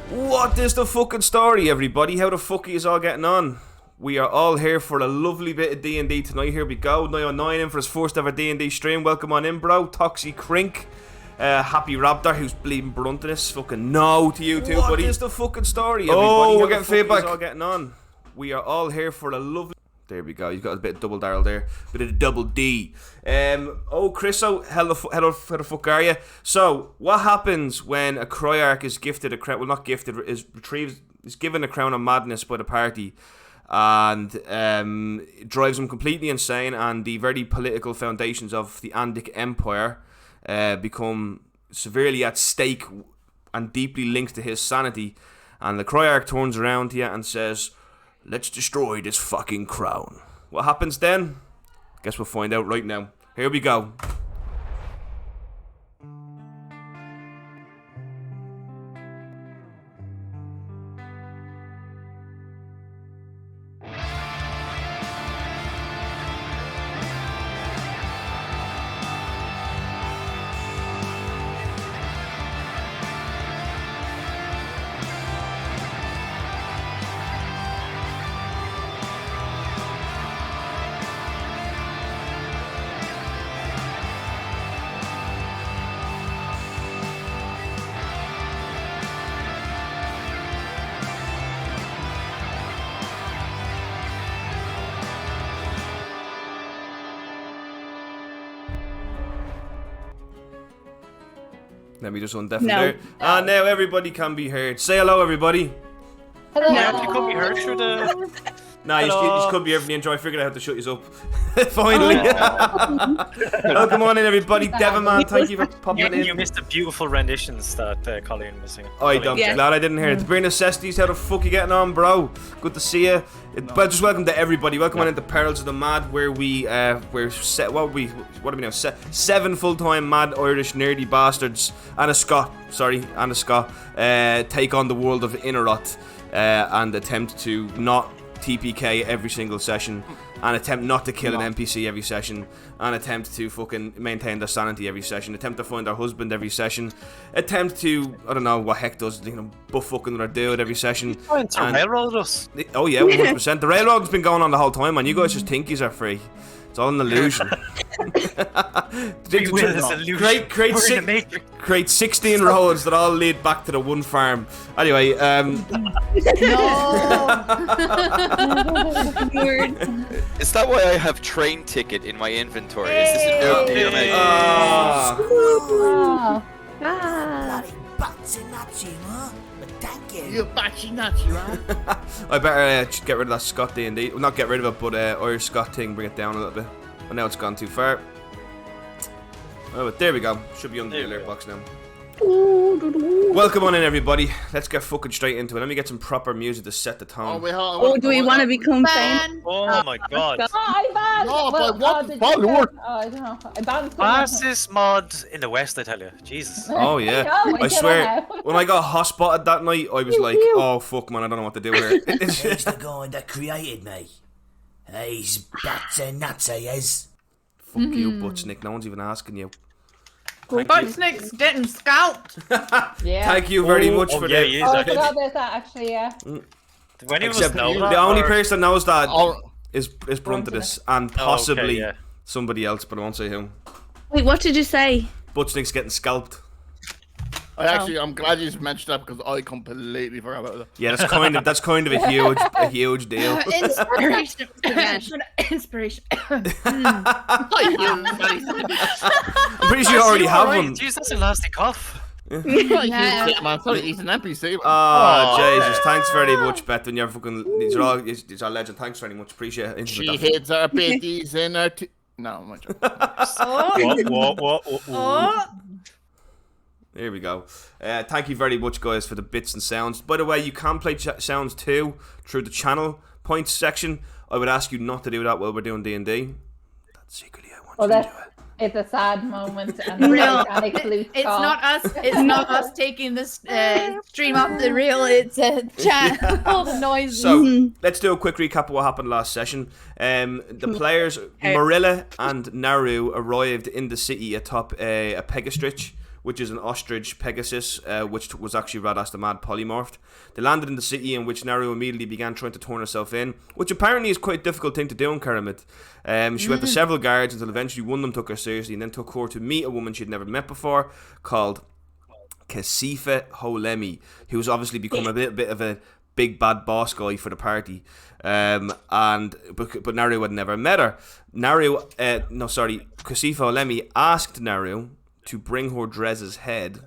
What is the fucking story, everybody? How the fuck are you all getting on? We are all here for a lovely bit of D&D tonight. Here we go. 909 in for his first ever D&D stream. Welcome on in, bro. Toxie Crink. Happy Raptor, who's bleeding brunt in this. Fucking no to you too, buddy. What is the fucking story, everybody? Oh, How we're getting feedback. all getting on? We are all here for a lovely... There we go. You've got a bit of double barrel there. Bit of the double D. Chriso, how the fuck are you? So, what happens when a Criarch is gifted a crown? Well, not gifted, is given a crown of madness by the party, and it drives him completely insane, and the very political foundations of the Andic Empire become severely at stake and deeply linked to his sanity. And the Criarch turns around to you and says, "Let's destroy this fucking crown." What happens then? Guess we'll find out right now. Here we go. Let me just undeafen there. And now everybody can be heard. Say hello, everybody. Hello. Yeah, you could be heard through the... Nah, you just could be here for the intro. I figured out how to shut you up. Finally. Welcome on in, everybody. Devaman, thank you for popping in. You missed the beautiful renditions that Colleen was singing. I don't. Glad I didn't hear it. Brina Cestes, how the fuck you getting on, bro? Good to see you. But just welcome to everybody. Welcome on into Perils of the Mad, where we're set. What are we now? 7 full-time mad Irish nerdy bastards and a Scot. Take on the world of Inneroth and attempt to not TPK every single session, and attempt not to kill an NPC every session, and attempt to fucking maintain their sanity every session, attempt to find their husband every session, attempt to, I don't know what Heck does, butt fucking their dude every session. Railroad us. Oh yeah, 100%. The railroad's been going on the whole time, man. You guys just think yous are free. It's all an illusion. Create 16 roads that all lead back to the one farm. Anyway, Is that why I have train ticket in my inventory? Is this a new deal? Bloody butts in that gym, huh? But thank you. You batchy nuts, you are. I better just get rid of that Scott D&D. Well, not get rid of it, but Irish Scott thing, bring it down a little bit. But now it's gone too far. Oh, but there we go. Should be under the alert box now. Welcome on in, everybody. Let's get fucking straight into it. Let me get some proper music to set the tone. Do we want to become famous? Oh my god. I don't know. I banned Fastest mod in the West, I tell you. Jesus. Oh yeah. I swear, when I got hotspotted that night, I was like, oh fuck man, I don't know what to do here. He's the guy that created me. He's butts and nuts, he is. Fuck you, Butchnick. No one's even asking you. Butchnick's getting scalped. Yeah. Thank you very much for that. Oh, I forgot about that, actually, yeah. When Except know the that, only or... person that knows that is Bruntidus and possibly somebody else, but I won't say who. Wait, what did you say? Butchnick's getting scalped. I'm glad you just mentioned that because I completely forgot about that. Yeah, that's kind of a huge deal. Inspiration. Inspiration. I'm pretty sure you already have one. Jeez, that's a nasty cough. Man, sorry, he's an NPC. Oh, Jesus. Thanks very much, Bethany. You're fucking... These are all legend. Thanks very much. Appreciate it. She hits her bitties in her... No, I'm not joking. What? There we go. Thank you very much, guys, for the bits and sounds. By the way, you can play sounds too through the channel points section. I would ask you not to do that while we're doing D&D. That's secretly I want you to do it. It's a sad moment, and it's not us taking this stream off the reel. It's a chat. All the noises. So let's do a quick recap of what happened last session. The players Marilla and Naru arrived in the city atop a Pegastrich, which is an ostrich Pegasus, which was actually Radas the Mad polymorphed. They landed in the city, in which Naru immediately began trying to turn herself in, which apparently is quite a difficult thing to do in Karamid. She went to several guards until eventually one of them took her seriously and then took her to meet a woman she'd never met before called Kasifa Holemi, who's obviously become a bit of a big bad boss guy for the party. But Naru had never met her. Kasifa Holemi asked Naru to bring her Drez's head,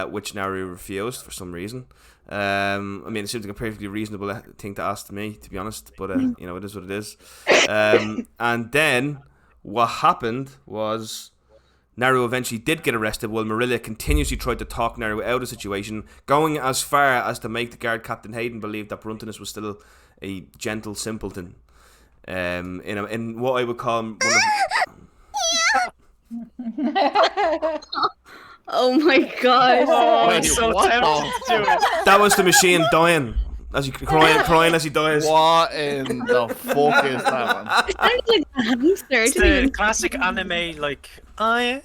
which Naru refused for some reason. I mean, it seems like a perfectly reasonable thing to ask to me, to be honest, but it is what it is. And then what happened was Naru eventually did get arrested while Marilla continuously tried to talk Naru out of the situation, going as far as to make the guard Captain Hayden believe that Bruntinus was still a gentle simpleton. In what I would call one of... Oh my god. Oh, Wait, I'm so what tempted to do it. That was the machine dying. As he crying as he dies. What in the fuck is that, man? It sounded like a hamster. It's the classic anime, like, oh yeah.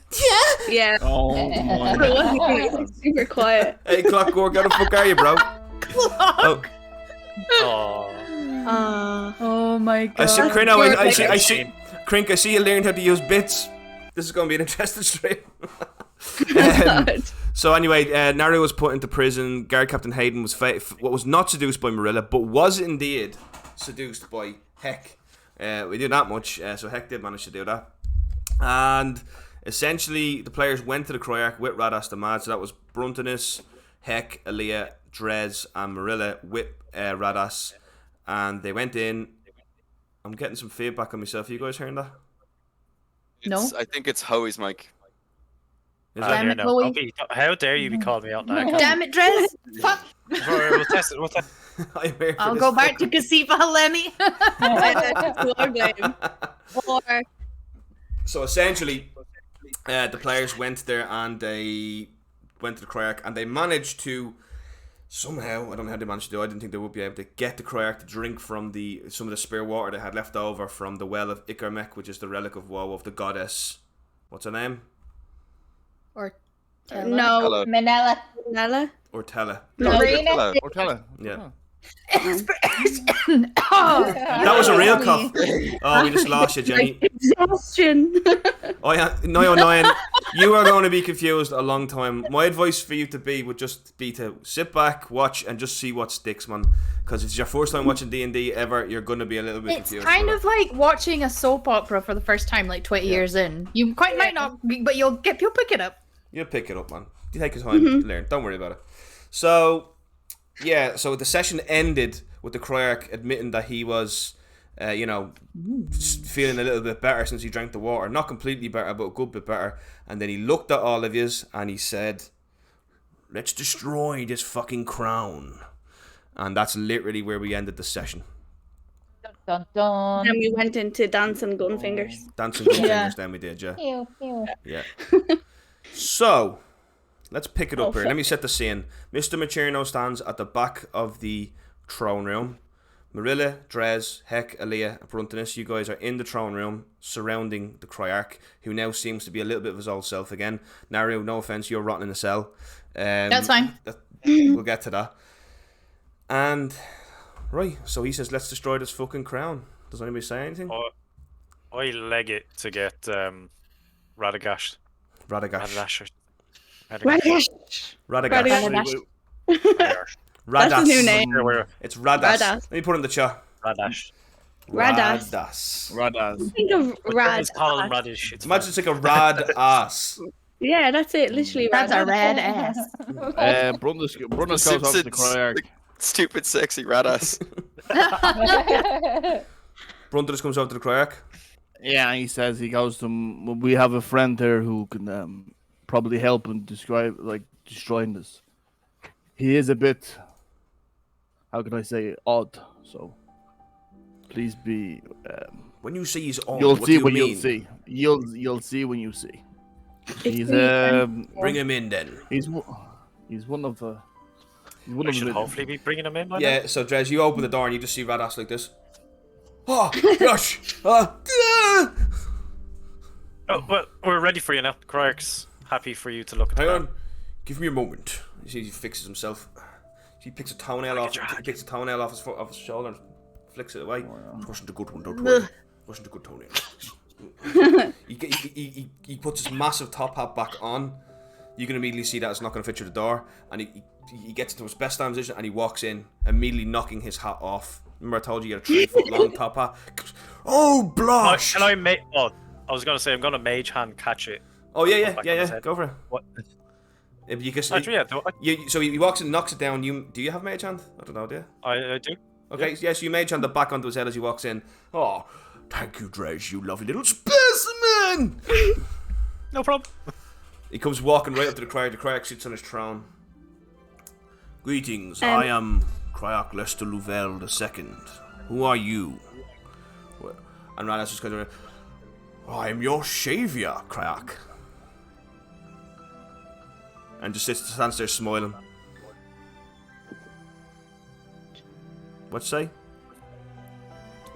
Yeah. Oh my But it wasn't god. it was super quiet. Hey, Clockwork, how the fuck are you, bro? Oh, Oh. Oh my god. I see, Crink, I see you learned how to use bits. This is going to be an interesting stream. God. So anyway, Naru was put into prison. Guard Captain Hayden was was not seduced by Marilla, but was indeed seduced by Heck. We do that much, so Heck did manage to do that. And essentially, the players went to the Criarch with Radas the Mad. So that was Bruntinus, Heck, Aaliyah, Drez, and Marilla with Radas. And they went in. I'm getting some feedback on myself. Are you guys hearing that? No. I think it's Howie's mic. Is I that- Damn hear it, now. Chloe. Okay, how dare you be calling me out now? Damn it, Drez! Fuck! We'll test it. We'll test I'm here for I'll this go back to fucking- Kasifa Holemi. War game. War. So essentially, the players went there and they went to the Criarch and they managed to somehow, I don't know how they managed to do it, I didn't think they would be able to get the Criarch to drink from some of the spare water they had left over from the well of Ikarmek, which is the relic of woe of the goddess. What's her name? Or No. Hello. Manila. Nella? Ortella. Marina. Hello. Or tell her. Yeah. Inspiration. Oh, That was a real cough. Oh, we just lost you, Jenny. Exhaustion. Oh yeah, 909. You are going to be confused a long time. My advice for you would just be to sit back, watch, and just see what sticks, man. Because it's your first time watching D&D ever, you're going to be a little bit it's confused. kind of like watching a soap opera for the first time, like 20 years in. You quite might not, but you'll pick it up. You'll pick it up, man. You take your time to learn. Don't worry about it. So, yeah. So the session ended with the Criarch admitting that he was, feeling a little bit better since he drank the water. Not completely better, but a good bit better. And then he looked at all of yous and he said, "Let's destroy this fucking crown." And that's literally where we ended the session. Dun, dun. And we went into dance and gun fingers. Dancing gun fingers, then we did, yeah. Pew, pew. Yeah. So, let's pick it up Oh, here. fuck. Let me set the scene. Mr. Macherno stands at the back of the throne room. Marilla, Drez, Heck, Aaliyah, and Bruntinus, you guys are in the throne room, surrounding the Criarch, who now seems to be a little bit of his old self again. Naru, no offense, you're rotten in a cell. That's fine. We'll get to that. And, right, so he says, let's destroy this fucking crown. Does anybody say anything? I leg it to get Radagash. Radagash. Radash. Radagash. Radash. Radas. That's his new name. It's Radas. Radas. Let me put it in the chat. Radash. Radas. Radas. Radas. Think of rad. It's called him Radish. It's Imagine it's like a rad ass. Yeah, that's it. Literally That's a rad. red ass. Brunus goes up to the Criarch. Stupid, sexy radass. Bruntinus comes over to the Criarch. Yeah, he says, he goes to him, we have a friend there who can probably help and destroying this. He is a bit, how can I say, odd, so please be, When you see he's on, you'll what see do you when mean? you'll see. You'll see when you see. He's Bring him in then. he's one of the I should hopefully be bringing him in by now. Yeah, so Drez, you open the door and you just see Radas like this. Oh, gosh! Oh, well, we're ready for you now. Criarch's happy for you to look at. Hang on, give me a moment. You see, he fixes himself. He picks a toenail off. He picks a toenail off his shoulder, and flicks it away. It wasn't a good one, don't worry. It wasn't a good toenail. he puts his massive top hat back on. You can immediately see that it's not going to fit through the door, and he gets into his best stand position, and he walks in, immediately knocking his hat off. Remember I told you had a 3-foot long top hat? Oh, blush! Can I make? Oh, I was gonna say I'm gonna mage hand catch it. Oh yeah. Go for it. What? You can, Actually, yeah. Do I? so he walks in, knocks it down. Do you have mage hand? I don't know, do you? I do. Okay, yes, you mage hand the back onto his head as he walks in. Oh, thank you, Drej, you lovely little specimen! No problem. He comes walking right up to the Criarch. The Criarch sits on his throne. Greetings, I am Criarch Lester Louvel II. Who are you? And Radas just kind of, I am your saviour, Criarch. And just stands there smiling. What'd you say?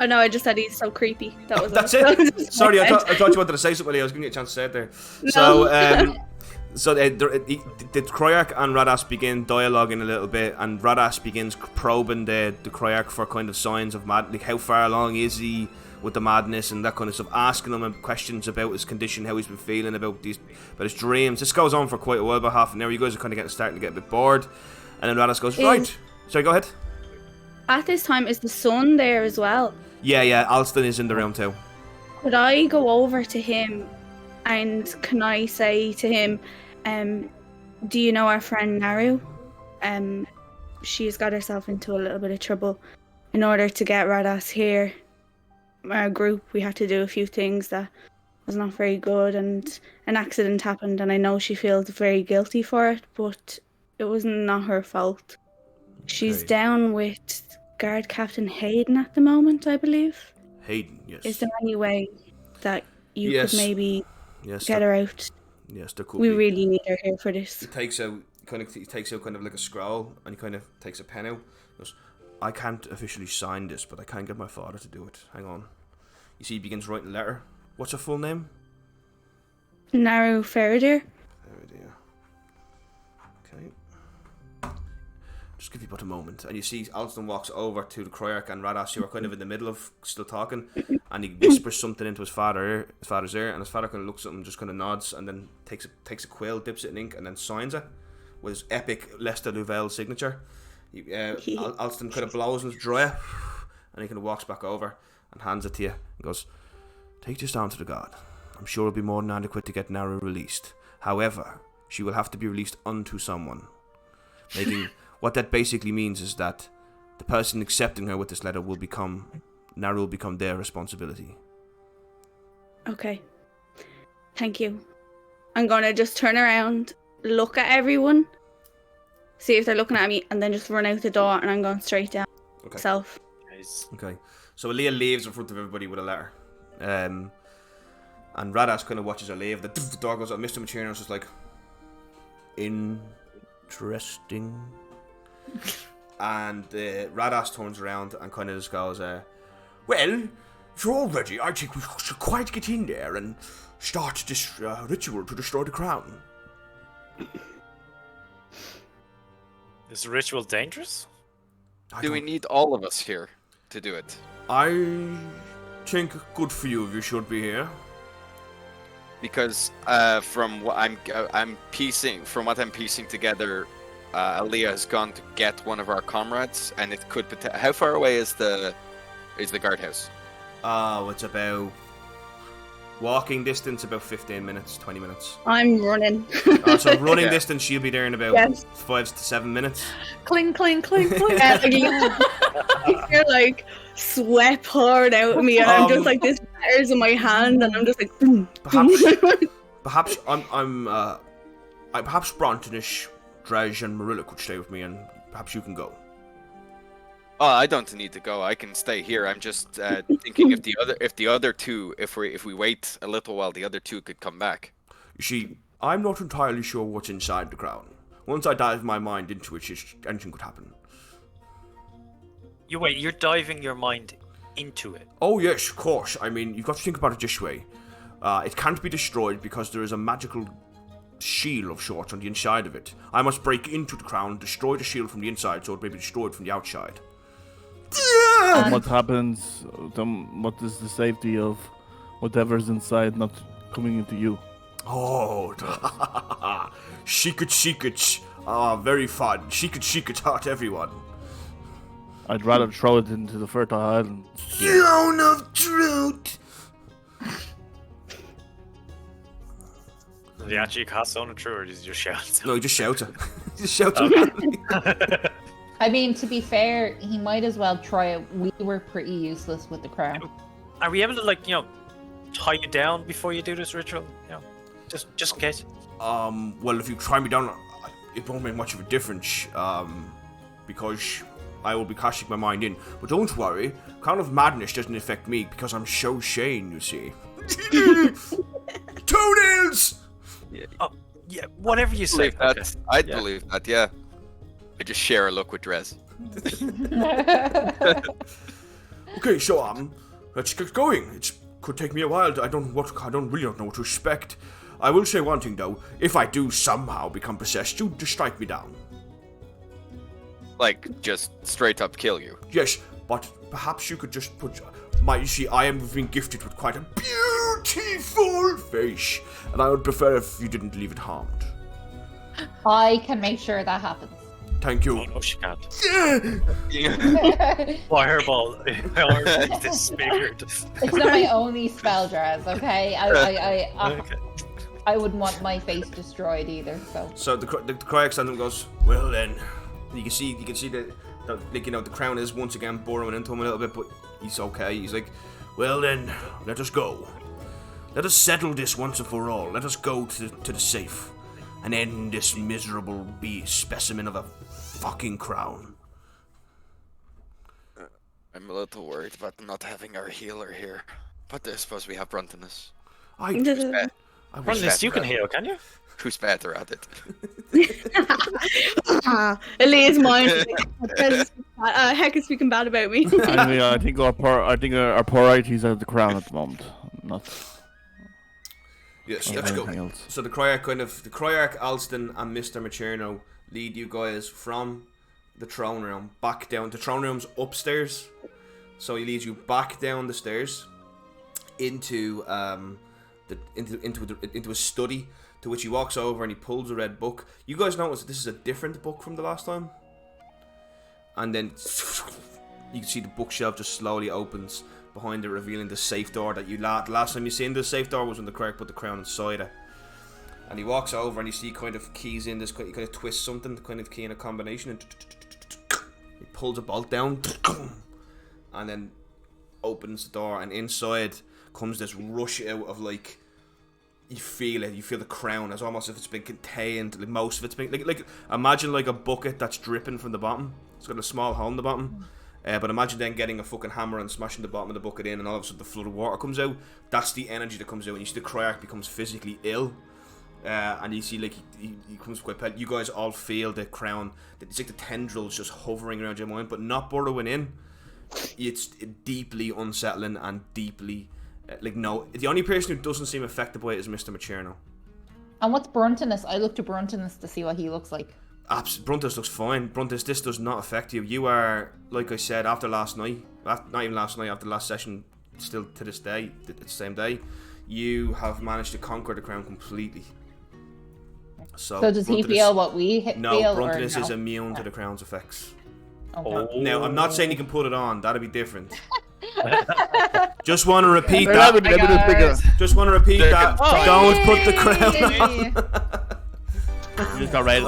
Oh no, I just said he's so creepy. That was That's that was it. just Sorry, my I head. thought you wanted to say something. I was giving you a chance to say it there. No. So the Criarch and Radas begin dialoguing a little bit, and Radas begins probing the Criarch for kind of signs of mad, like how far along is he with the madness and that kind of stuff, asking him questions about his condition, how he's been feeling about his dreams. This goes on for quite a while, about half an hour. You guys are kind of starting to get a bit bored, and then Radas goes, right. Sorry, go ahead. At this time, is the sun there as well? Yeah, Alston is in the room too. Could I go over to him and can I say to him, do you know our friend Naru? She's got herself into a little bit of trouble. In order to get Radas here, our group, we had to do a few things that was not very good, and an accident happened, and I know she feels very guilty for it, but it was not her fault. She's Okay. down with Guard Captain Hayden at the moment, I believe. Hayden, yes. Is there any way that you Yes. could maybe Yes, get her out? Yes, there could We be. really need her here for this. He takes out kind of like a scroll, and he kind of takes a pen out. He goes, I can't officially sign this, but I can get my father to do it. Hang on. You see, he begins writing a letter. What's her full name? Naru Faradir. There it is. Okay. Just give you but a moment. And you see Alston walks over to the Criarch and Radas, who are kind of in the middle of still talking, and he whispers something into his father's ear, and his father kind of looks at him, just kind of nods, and then takes a quill, dips it in ink, and then signs it with his epic Lester Louvel signature. Alston kind of blows and dry, and he kind of walks back over and hands it to you and goes, take this down to the guard. I'm sure it'll be more than adequate to get Naru released. However, she will have to be released unto someone. Making what that basically means is that the person accepting her with this letter will become their responsibility. Okay. Thank you. I'm gonna just turn around, look at everyone, see if they're looking at me, and then just run out the door, and I'm going straight down myself. Okay. So Aaliyah leaves in front of everybody with a letter. And Radas kind of watches her leave. The door goes up. Mr. Macherno's just like, interesting. And Radas turns around and kind of just goes, well, if you're all ready, I think we should quite get in there and start this ritual to destroy the crown. Is the ritual dangerous? Do we need all of us here to do it? I think good for you if you should be here. Because from what I'm piecing together, Aaliyah has gone to get one of our comrades, and it could. How far away is the guardhouse? Oh, it's about walking distance, about 15 minutes, 20 minutes. I'm running. So running Yeah. distance, she'll be there in about Yes. 5 to 7 minutes. Cling, cling, cling, cling. I feel like sweat poured out of me, and I'm just like, this batters in my hand, and I'm just like, boom, Perhaps perhaps Brontonish, Drej, and Marilla could stay with me, and perhaps you can go. Oh, I don't need to go. I can stay here. I'm just thinking if the other two, if we wait a little while, the other two could come back. You see, I'm not entirely sure what's inside the crown. Once I dive my mind into it, anything could happen. You're diving your mind into it. Oh yes, of course. I mean, you've got to think about it this way. It can't be destroyed because there is a magical shield of sorts on the inside of it. I must break into the crown, destroy the shield from the inside, so it may be destroyed from the outside. What happens? What is the safety of whatever's inside not coming into you? Oh, secrets. Ah, very fun. Secrets hurt everyone. I'd rather throw it into the fertile island. Throne of truth. Did he actually cast Zone of True, or did he just shout? No, he just shouts it. He just shouts it. I mean, to be fair, he might as well try it. We were pretty useless with the crown. Are we able to, like, tie you down before you do this ritual? Just in case. Well, if you try me down, it won't make much of a difference. Because I will be casting my mind in. But don't worry, Crown of Madness doesn't affect me because I'm so sane, you see. Toenails! Yeah. Oh, yeah, whatever you say. I'd believe that, yeah. I just share a look with Drez. Okay, so let's get going. It could take me a while. I don't really know what to expect. I will say one thing though: if I do somehow become possessed, you just strike me down. Like, just straight up kill you. Yes, but perhaps you could just put. You see, I am being gifted with quite a beautiful face, and I would prefer if you didn't leave it harmed. I can make sure that happens. Thank you. Oh, no, she can't. Yeah. Fireball. Is disfigured. It's not my only spell, Draz, okay? I wouldn't want my face destroyed either, so. So the Criarch stands up and goes, well then, you can see that the crown is once again burrowing into him a little bit, but he's okay. He's like, well then, let us go. Let us settle this once and for all. Let us go to the safe and end this miserable specimen of a fucking crown. I'm a little worried about not having our healer here, but I suppose we have Bruntinus. Bruntinus, you can heal, can you? Who's better at it? Elia's mine. Heck is speaking bad about me. I think our priorities are the crown at the moment. Not. Yes, let's go. Else. So the Criarch, Alston, and Mr. Macherno lead you guys from the throne room back down. The throne room's upstairs, so he leads you back down the stairs into into a study, to which he walks over and he pulls a red book. You guys notice that this is a different book from the last time, and then you can see the bookshelf just slowly opens behind it, revealing the safe door that last time you seen the safe door was when the Criarch put the crown inside it. And he walks over and you see kind of keys in this, he kind of twists something, kind of key in a combination, and he pulls a bolt down and then opens the door, and inside comes this rush out of, like, you feel the crown. It's almost as if it's been contained, like most of it's been, like imagine like a bucket that's dripping from the bottom. It's got a small hole in the bottom. But imagine then getting a fucking hammer and smashing the bottom of the bucket in, and all of a sudden the flood of water comes out. That's the energy that comes out, and you see the Criarch becomes physically ill. And you see, like, he becomes quite pale. You guys all feel the crown. It's like the tendrils just hovering around your mind, but not burrowing in. It's deeply unsettling and deeply, no. The only person who doesn't seem affected by it is Mr. Macherno. And what's Bruntinus? I looked to Bruntinus to see what he looks like. Bruntis looks fine. Bruntis, this does not affect you. You are, like I said, after last night, not even last night, after the last session, still to this day, it's the same day, you have managed to conquer the crown completely. So does he feel what we feel? No, Bruntinus is immune to the crown's effects. Okay. Now, I'm not saying he can put it on. That'd be different. Just want to repeat that. Just want to repeat that. Don't put the crown on. You just got right.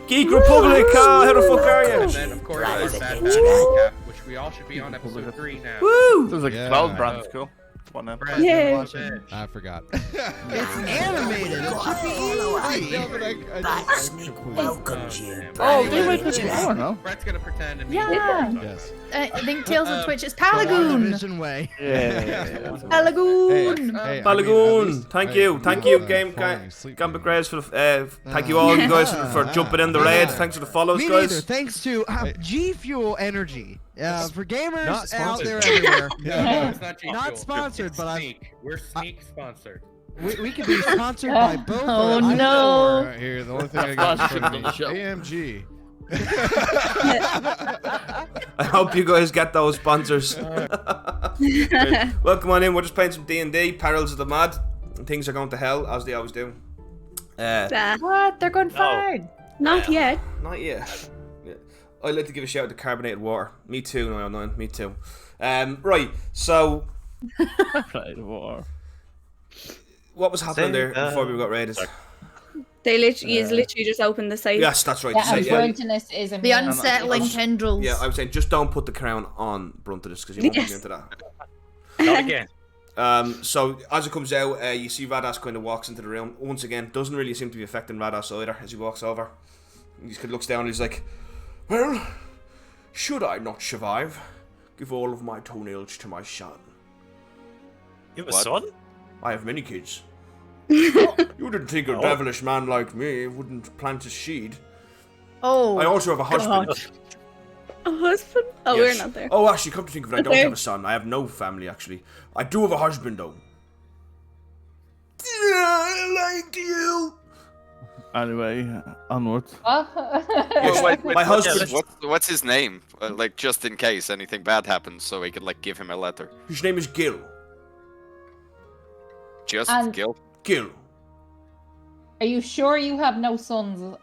Geek Republic, how the fuck are you? And then, of course, there's that recap, which we all should be on episode 3 now. Woo! There's like 12 brands, cool. One now. Yeah. I forgot. It's animated. It should be welcomes you. Oh, they might put it on, no? Brett's gonna pretend and be Yes. I think Tales of Twitch is Palagoon. Division way. Yeah. Palagoon. Hey, Palagoon, thank you, Gambit Graves for the, thank you all you guys for jumping in the raid. Thanks for the follows, Me guys. neither. Thanks to G Fuel Energy. For gamers Not out sponsored. there everywhere. No, it's not G Not Fuel. sponsored, It's but Sneak. We're Sneak sponsored. We could be sponsored by both. Oh, I'm no. Right here, the only thing I got in front of me. AMG. I hope you guys get those sponsors. Well, come on in. We're just playing some D&D. Perils of the Mad. And things are going to hell, as they always do. What? They're going forward. Not yet. Not yet. Yeah. I'd like to give a shout out to carbonated water. Me too, 909. Me too. Right, so... Carbonated water. What was happening there before we got raided? They literally just opened the safe. Yes, that's right. Yeah, and Bruntinus is The unsettling tendrils. Yeah, I was saying, just don't put the crown on Bruntinus, because you won't be into that. Not again. So as it comes out, you see Radas kind of walks into the room. Once again, doesn't really seem to be affecting Radas either as he walks over. He just looks down and he's like, well, should I not survive? Give all of my toenails to my son. You have a son? I have many kids. You didn't think a devilish man like me wouldn't plant a seed. Oh. I also have a husband. A husband? Oh, Yes. we're not there. Oh, actually, come to think of it, I don't Okay. have a son. I have no family, actually. I do have a husband, though. I like you. Anyway, onward. My husband. What's his name? Like, just in case anything bad happens, so we could like give him a letter. His name is Gil. Just And- Gil. Gil. Are you sure you have no sons?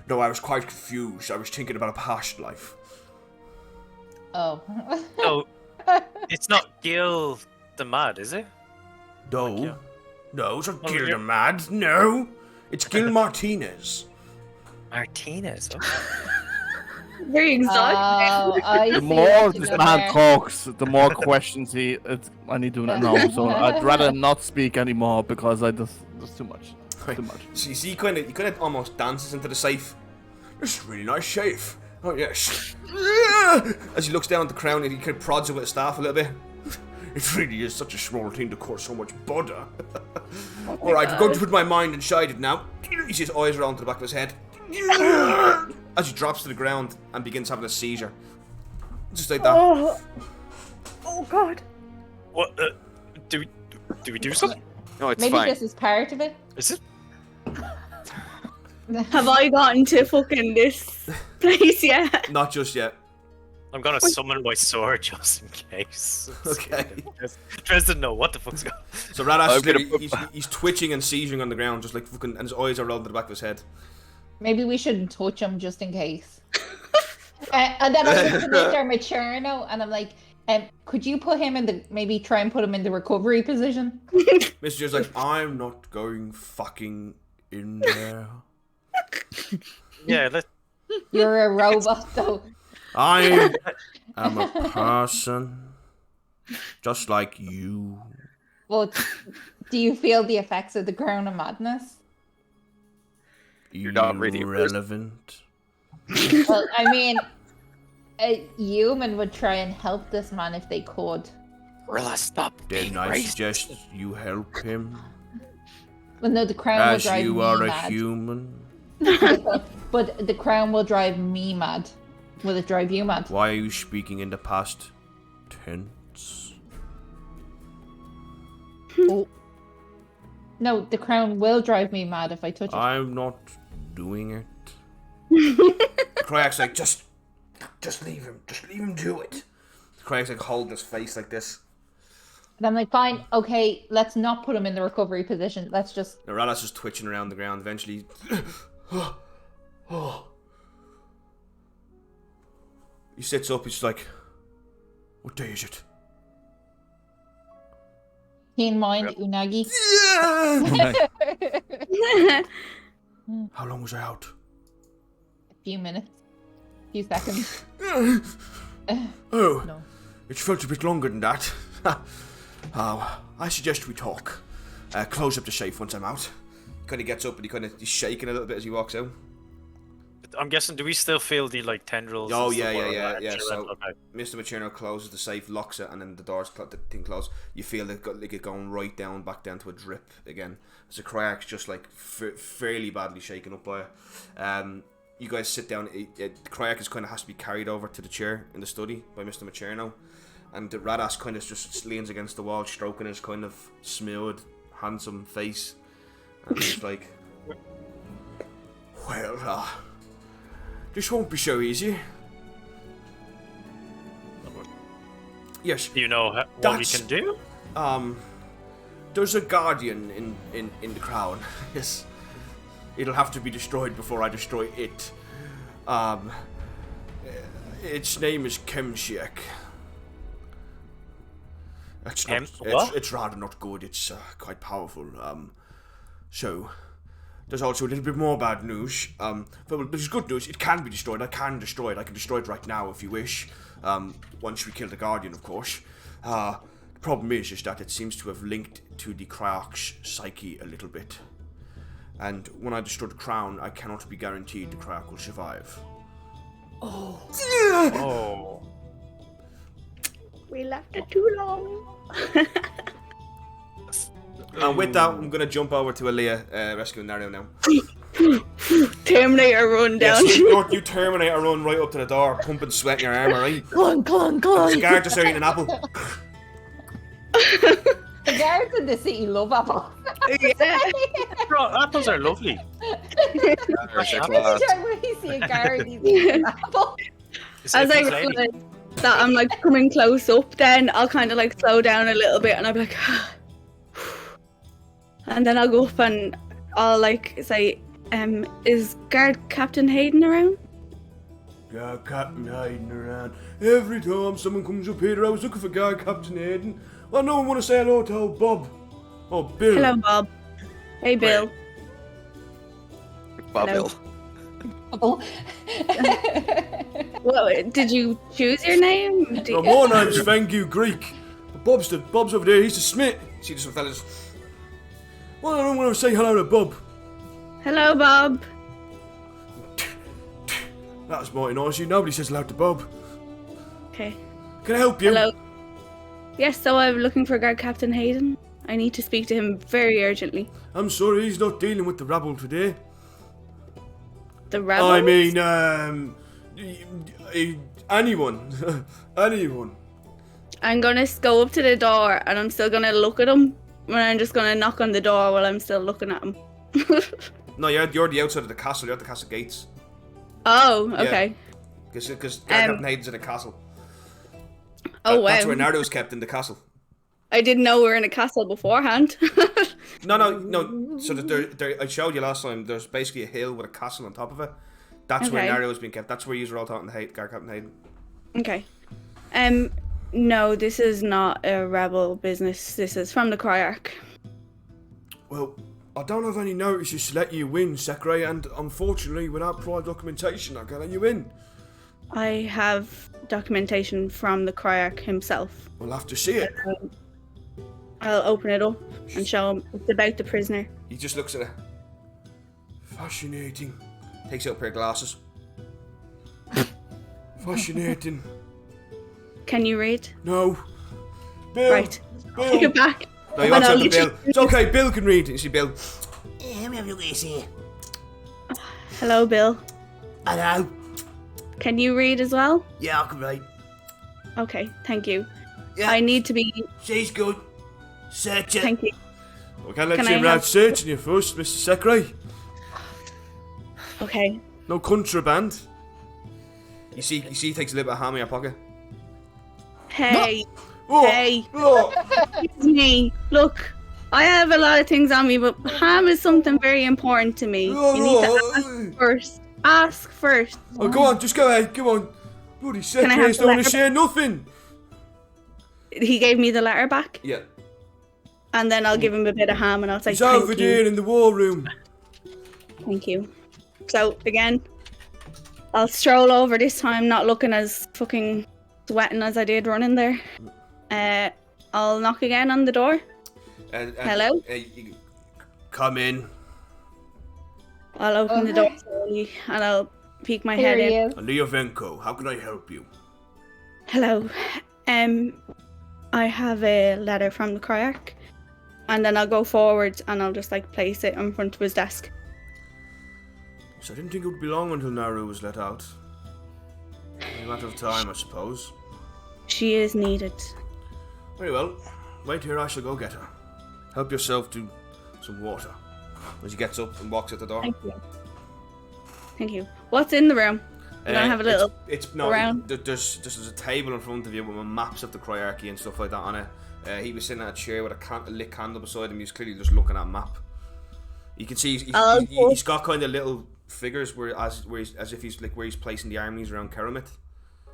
No, I was quite confused. I was thinking about a past life. Oh. No, it's not Gil the Mad, is it? No. No, it's not Oh, Gil yeah. the Mad. No. It's Gil Martinez. Martinez. Very exotic. Oh, I The see more what you this did man there. talks, the more questions I need to know. So I'd rather not speak anymore because there's too much. Too much. So you see, he kind of almost dances into the safe. This is a really nice safe. Oh, yes. As he looks down at the crown and he kind of prods it with a staff a little bit. It really is such a small thing to cause so much bother. Alright, we're going to put my mind inside it now. You see his eyes round to the back of his head. As he drops to the ground and begins having a seizure. Just like that. Oh God. What? Do we do something? No, it's Maybe fine. this is part of it. Is it? Have I gotten to fucking this place yet? Not just yet. I'm gonna summon my sword just in case. Okay. Tries to know what the fuck's going on. So Radas I'm is gonna literally, he's twitching and seizuring on the ground, just like fucking, and his eyes are rolled to the back of his head. Maybe we shouldn't touch him just in case. And then I look at Mr. Macherno and I'm like, could you put him in the, maybe try and put him in the recovery position? Mr. Joe's like, I'm not going fucking in there. Yeah, You're a robot though. I am a person, just like you. Well, do you feel the effects of the crown of madness? You're not really irrelevant. Well, I mean, a human would try and help this man if they could. Rilla, stop Then being I racist. suggest you help him, Well, no, the crown will as drive you me are a mad. human. But the crown will drive me mad. Will it drive you mad? Why are you speaking in the past tense? No, the crown will drive me mad if I touch it. I'm not doing it. Criarch's like, just leave him. Just leave him do it. Criarch's like holding his face like this. And I'm like, fine, okay, let's not put him in the recovery position. Let's just... Radas is twitching around the ground. Eventually, he sits up. He's like, what day is it? Keen mind, Unagi. How long was I out? A few minutes. A few seconds. Oh, No. it felt a bit longer than that. I suggest we talk. Close up the safe once I'm out. He kind of gets up and he's shaking a little bit as he walks out. I'm guessing. Do we still feel the like tendrils? Oh and stuff yeah. like that? So Okay. Mr. Macherno closes the safe, locks it, and then the doors, the thing closed. You feel it like it going right down, back down to a drip again. As the Criarch's just like fairly badly shaken up by it. You guys sit down. The Criarch has to be carried over to the chair in the study by Mr. Macherno, and the Radas kind of just leans against the wall, stroking his kind of smooth handsome face. And he's like, well, this won't be so easy. Yes. Do you know what we That's- can do? There's a guardian in the crown. Yes. It'll have to be destroyed before I destroy it. Its name is Kemsiek. It's rather not good. It's quite powerful. So there's also a little bit more bad news. But there's good news. It can be destroyed. I can destroy it. I can destroy it right now if you wish. Once we kill the guardian, of course. The problem is just that it seems to have linked to the Criarch's psyche a little bit. And when I destroy the crown, I cannot be guaranteed the Criarch will survive. Oh. We left it too long. And with that, I'm going to jump over to Aaliyah, rescuing Nario now. Terminator run down. Yes, you Terminator run right up to the door, pumping sweat in your armour, right? Clunk, clunk, clunk. The guard just eating an apple. The guards in the city love apples. Bro, apples are lovely. There's a Every class. time we see a guard, he's eating an apple. It's As a I good lady. realize that I'm like coming close up, then I'll kind of like slow down a little bit, and I'll be like, and then I'll go up and I'll like say, is Guard Captain Hayden around? Yeah, Captain Hayden around. Every time someone comes up here, I was looking for Guard Captain Hayden. Well, no one want to say hello to old Bob. Oh, Bill. Hello, Bob. Hey, Bill. Bob Hello. Hill. Apple. Well, did you choose your name? No, my name's Thank You Greek. Bob's over there, he's the Smith. See this fellas. Well, I don't want to say hello to Bob. Hello, Bob. That was mighty nice. Nobody says hello to Bob. Okay. Can I help you? Hello. Yes, so I'm looking for Guard Captain Hayden. I need to speak to him very urgently. I'm sorry, he's not dealing with the rabble today. The rebels? I mean, anyone. Anyone. I'm gonna go up to the door and I'm still gonna look at him. And I'm just gonna knock on the door while I'm still looking at him. No, you're the outside of the castle. You're at the castle gates. Oh, okay. Because Captain Hayden's in a castle. Oh, That's wow. where Nardo's kept, in the castle. I didn't know we were in a castle beforehand. No. So I showed you last time. There's basically a hill with a castle on top of it. That's where Okay. Nardo's been kept. That's where you're all talking to Guard Captain Hayden. Okay. No, this is not a rebel business. This is from the Criarch. Well, I don't have any notices to let you in, Secretary, and unfortunately, without prior documentation, I can't let you in. I have documentation from the Criarch himself. We'll have to see it. I'll open it up and show him. It's about the prisoner. He just looks at it. Fascinating. Takes out a pair of glasses. Fascinating. Can you read? No. Bill. Right. Bill. Take it back. No, you Oh, want no, to you Bill. should- It's okay, Bill can read. You see, Bill. Let me have a look at this here. Hello, Bill. Hello. Can you read as well? Yeah, I can read. Okay, thank you. Yeah. I need to be. She's good. Search it. Thank you. We can't let Can you I around have- searching you first, Mr. Secretary. Okay. No contraband. You see, he takes a little bit of ham in your pocket. Hey. Oh, Hey. oh. It's me. Look, I have a lot of things on me, but ham is something very important to me. You need to ask first. Ask first. Oh, go on, just go ahead, come on. Bloody I have secretaries the don't want to letter? share nothing. He gave me the letter back, Yeah. and then I'll give him a bit of ham, and I'll say It's over thank there you. in the war room. Thank you. So again, I'll stroll over this time, not looking as fucking sweating as I did running there. I'll knock again on the door. Hello? You come in. I'll open the door slowly, and I'll peek my Here head he in. is. Leah Venko, how can I help you? Hello. I have a letter from the Criarch, and then I'll go forward and I'll just like place it in front of his desk. So I didn't think it would be long until Naru was let out. A matter of time, I suppose. She is needed. Very well. Wait here, I shall go get her. help yourself to some water. As he gets up and walks out the door. Thank you. Thank you. What's in the room? We're gonna have a little It's no. around. There's a table in front of you with maps of the Criarchy and stuff like that on it. He was sitting at a chair with a lit candle beside him. He was clearly just looking at a map. You can see he's got kind of little figures as if he's like where he's placing the armies around Keramit.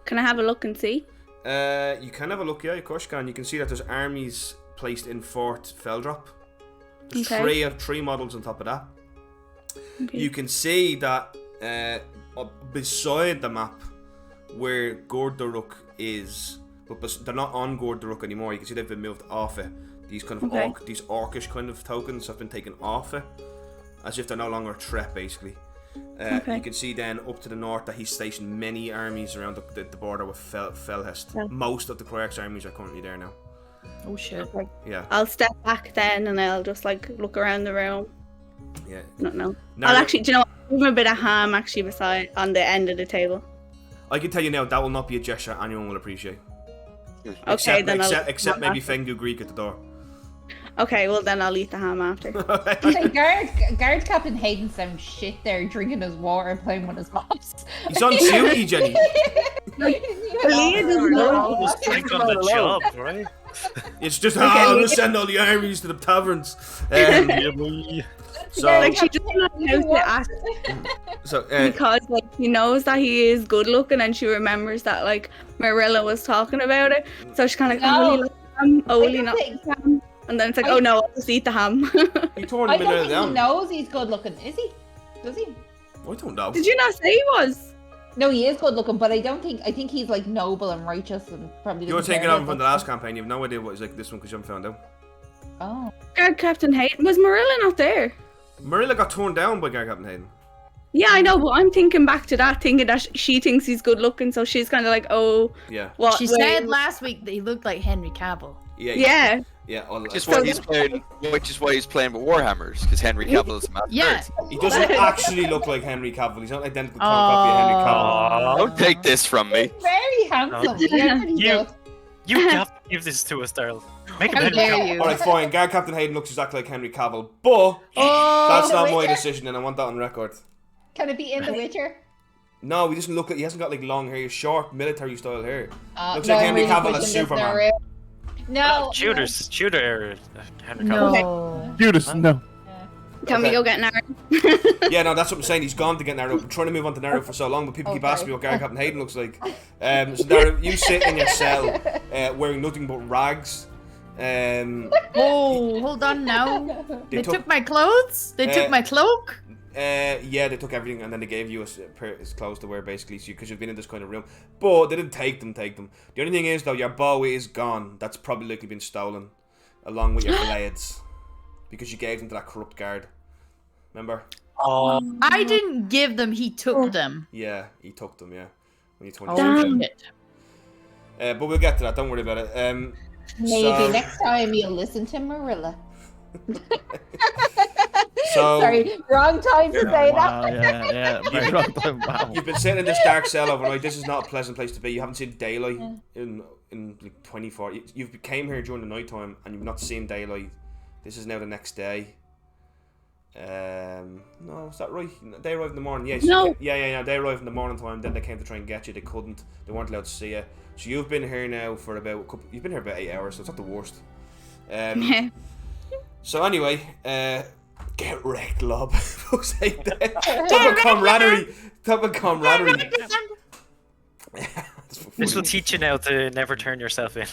Can I have a look and see? You can have a look, yeah, of course you can. You can see that there's armies placed in Fort Feldrop. There's three models on top of that. Okay. You can see that beside the map where Gorduruk is, but they're not on Gorduruk anymore. You can see they've been moved off it. These kind of these orcish kind of tokens have been taken off it, as if they're no longer a threat, basically. You can see then up to the north that he's stationed many armies around the border with Felhest. Yeah. Most of the Criarch's armies are currently there now. Oh shit. Yeah. I'll step back then and I'll just like look around the room. Yeah. No. I'll actually, do you know what? Give him a bit of ham actually beside on the end of the table. I can tell you now that will not be a gesture anyone will appreciate. Okay, except maybe Fengdu Greek at the door. Okay, well then I'll eat the ham after. Guard Captain Hayden sounds shit there, drinking his water and playing with his mops. He's on duty, Jenny. Leah doesn't know. Just think on the job, right? It's just let's send all the armies to the taverns. So like she doesn't know how to act. Because like she knows that he is good looking and she remembers that like Marilla was talking about it. So she's kinda like, only not ham. And then it's like, oh no, I'll just eat the ham. He tore I don't think he knows he's good looking, is he? Does he? I don't know. Did you not say he was? No, he is good looking, but I think he's like noble and righteous and probably. You're thinking of him from the last campaign. You have no idea what he's like this one because you haven't found out. Oh. Guard Captain Hayden, was Marilla not there? Marilla got torn down by Guard Captain Hayden. Yeah, I know, but I'm thinking back to that, thinking that she thinks he's good looking, so she's kind of like, oh. Yeah. She said last week that he looked like Henry Cavill. Yeah. Which is why he's playing with Warhammers, because Henry Cavill is a mad nerd. He doesn't actually look like Henry Cavill. He's not an identical copy of Henry Cavill. Don't take this from me. He's very handsome. You have to give this to us, Daryl. Make him Henry Cavill. Alright, fine. Guard Captain Hayden looks exactly like Henry Cavill, but that's not my decision, and I want that on record. Can it be in The Witcher? No, he doesn't look like. He hasn't got like long hair. He's short, military style hair. Looks like Henry Cavill as Superman. No. Shooter Henry Cavill. No. Judas, no. Can we go get Naru? Yeah, no, that's what I'm saying. He's gone to get Naru. I'm trying to move on to Naru for so long, but people keep asking me what Guard Captain Hayden looks like. So Naru, you sit in your cell wearing nothing but rags. Oh, hold on now. They took my clothes? They took my cloak? Yeah, they took everything and then they gave you his clothes to wear, basically, because you've been in this kind of room. But they didn't take them. The only thing is, though, your bow is gone. That's probably likely been stolen, along with your blades, because you gave them to that corrupt guard. Remember? I didn't give them, he took them. Yeah, he took them, yeah. When you Damn it. But we'll get to that, don't worry about it. Maybe next time you'll listen to Marilla. Sorry, wrong time to say that. Yeah, wrong time. Wow. You've been sitting in this dark cell overnight. This is not a pleasant place to be. You haven't seen daylight in like 24. You came here during the night time and you've not seen daylight. This is now the next day. No, is that right? They arrived in the morning. Yes. No. Yeah. They arrived in the morning time. Then they came to try and get you. They couldn't. They weren't allowed to see you. So you've been here now for You've been here about 8 hours. So it's not the worst. So anyway, get wrecked, Lob. Top of camaraderie. This will teach you now to never turn yourself in.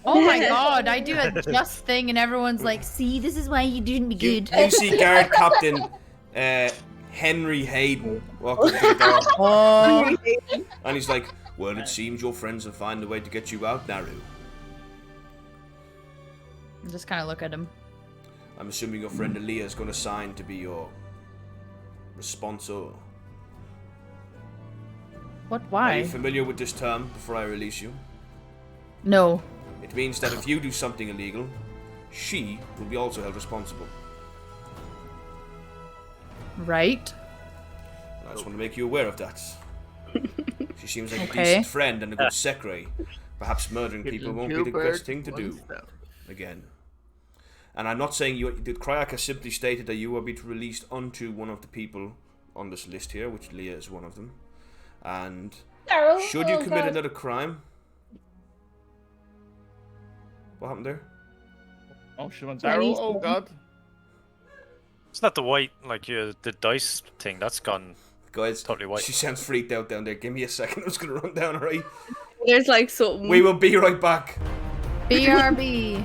Oh my god, I do a just thing and everyone's like, see, this is why you didn't be good. You see Guard Captain Henry Hayden walking through the door. And he's like, well, it seems your friends have found a way to get you out, Naru. I just kind of look at him. I'm assuming your friend Aaliyah is going to sign to be your responsor. What? Why? Are you familiar with this term before I release you? No. It means that if you do something illegal, she will be also held responsible. Right. I just want to make you aware of that. She seems like a decent friend and a good secretary. Perhaps murdering people won't be the best thing to do. Again. And I'm not saying you. The Criarch has simply stated that you will be released unto one of the people on this list here, which Leah is one of them. And Daryl, should you commit God. another crime? What happened there? Oh, she went Jenny's Daryl. Oh gone. God. It's not the white, like the dice thing. That's gone Guys, totally white. she sounds freaked out down there. Give me a second. I'm just going to run down, alright? There's like something. We will be right back. BRB.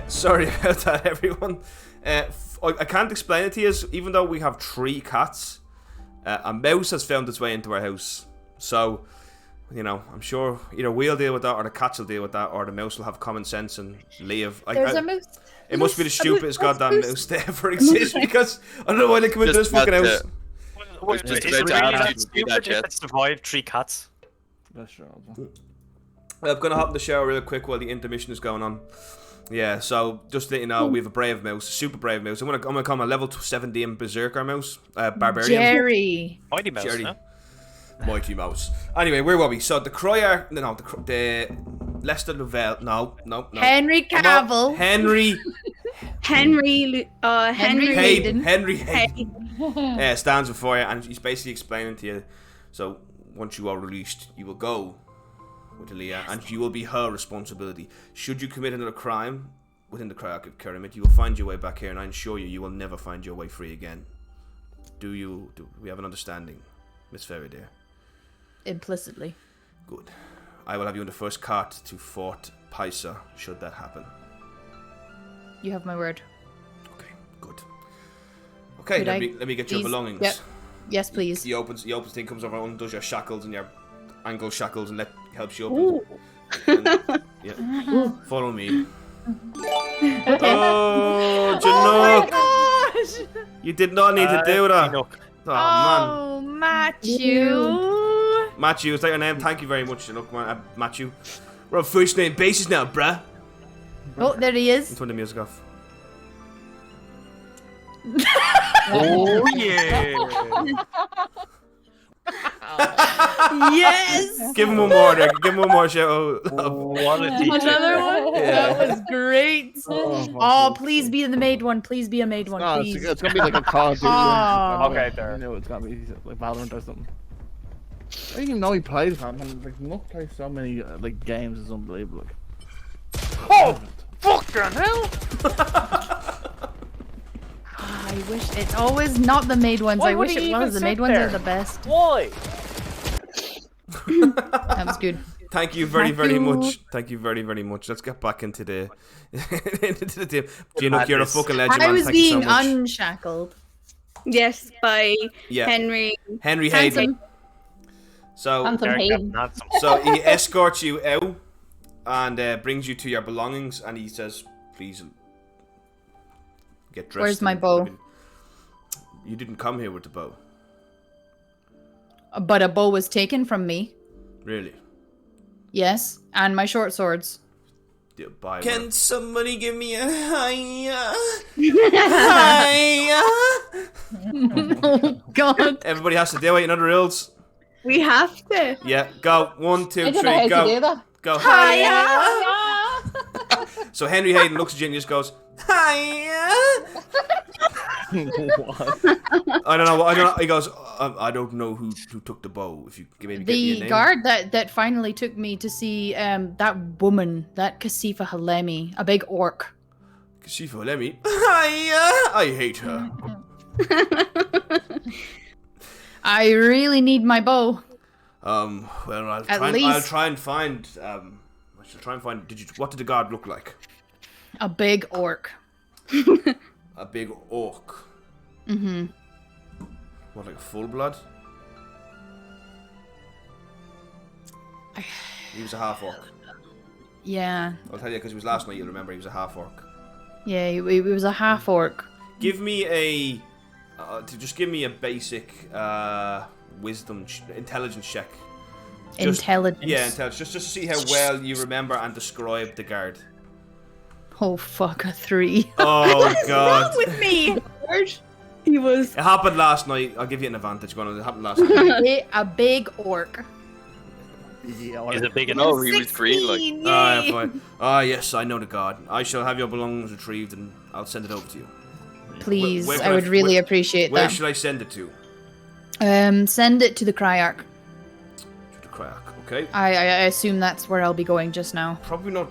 Sorry about that, everyone. I can't explain it to you, even though we have 3 cats. A mouse has found its way into our house. So, you know, I'm sure either we'll deal with that, or the cats will deal with that, or the mouse will have common sense and leave. There's a moose. It must be the stupidest goddamn mouse to ever exist, because I don't know why they come into this fucking house. Is just it about to really ask that you to do stupid that, if Jet. it survived 3 cats? That's sure. I'm gonna hop in the shower real quick while the intermission is going on. Yeah, so just to let you know, we have a brave mouse, super brave mouse. I'm gonna call him a level 70 berserker mouse, barbarian. Jerry. Mighty Mouse, Jerry. huh? Mighty Mouse. Anyway, where were we? So the Criarch, the Lester Lavelle, no. Henry Cavill. Henry Henry Hayden. Henry Hayden stands before you, and he's basically explaining to you. So once you are released, you will go with Leah, and you will be her responsibility. Should you commit another crime within the Criarch of Kerimit, you will find your way back here, and I assure you, you will never find your way free again. Do we have an understanding, Miss Fairy dear? Implicitly. Good. I will have you in the first cart to Fort Pisa, should that happen. You have my word. Okay, good. Okay, Could let I me get your please- belongings. Yep. Yes, please. He opens thing, comes over, undoes your shackles and your ankle shackles, and helps you up. And, yeah. Follow me. Oh, Janook! gosh! You did not need to do that. Enoch. Oh, man. Oh, Matthew. Matthew, is that your name? Thank you very much, Janook, man. Matthew. We're on first name basis now, bruh. Oh, there he is. Turn the music off. Oh yeah! Yes. Give him one more there. Give him one more shout. What a teacher. Another one. Yeah. That was great. Oh, please be the made one. Please be a made one. No, Please. it's gonna be like a Call of Duty. Oh. Okay, there. You know, it's gonna be like Valorant or something. I didn't even know he played it, man. Like, Muck plays so many like games. It's unbelievable. Like. Oh, fucking hell! I wish it's always not the made ones. Why I would wish he it even was. The sit made ones there? are the best. Why? That was good. Thank you very, Thank very you. much. Thank you very, very much. Let's get back into the into the team. Gino, you're a fucking legend, I man. was Thank you so being much. unshackled. Yes, by Yeah. Henry. Henry Hayden. Handsome. So, Handsome Hayden. so he escorts you out and brings you to your belongings, and he says, "Please get dressed." Where's my and- bow? You didn't come here with the bow, But a bow was taken from me. really? Yes, and my short swords. Yeah, buy Can one. somebody give me a hiya? Oh God! Everybody has to do it. You know the rules. We have to. Yeah, go. 1, 2, I don't 3, know how go. to do that. Go. Hiya! So Henry Hayden looks at you and just goes, "Hiya." I don't know. I don't know. He goes, "I don't know who took the bow. If you can maybe get me a The name." guard that finally took me to see that woman, that Kasifa Holemi, a big orc. Kasifa Holemi. Hiya. I hate her. I really need my bow. Well, I'll At try. least- I'll try and find. I shall try and find. What did the guard look like? A big orc. A big orc. Mm-hmm. What, like a full blood? He was a half orc. Yeah. I'll tell you because it was last night. You'll remember he was a half orc. Yeah, he was a half orc. Give me a. Just give me a basic wisdom, intelligence check. Just- Intelligence. Yeah, intelligence. Just to see how well you remember and describe the guard. Oh fuck, a 3. Oh god. With me. He was. It happened last night. I'll give you an advantage. Go on, it happened last night. A big orc. Yeah, Is it big No, enough? he was green. Like, Ah, fine. Ah, yes, I know the guard. I shall have your belongings retrieved and I'll send it over to you. Please, Where- I would really appreciate Where that. should I send it to? Send it to the Criarch. To the Criarch, okay? I assume that's where I'll be going just now. Probably not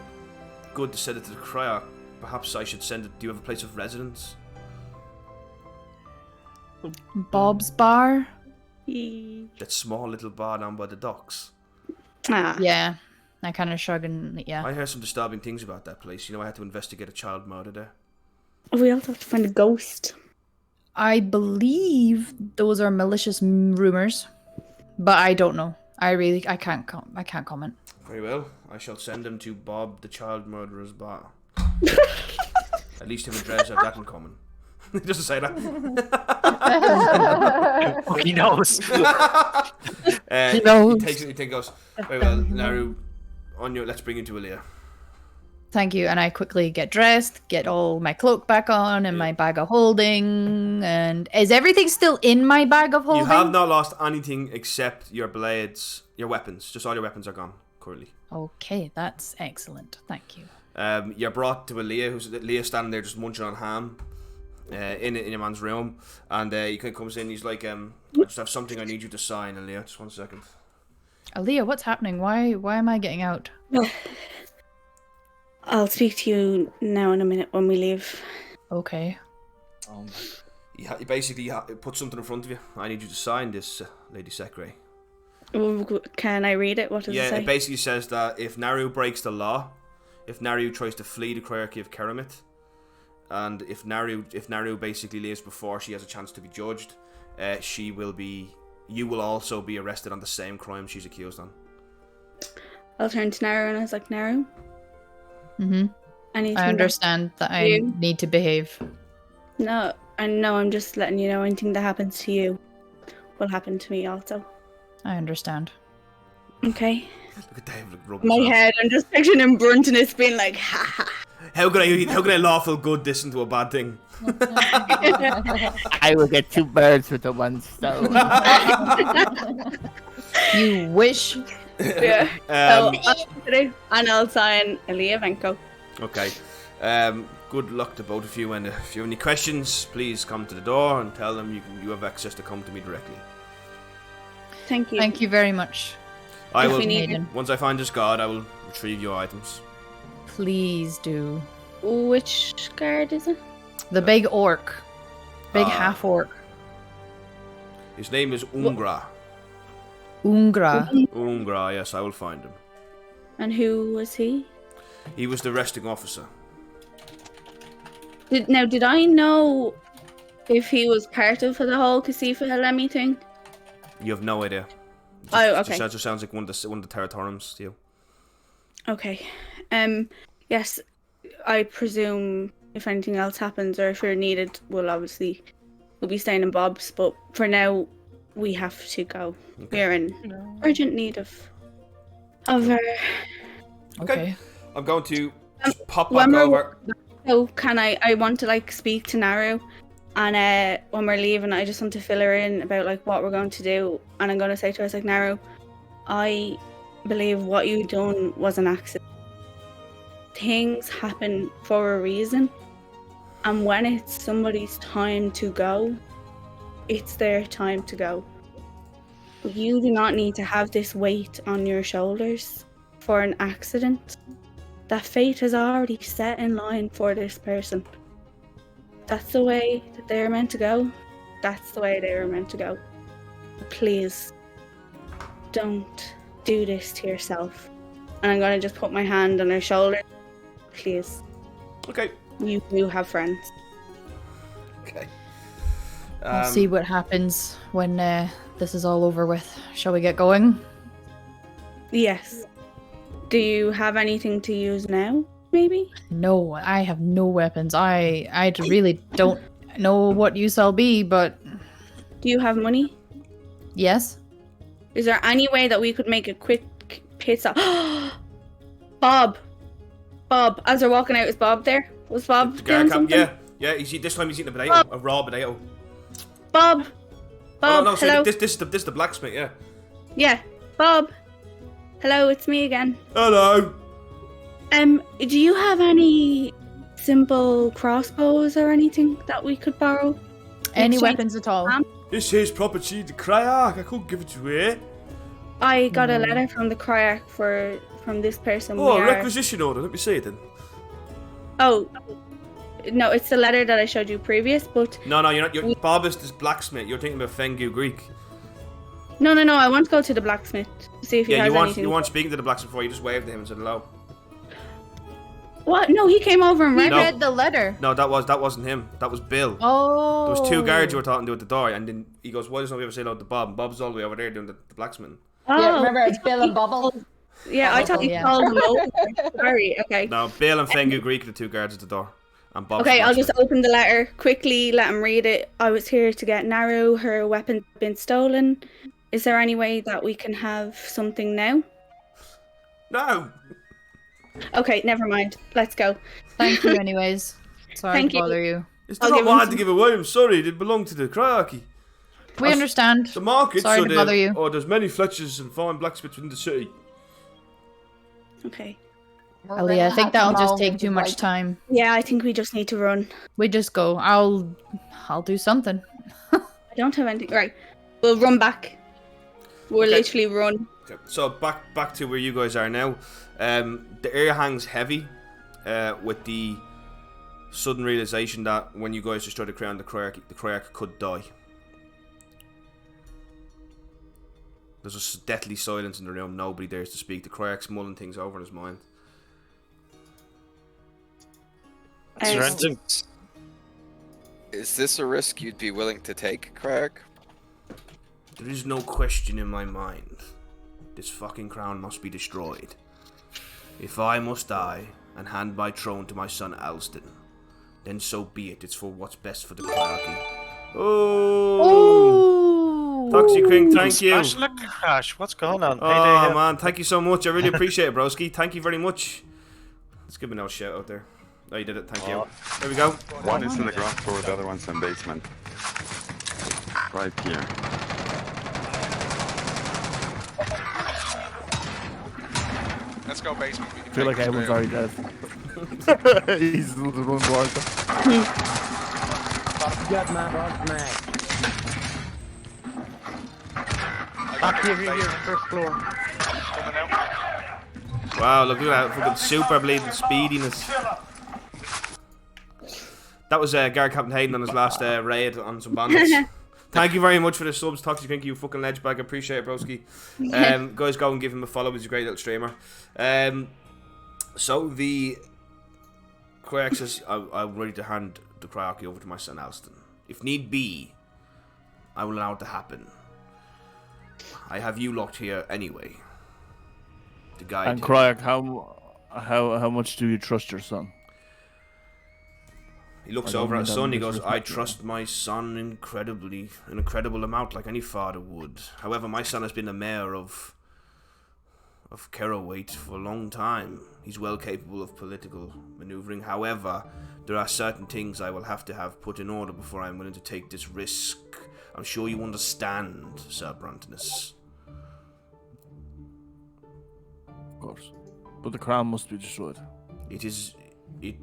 good to send it to the Criarch. Perhaps I should send it. Do you have a place of residence? Bob's Bar? That small little bar down by the docks. Ah. Yeah. I kind of shrug and yeah. I heard some disturbing things about that place. You know, I had to investigate a child murder there. We also have to find a ghost. I believe those are malicious rumors, but I don't know. I can't comment. Very well. I shall send them to Bob, the child murderer's bar. At least him and Dres have that in common. Just to say that. He knows. He knows. He goes, very well, Naru, on your, let's bring you to Aaliyah. Thank you. And I quickly get dressed, get all my cloak back on and my bag of holding. And is everything still in my bag of holding? You have not lost anything except your blades, your weapons. Just all your weapons are gone currently. Okay, that's excellent. Thank you. You're brought to Aaliyah, Leah's standing there just munching on ham in your man's room. And he kind of comes in, he's like, I just have something I need you to sign, Aaliyah. Just 1 second. Aaliyah, what's happening? Why am I getting out? I'll speak to you now in a minute when we leave. Okay. He basically puts something in front of you. I need you to sign this, Lady Secretary. Can I read it? What does it Yeah, say? it basically says that if Naru breaks the law, if Naru tries to flee the Criarchy of Keramit, and if Naru basically leaves before she has a chance to be judged, you will also be arrested on the same crime she's accused on. I'll turn to Naru and I was like, Naru? Mm-hmm. I understand that I need to behave. No, I'm just letting you know anything that happens to you will happen to me also. I understand. Okay. Look at Dave rub My himself. head, I'm just picturing him brunting it, being like, ha ha. How can I lawful good this into a bad thing? I will get 2 birds with the 1 stone. You wish. Yeah. Um, And I'll sign Elia Venko. Okay. Good luck to both of you, and if you have any questions, please come to the door and tell them you have access to come to me directly. Thank you. Thank you very much. I If will. we need it. Once I find this guard, I will retrieve your items. Please do. Which guard is it? The big orc. Big Ah. half orc. His name is Ungra. Ungra. Ungra, yes, I will find him. And who was he? He was the arresting officer. Did I know if he was part of the whole Kasifa Holemi thing? You have no idea. Oh, okay. Just sounds like one of the territoriums to you. Okay. Yes, I presume if anything else happens or if you're needed, we'll be staying in Bob's, but for now, we have to go. Okay. We're in urgent need of Okay. I'm going to pop when back we're- over. So can I want to like speak to Naru, and when we're leaving, I just want to fill her in about like what we're going to do, and I'm going to say to her, like, Naru, I believe what you done was an accident. Things happen for a reason, and when it's somebody's time to go, it's their time to go. You do not need to have this weight on your shoulders for an accident. That fate is already set in line for this person. That's the way that they're meant to go. That's the way they were meant to go. Please, don't do this to yourself. And I'm gonna just put my hand on her shoulder. Please. Okay. You do have friends. Okay. We'll see what happens when this is all over with. Shall we get going? Yes. Do you have anything to use now, maybe? No, I have no weapons. I really don't know what use I'll be, but... Do you have money? Yes? Is there any way that we could make a quick pit stop? Bob! Bob, as we're walking out, is Bob there? Was Bob The doing guard something? yeah. This time he's eating a potato, a raw potato. Bob! Oh Bob, no, hello? so this is the blacksmith, yeah. Yeah, Bob. Hello, it's me again. Hello. Do you have any simple crossbows or anything that we could borrow? Any Exchange weapons at all? This is property the Criarch. I couldn't give it to you. I got a letter from the Criarch from this person. Oh, We a are- requisition order. Let me see it then. Oh, no, it's the letter that I showed you previous, but... No, you're not. Bob is this blacksmith. You're thinking about Fengu Greek. No, I want to go to the blacksmith to see if he Yeah, has you anything. weren't speaking to the blacksmith before. You just waved to him and said hello. What? No, he came over and He read No. read the letter. No, that wasn't him. That was Bill. Oh. There was two guards you were talking to at the door, and then he goes, "Why does nobody ever say hello to Bob?" And Bob's all the way over there doing the blacksmith. Oh, Yeah, remember it's Bill and Bubble? yeah, I thought he Yeah. called him over. Sorry, okay. No, Bill and Fengu Greek are the two guards at the door, and Bob's Okay, the I'll just blacksmith. open the letter quickly, let him read it. I was here to get Naru. Her weapon's been stolen. Is there any way that we can have something now? No. Okay, never mind. Let's go. Thank you anyways. Sorry Thank to you. bother you. It's I'll not give him mine to some- give away. I'm sorry. They belong to the Criarchy. We understand. The market. Sorry so to bother you. Oh, there's many Fletchers and fine blacksmiths within the city. Okay. Aliyah, I think that'll just take too much time. Yeah, I think we just need to run. We just go. I'll do something. I don't have anything. Right. We'll run back. We'll Okay. literally run. Okay, so back to where you guys are now. The air hangs heavy with the sudden realization that when you guys destroy the crown, the Criarch could die. There's a deathly silence in the room. Nobody dares to speak. The Criarch's mulling things over in his mind. Is this a risk you'd be willing to take, Criarch? There is no question in my mind. This fucking crown must be destroyed. If I must die and hand my throne to my son Alston, then so be it. It's for what's best for the Criarchy. Oh! Toxic King, thank you. Look, Crash, what's going on? Oh man, thank you so much. I really appreciate it, broski. Thank you very much. Let's give me a shout out there. Oh, you did it. Thank you. There we go. One is in the ground floor, the other one's in basement. Right here. let's go basement. We can I feel take like this everyone's clear. already dead. He's the one water. Got my boss man. Up here, first floor. Wow, look at that fucking super bleeding speediness. That was Guard Captain Hayden on his last raid on some bandits. Thank you very much for the subs, Toxic. Thank you, fucking ledge bag. I appreciate it, broski. Guys, go and give him a follow. He's a great little streamer. So the Criarch says, I'm ready to hand the Criarch over to my son Alston. If need be, I will allow it to happen. I have you locked here anyway. To guide And him. Criarch, how much do you trust your son? He looks over at his son, he goes, I trust my son an incredible amount, like any father would. However, my son has been the mayor of Kerowate for a long time. He's well capable of political maneuvering. However, there are certain things I will have to have put in order before I'm willing to take this risk. I'm sure you understand, Sir Bruntinus. Of course. But the crown must be destroyed.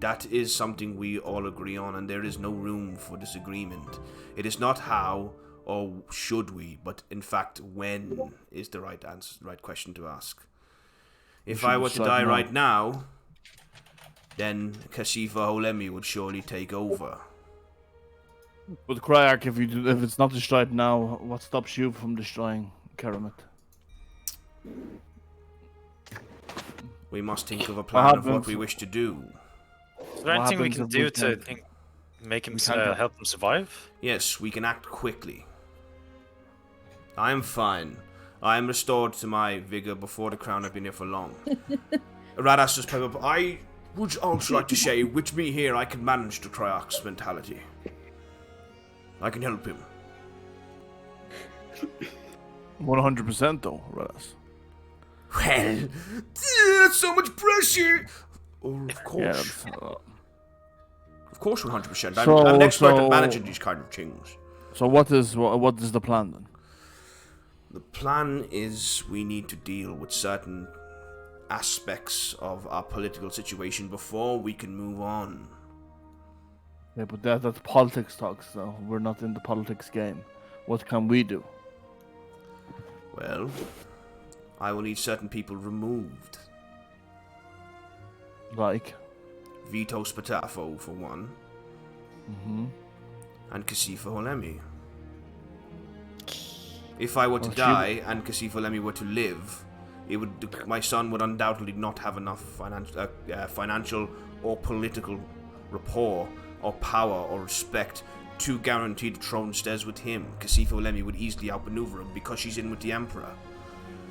That is something we all agree on, and there is no room for disagreement. It is not how or should we, but in fact when is the right question to ask. If I were to die right now, then Kasifa Holemi would surely take over. But Criarch, if it's not destroyed now, what stops you from destroying Keramet? We must think of a plan of what we wish to do. Is there anything we can do to make him help him survive? Yes, we can act quickly. I am fine. I am restored to my vigor before the crown. I've been here for long. Radas just pipe up. I would also like to say, with me here, I can manage the Criarch's mentality. I can help him. 100% though, Radas. Well, that's so much pressure. Oh, of course. Of course, 100%. I'm an expert at managing these kind of things. So what is the plan then? The plan is we need to deal with certain aspects of our political situation before we can move on. Yeah, but that's politics talks, though. We're not in the politics game. What can we do? Well, I will need certain people removed. Like? Vito Spatafo, for one. Mm-hmm. And Kasifa Holemi. If I were to die and Kasifa Holemi were to live, my son would undoubtedly not have enough financial or political rapport or power or respect to guarantee the throne stays with him. Kasifa Holemi would easily outmaneuver him because she's in with the Emperor.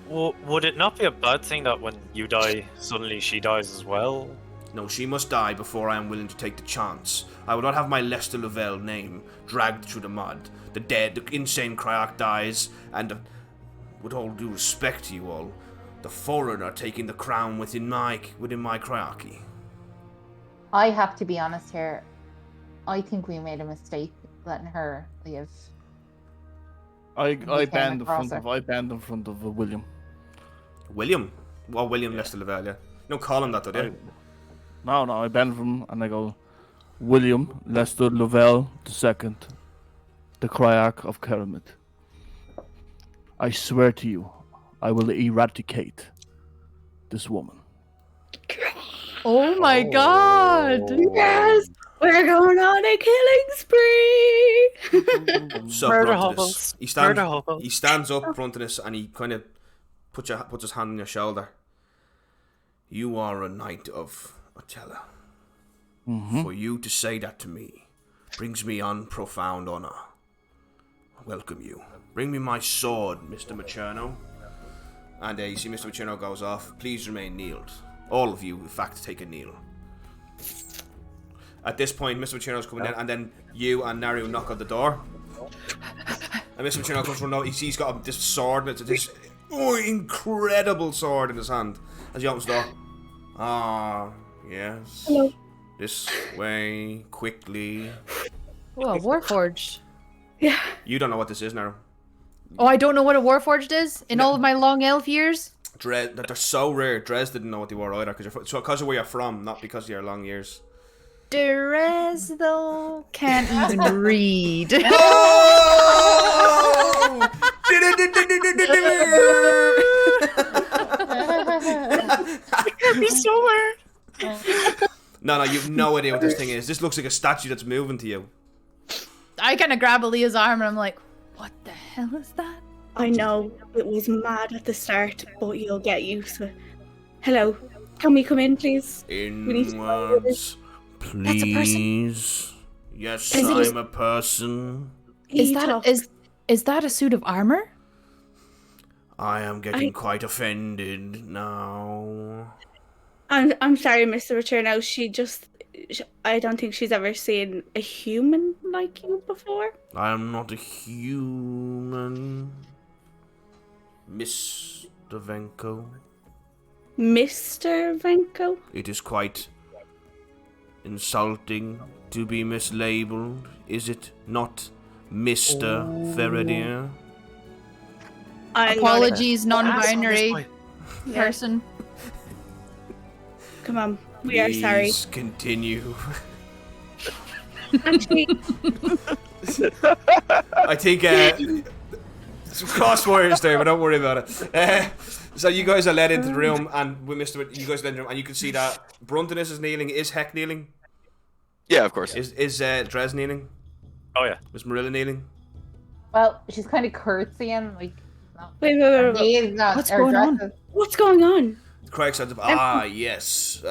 Well, would it not be a bad thing that when you die, suddenly she dies as well? No, she must die before I am willing to take the chance. I would not have my Lester Lavelle name dragged through the mud. The insane Criarch dies, and with all due respect to you all, the foreigner taking the crown within my Criarchy. I have to be honest here. I think we made a mistake letting her live. I banned in front of William. William? Well, William Lester Lavelle, yeah. No, call him that, though, yeah. No, I banned him, and I go, William Lester Lavelle II, the Criarch of Keramet. I swear to you, I will eradicate this woman. Oh my god! Yes! We're going on a killing spree! So Murder hobos. He stands up in front of us and he kind of puts his hand on your shoulder. You are a knight of Otella. Mm-hmm. For you to say that to me brings me on profound honor. I welcome you. Bring me my sword, Mr. Macherno. And you see Mr. Macherno goes off. Please remain kneeled. All of you, in fact, take a kneel. At this point, Mr. Macherno's coming in, and then you and Naru knock on the door. And Mr. Macherno comes from he's got this sword, and it's this incredible sword in his hand. As he opens the door. Ah, yes. Hello. This way, quickly. Oh, a Warforged. Yeah. You don't know what this is, Naru. Oh, I don't know what a Warforged is? In all of my long elf years? They're so rare. Dres didn't know what they were either because of where you're from, not because of your long years. Dres though can't even read. It can't be so weird. No, you've no idea what this thing is. This looks like a statue that's moving to you. I kind of grab Aaliyah's arm and I'm like, what the hell is that? I know it was mad at the start, but you'll get used to it. Hello, can we come in, please? Inwards, please. Yes, I'm a person. Is that a suit of armor? I am getting quite offended now. I'm sorry, Mr. Returno. I don't think she's ever seen a human like you before. I am not a human. Mr. Venko. Mr. Venko? It is quite insulting to be mislabeled, is it not, Mr. Feradier? Apologies, non-binary person. Come on, we are sorry. Please continue. Actually, I think some cross wires there, but don't worry about it. So you guys are led into the room, and you guys are led into the room, and you can see that Bruntonus is kneeling. Is Heck kneeling? Yeah, of course. Is Dres kneeling? Oh yeah. Is Marilla kneeling? Well, she's kind of curtsying, like. Wait. What's going on? What's going on? Criarch says, yes.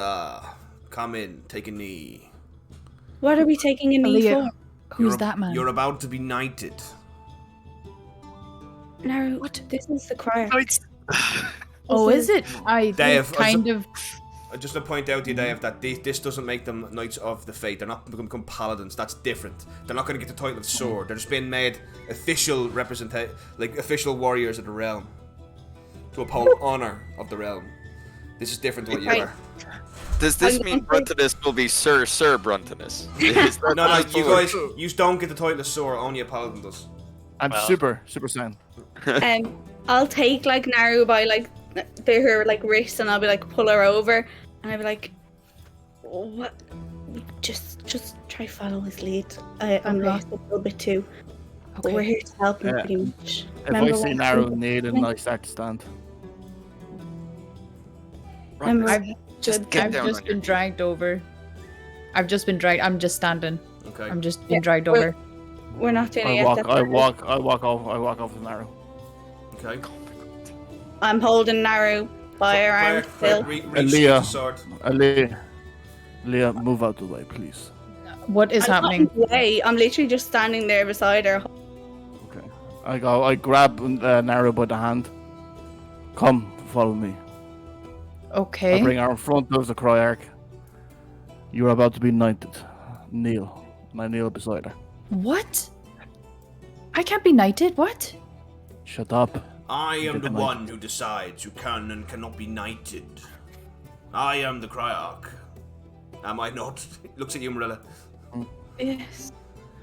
Come in, take a knee. What are we taking a knee for? Who's that man? You're about to be knighted. No, what? This is the Criarch. Oh, is it? Dave, kind of. Just to point out to you, Dave, that this doesn't make them Knights of the Faith. They're not going to become paladins. That's different. They're not going to get the title of sword. They're just being made official official warriors of the realm to uphold honor of the realm. This is different to what you are. Does this mean Bruntonus will be Sir Bruntonus? No, you guys, you don't get the title of sword. Only a paladin does. I'm super saiyan. I'll take like Naru by like her like wrist, and I'll be like pull her over, and I'll be like, what? Just try follow his lead. I'm lost a little bit too. Okay. But we're here to help him pretty much. If I see Naru kneeling, I start to stand. I've just been dragged over. I'm just standing. Okay. I'm just being dragged over. We're not doing it yet. I walk off with Naru. Okay. I'm holding Naru by her arm still. Leah, move out the way, please. What is happening? I'm literally just standing there beside her. Okay. I grab Naru by the hand. Come, follow me. Okay. I bring her in front of the Criarch. You are about to be knighted. Kneel. And I kneel beside her. What? I can't be knighted. What? Shut up. I am the one who decides who can and cannot be knighted. I am the Criarch. Am I not? Looks at you, Marilla. Yes.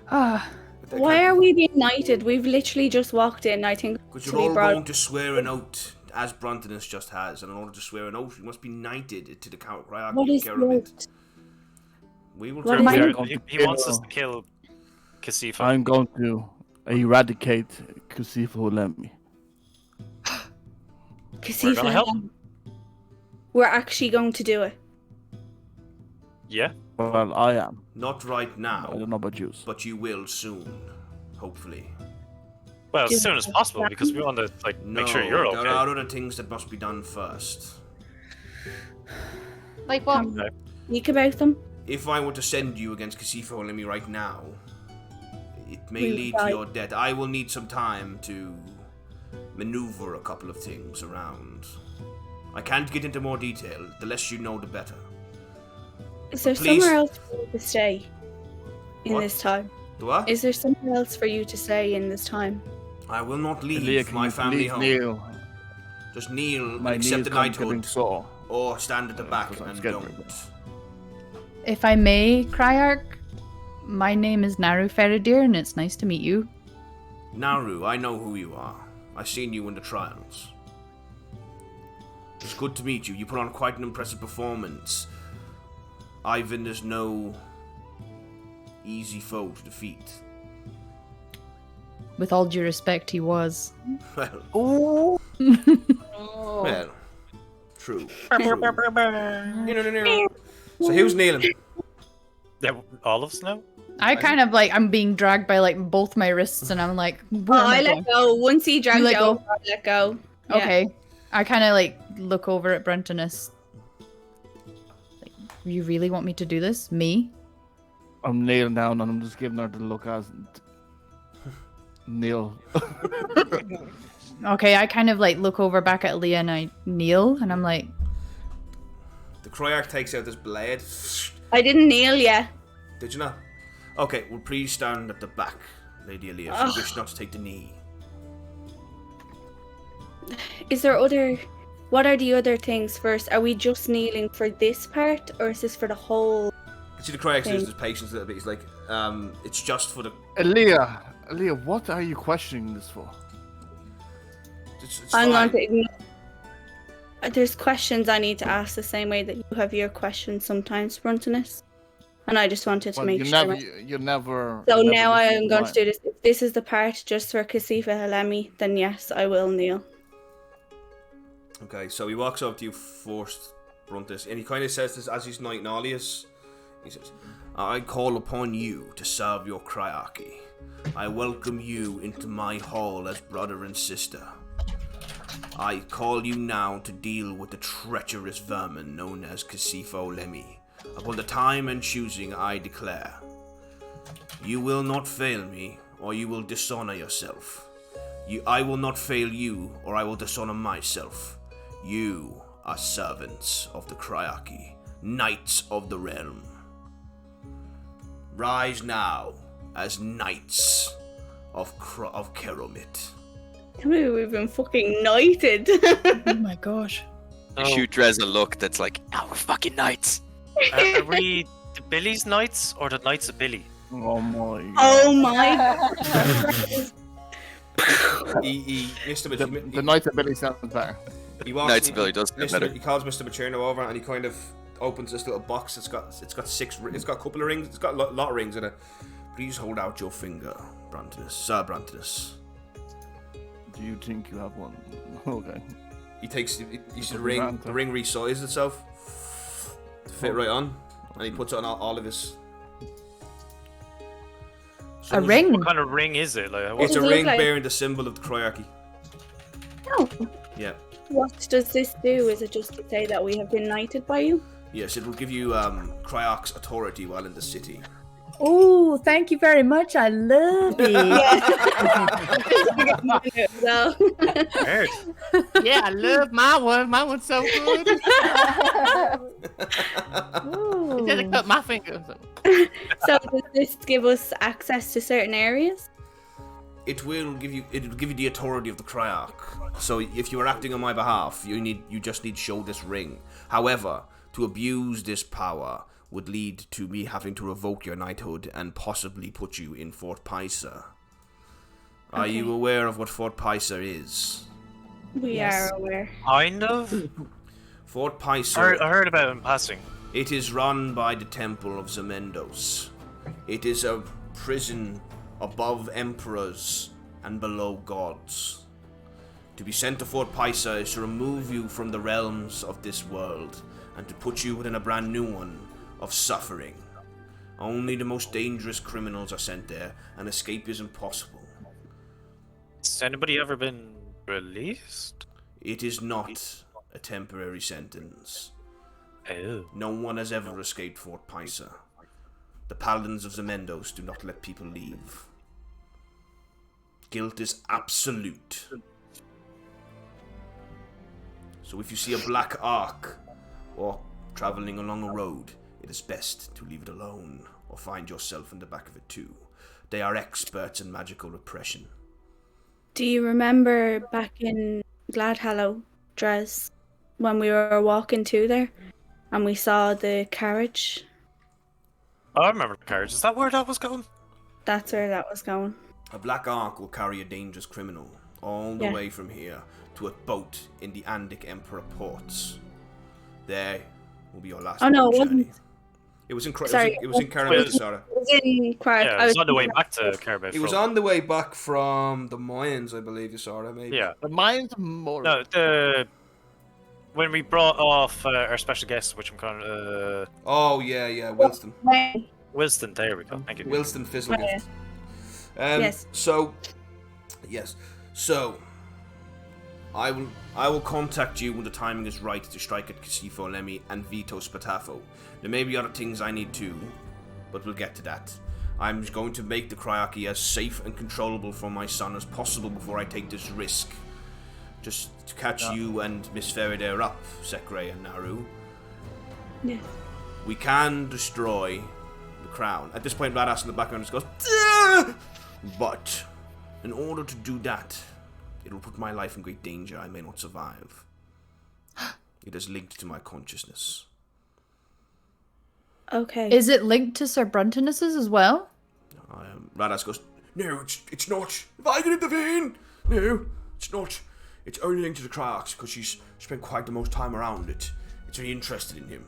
Why are we being knighted? We've literally just walked in, I think. Because you're all going to swear an oath, as Bruntonus just has, and in order to swear an oath, you must be knighted to the Criarch. What is the We will He wants us to kill Kasifa. I'm going to eradicate Kasifa Holemi. Kasifa Holemi. We're actually going to do it. Yeah. Well, I am. Not right now. I don't know about you. But you will soon, hopefully. Well, as soon as possible, because we want to make sure you're okay. There are other things that must be done first. Like what? Speak about them. If I were to send you against Kasifa Holemi right now, it may lead to your death. I will need some time to maneuver a couple of things around. I can't get into more detail. The less you know, the better. Is there somewhere else for you to stay in this time? What? Is there somewhere else for you to stay in this time? I will not leave my family home. Kneel. Just kneel My and accept the knighthood. Sore. Or stand at the back and don't. If I may, Criarch, my name is Naru Faradir, and it's nice to meet you. Naru, I know who you are. I've seen you in the trials. It's good to meet you. You put on quite an impressive performance. Ivan is no easy foe to defeat. With all due respect, he was. Well, Oh. well, true. So who's kneeling? Yeah, all of us now? I kind of like, I'm being dragged by like both my wrists, and I'm like, where Oh, am I going? let go. Once he dragged let it go? over, I let go. Yeah. Okay. I kind of like look over at Brentonus. Like, you really want me to do this? Me? I'm kneeling down and I'm just giving her the look as kneel. Okay, I kind of like look over back at Leah and I kneel, and I'm like, The Criarch takes out this blade. I didn't kneel yet. Did you not? Okay, well, please stand at the back, Lady Aaliyah, if you wish not to take the knee. Is there other... What are the other things first? Are we just kneeling for this part, or is this for the whole... You see the Criarch loses his patience a little bit. He's like, it's just for the... Aaliyah, what are you questioning this for? It's I'm fine. going to ignore... There's questions I need to ask the same way that you have your questions sometimes, Brentonus. And I just wanted to make sure. You never. So you now never I listen am to going mine. to do this. If this is the part just for Kasifa Holemi, then yes, I will kneel. Okay, so he walks up to you first, Bruntus, and he kind of says this as he's knighting Alias. He says, I call upon you to serve your Criarchy. I welcome you into my hall as brother and sister. I call you now to deal with the treacherous vermin known as Kasifa Holemi. Upon the time and choosing, I declare. You will not fail me, or you will dishonor yourself. I will not fail you, or I will dishonor myself. You are servants of the Criarchy, knights of the realm. Rise now as knights of Keromit. We've been fucking knighted. oh my gosh. You shoot Drez a look that's like, now we're fucking knights. Are we the Billy's Knights or the Knights of Billy? Oh my. Oh my god. The Knights of Billy sounds better. He walks, Knights of Billy does sound better. He calls Mr. Macherno over and he kind of opens this little box. It's got a couple of rings. It's got a lot of rings in it. Please hold out your finger, Brentonus. Sir Brentonus. Do you think you have one? Okay. He takes the ring. The ring resizes itself to fit right on, and he puts it on all of his. A ring? What kind of ring is it? Like, It's a ring bearing the symbol of the Criarchy. Oh. Yeah. What does this do? Is it just to say that we have been knighted by you? Yes, it will give you Criarch's authority while in the city. Oh, thank you very much. I love it. Yeah, I love my one. My one's so good. Ooh. Instead of cut my finger. So does this give us access to certain areas? It will give you the authority of the Criarch. So if you are acting on my behalf, you just need to show this ring. However, to abuse this power would lead to me having to revoke your knighthood and possibly put you in Fort Pisa. Are you aware of what Fort Pisa is? We are aware. Kind of. Fort Pisa. I heard about it in passing. It is run by the Temple of Zemendos. It is a prison above emperors and below gods. To be sent to Fort Pisa is to remove you from the realms of this world and to put you within a brand new one of suffering. Only the most dangerous criminals are sent there, and escape is impossible. Has anybody ever been released? It is not a temporary sentence. Oh. No one has ever escaped Fort Pisa. The paladins of Zemendos do not let people leave. Guilt is absolute. So if you see a black ark or traveling along a road, it is best to leave it alone or find yourself in the back of it too. They are experts in magical repression. Do you remember back in Gladhallow, Drez, when we were walking to there and we saw the carriage? Oh, I remember the carriage. Is that where that was going? That's where that was going. A black ark will carry a dangerous criminal. all the way from here to a boat in the Andic Emperor ports. There will be your last Oh no, it journey. wasn't. It was in Sorry, it was in Carabao, Sarah. It was in Criarch. Yeah, it was on the way back to Carabao. It was on the way back from the Mayans, I believe, you saw that, maybe. Yeah. The Mayans more. No, when we brought off our special guest, which I'm kind of. Oh yeah, Wilston. Wilston, there we go. Thank you. Wilston Fizzlegift. Yes. So, yes. So, I will contact you when the timing is right to strike at Kasifa Holemi and veto Spatafo. There may be other things I need to, but we'll get to that. I'm going to make the Criarchy as safe and controllable for my son as possible before I take this risk. Just to catch you and Miss Faraday up, Sekre and Naru. Yes. We can destroy the crown. At this point, Badass in the background just goes, "Duh!" But in order to do that, it will put my life in great danger. I may not survive. It is linked to my consciousness. Okay. Is it linked to Sir Bruntonus's as well? Badass goes, "No, it's not. If I can intervene, no, it's not. It's only linked to the Criarch because she's spent quite the most time around it. It's very interested in him."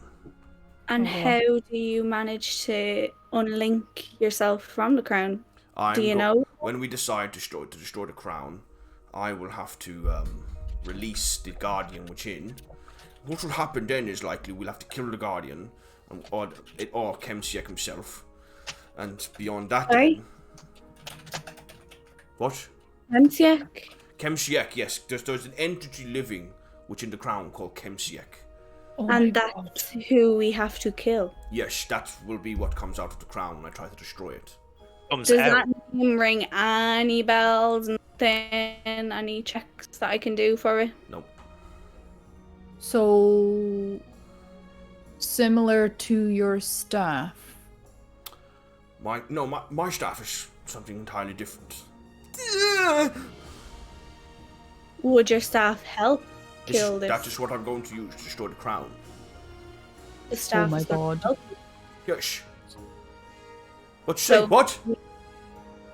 And how do you manage to unlink yourself from the crown? Do you know? When we decide to destroy the crown, I will have to release the Guardian within. What will happen then is likely we'll have to kill the Guardian, or Kemsiek himself. And beyond that, Sorry? What? Kemsiek? Kemsiek, yes. There's an entity living within the crown called Kemsiek. And that's who we have to kill. Yes, that will be what comes out of the crown when I try to destroy it. Does that name ring any bells? Nothing? Any checks that I can do for it? Nope. So similar to your staff. My staff is something entirely different. Would your staff help kill this? That is what I'm going to use to destroy the crown. The staff Oh my is going to help? Yes. What you say? What?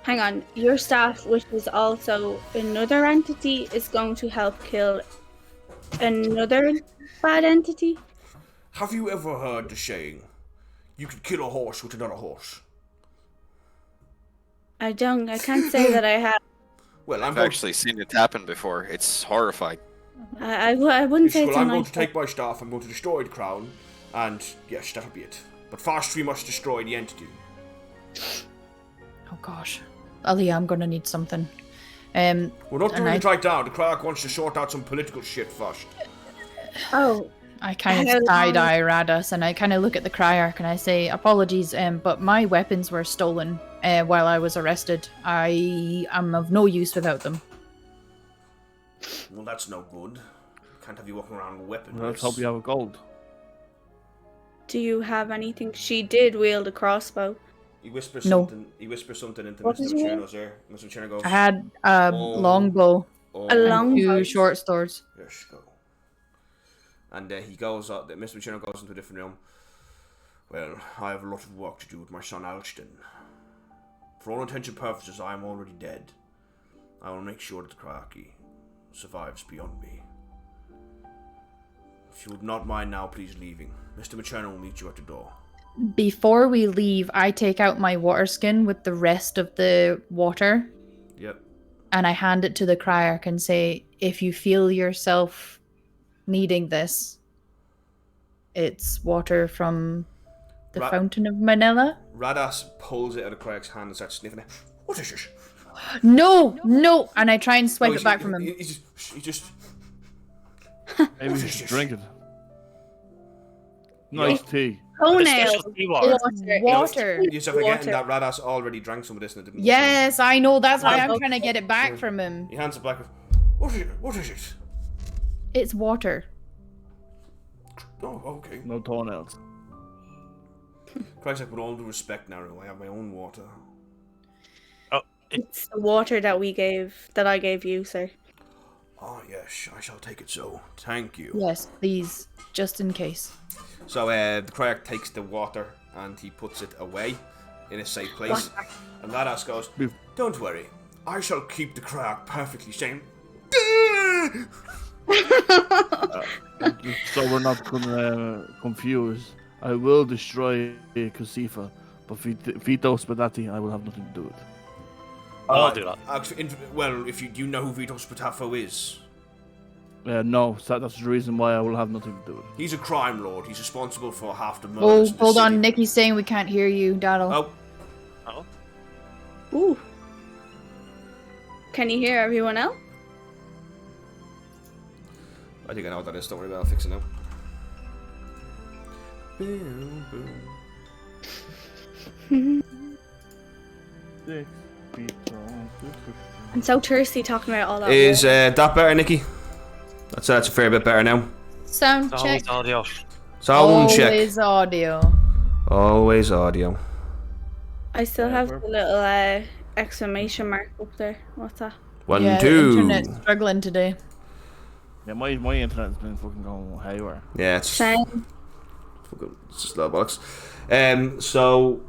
Hang on. Your staff, which is also another entity, is going to help kill another bad entity? Have you ever heard the saying, you could kill a horse with another horse? I can't say that I have. Well, I've actually seen it happen before. It's horrifying. I wouldn't say it's I'm a going nice to take my staff, I'm going to destroy the crown, and yes, that'll be it. But first we must destroy the entity. Oh gosh. Aliyah, I'm gonna need something. We're not doing it right now. The Criarch wants to sort out some political shit first. Oh. I kind of side-eye Radas and I kind of look at the Criarch and I say, apologies, but my weapons were stolen while I was arrested. I am of no use without them. Well, that's no good. Can't have you walking around with weapons. Let's hope you have a gold. Do you have anything? She did wield a crossbow. He whispers something. He whispers something into What Mr. did you Macherno's ear. Mr. Macherno goes, I had a longbow oh, and two short swords. Yes, go. And he goes. Mr. Macherno goes into a different room. Well, I have a lot of work to do with my son Alston. For all intents and purposes, I am already dead. I will make sure that the Criarchy survives beyond me. If you would not mind now, please leaving. Mr. Macherno will meet you at the door. Before we leave, I take out my water skin with the rest of the water. Yep. And I hand it to the Criarch and say, if you feel yourself needing this, it's water from the Fountain of Manila. Radas pulls it out of Criarch's hand and starts sniffing it. What is it? No! And I try and swipe it back from him. He just... Maybe we should drink it. Nice tea. Toenails. It's water. You're forgetting that Radas already drank some of this and it didn't... Yes, I know. That's why I'm trying to get it back from him. He hands it back. What is it? It's water. Oh, okay. No toenails. Christ, with all due respect, Naru, I have my own water. It's the water that I gave you, sir. Oh, yes, I shall take it so. Thank you. Yes, please. Just in case. So, the Criarch takes the water and he puts it away in a safe place. And Radas goes, don't worry. I shall keep the Criarch perfectly sane. So we're not confused. I will destroy Kasifa, but Vito Spadati, I will have nothing to do with. I'll do that. Well, if you know who Vito Spatafo is. No, that's the reason why I will have nothing to do with it. He's a crime lord. He's responsible for half the Oh, murders in the hold city. on. Nikki's saying we can't hear you, Daddle. Oh. Ooh. Can you hear everyone else? I think I know what that is. Don't worry about it. I'll fix it now. Boom, boom. I'm so thirsty talking about all that. Is that better, Nikki? That's a fair bit better now. Sound It's check. always audio. Sound check. Always audio. Always audio. I still have the little exclamation mark up there. What's that? One, Yeah, two. the internet's struggling today. Yeah, my internet's been fucking going haywire. Yeah, it's Same. it's just little bollocks. So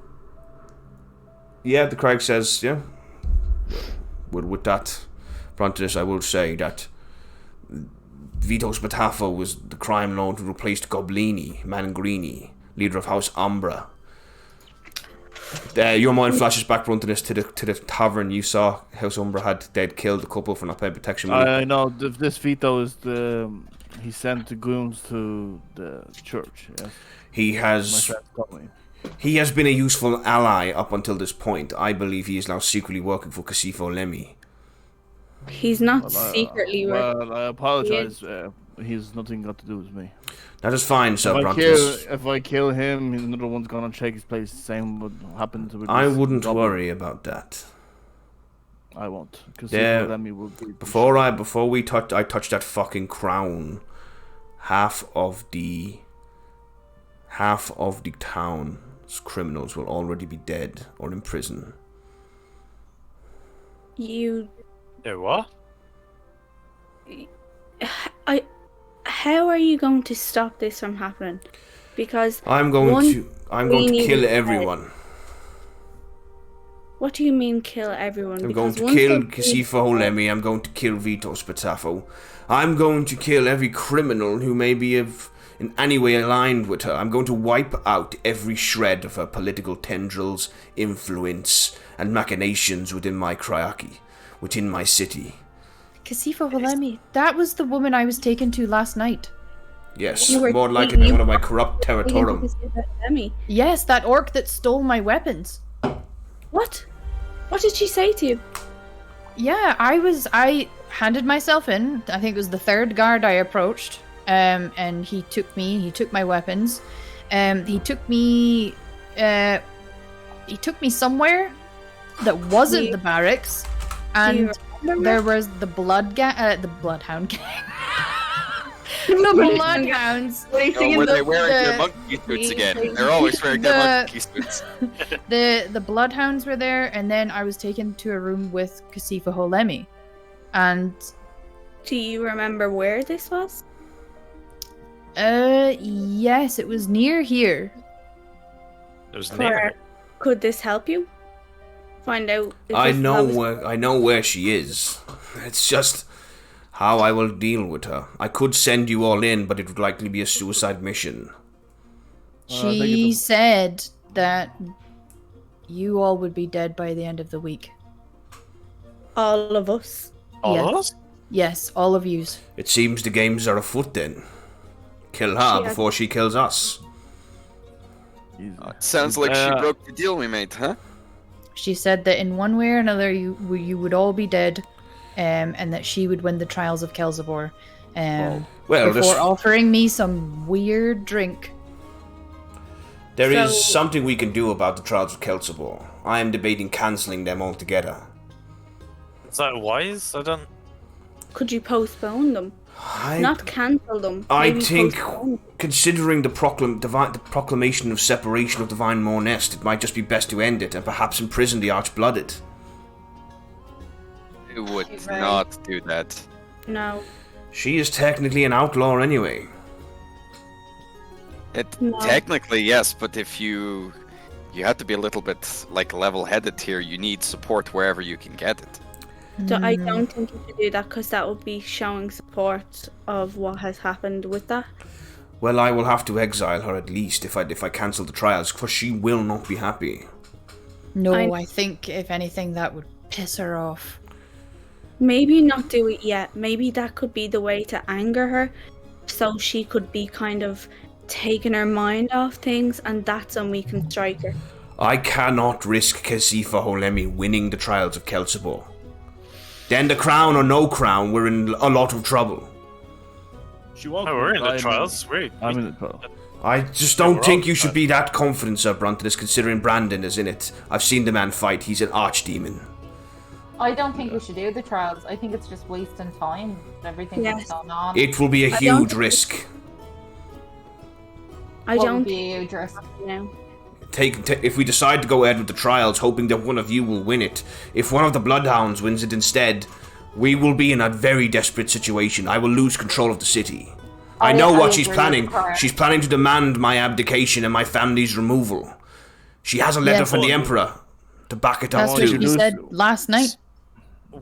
yeah, the Criarch says, yeah. With that frontis, I will say that Vito Spatafo was the crime lord who replaced Goblini Mangrini, leader of House Umbra. Your mind flashes back, Frontinus, to the tavern you saw House Umbra they'd killed a couple for not paying protection money. I know this Vito is he sent the goons to the church. Yes. He has been a useful ally up until this point. I believe he is now secretly working for Kasifa Holemi. He's not secretly working. Well, I apologize. He has nothing got to do with me. That is fine, Sir Brontus. If I kill him, another one's gonna take his place. The same would happen to. I wouldn't worry about that. I won't. Before I touch that fucking crown, half of the town's criminals will already be dead or in prison. You. What? How are you going to stop this from happening? Because I'm going to kill everyone. What do you mean kill everyone? I'm going to kill Kasifa Holemi. I'm going to kill Vito Spatafo. I'm going to kill every criminal who may be in any way aligned with her. I'm going to wipe out every shred of her political tendrils, influence, and machinations within my Criarchy, within my city. Kasifa Holemi, that was the woman I was taken to last night. Yes, more likely than one of my corrupt territorum. Yes, that orc that stole my weapons. What? What did she say to you? Yeah, I handed myself in. I think it was the third guard I approached. And he took my weapons. He took me somewhere that wasn't the barracks. And there was the bloodhound gang. The bloodhounds. Were they wearing their monkey suits again? They're always wearing their monkey suits. The bloodhounds were there, and then I was taken to a room with Kasifa Holemi. And do you remember where this was? Yes, it was near here. It was near. Could this help you? Find out. I know where she is. It's just how I will deal with her. I could send you all in, but it would likely be a suicide mission. She said that you all would be dead by the end of the week. All of us. All of us? Yes, all of yous. It seems the games are afoot then. Kill her before she kills us. Sounds like she broke the deal we made, huh? She said that in one way or another you would all be dead, and that she would win the trials of Kelzabor. Before offering me some weird drink. There is something we can do about the trials of Kelzabor. I am debating cancelling them altogether. Is that wise? I don't. Could you postpone them? Not cancel them. I think, considering the proclamation of separation of Divine Mornest, it might just be best to end it and perhaps imprison the Archblooded. I would not do that. No. She is technically an outlaw anyway. Technically, yes, but if you have to be a little bit level-headed here. You need support wherever you can get it. I don't think you should do that because that would be showing support of what has happened with that. Well, I will have to exile her at least if I cancel the trials, for she will not be happy. No, I think if anything that would piss her off. Maybe not do it yet. Maybe that could be the way to anger her, so she could be kind of taking her mind off things, and that's when we can strike her. I cannot risk Kasifa Holemi winning the trials of Kelsibor. Then the crown or no crown, we're in a lot of trouble. We're in the trials. I'm in the trial. I just don't think you should be that confident, Sir Bruntonus, considering Brandon is in it. I've seen the man fight. He's an archdemon. I don't think we should do the trials. I think it's just wasting time with everything that's going on. It will be a huge risk. I don't be a huge risk. No. If we decide to go ahead with the trials, hoping that one of you will win it, if one of the Bloodhounds wins it instead, we will be in a very desperate situation. I will lose control of the city. I know what she's planning. She's planning to demand my abdication and my family's removal. She has a letter from the Emperor to back it up. That's what she said last night. Oh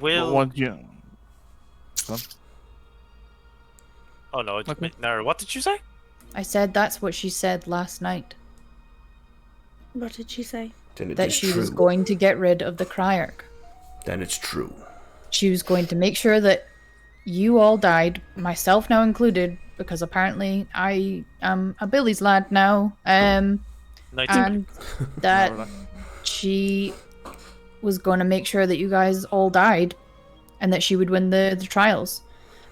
no, Nara, what did you say? I said that's what she said last night. What did she say? That she was going to get rid of the Criarch. Then it's true. She was going to make sure that you all died, myself now included, because apparently I am a Billy's lad now. And that she was going to make sure that you guys all died and that she would win the trials.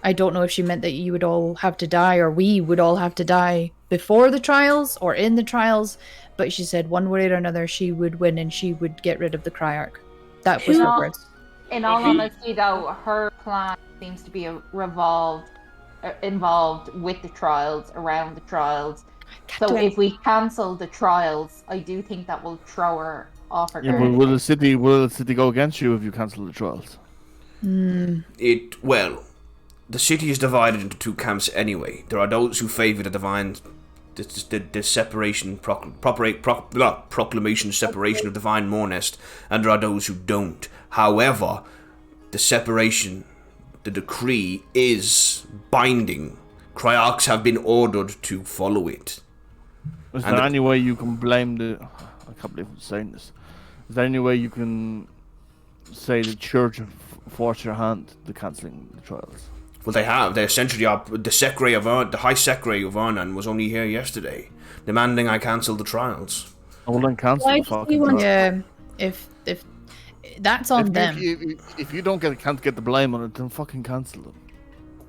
I don't know if she meant that you would all have to die or we would all have to die before the trials or in the trials, but she said one way or another she would win and she would get rid of the Criarch. That was her words. In all honesty, though, her plan seems to be involved with the trials, around the trials. So if we cancel the trials, I do think that will throw her off her guard. But will the city go against you if you cancel the trials? The city is divided into two camps anyway. There are those who favour the divine, the separation, proclamation separation of divine Mornest, and there are those who don't. However, the separation, the decree is binding. Criarchs have been ordered to follow it. Is there any way you can blame the... I can't believe I'm saying this. Is there any way you can say the church forced your hand to cancelling the trials? Well, they have. They essentially are. The High Secretary of Arnan was only here yesterday, demanding I cancel the trials. I will then cancel the fucking trials. Yeah, if that's on them. If you can't get the blame on it, then fucking cancel them.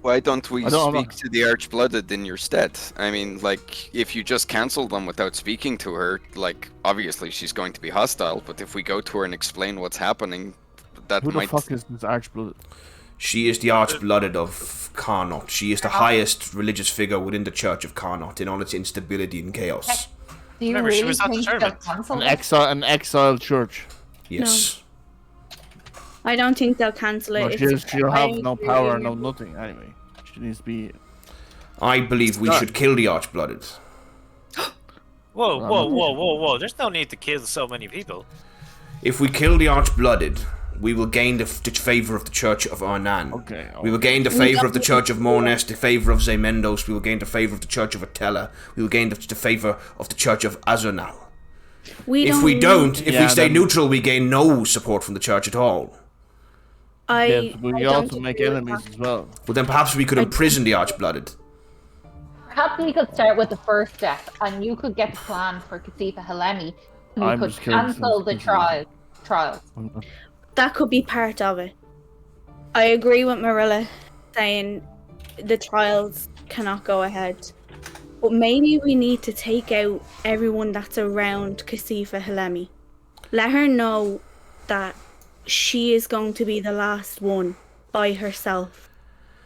Why don't we speak to the Archblooded in your stead? I mean, like, if you just cancel them without speaking to her, like, obviously she's going to be hostile, but if we go to her and explain what's happening, that Who might... the fuck is this Archblooded? She is the Archblooded of Carnot. She is the highest religious figure within the Church of Carnot in all its instability and chaos. Do you really think they'll cancel it? An exiled church. Yes. I don't think they'll cancel it. She'll have no power, no nothing. Anyway, she needs to be. I believe we should kill the Archblooded. Whoa! There's no need to kill so many people. If we kill the Archblooded, we will gain the favour of the Church of Arnan. Okay. We will gain the favour of the Church of Mornest, the favour of Zemendos. We will gain the favour of the Church of Atella. We will gain the favour of the Church of Azurnal. If we stay neutral, we gain no support from the Church at all. We also make enemies as well. Well, then perhaps we could imprison the Archblooded. Perhaps we could start with the first step, and you could get the plan for Kasifa Holemi. We could cancel the trials. That could be part of it. I agree with Marilla saying the trials cannot go ahead. But maybe we need to take out everyone that's around Kasifa Holemi. Let her know that she is going to be the last one by herself.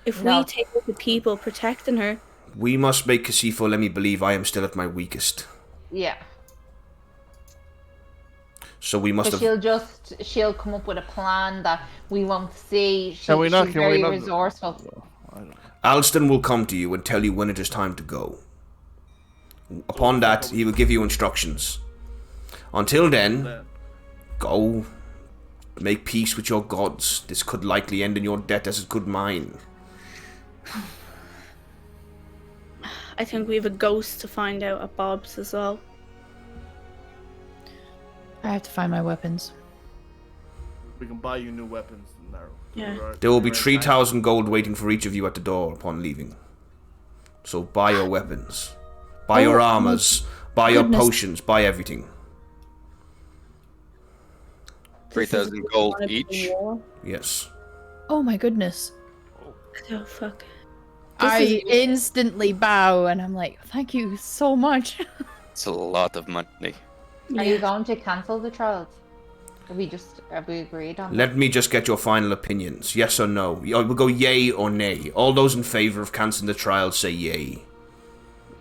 If we take out the people protecting her... We must make Kasifa Holemi believe I am still at my weakest. Yeah. So we must have... She'll come up with a plan that we won't see. She's very resourceful. Alston will come to you and tell you when it is time to go. Upon that, he will give you instructions. Until then, go make peace with your gods. This could likely end in your death as it could mine. I think we have a ghost to find out at Bob's as well. I have to find my weapons. We can buy you new weapons now. Yeah. There will be 3,000 gold waiting for each of you at the door upon leaving. So buy your weapons. Buy your armors. Buy your potions. Buy everything. 3,000 gold each? Yes. Oh my goodness. Oh, fuck. I instantly bow and I'm like, thank you so much. It's a lot of money. Are you going to cancel the trials? Have we agreed on that? Let me just get your final opinions. Yes or no? We'll go yay or nay. All those in favour of cancelling the trials say yay.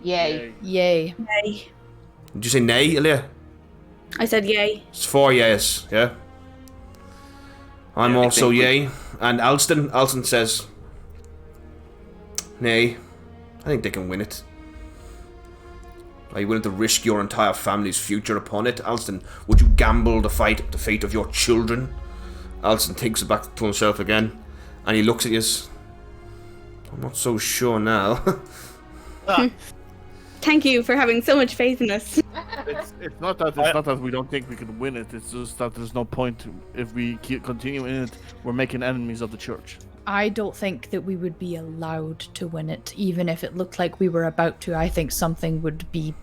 Yay. Yay. Yay. Did you say nay, Ilya? I said yay. It's 4 yeas, yeah? I'm also yay. And Alston says nay. I think they can win it. Are you willing to risk your entire family's future upon it? Alston, would you gamble the fate of your children? Alston thinks it back to himself again, and he looks at you. I'm not so sure now. Thank you for having so much faith in us. It's not that we don't think we can win it. It's just that there's no point if we continue in it. We're making enemies of the church. I don't think that we would be allowed to win it, even if it looked like we were about to. I think something would be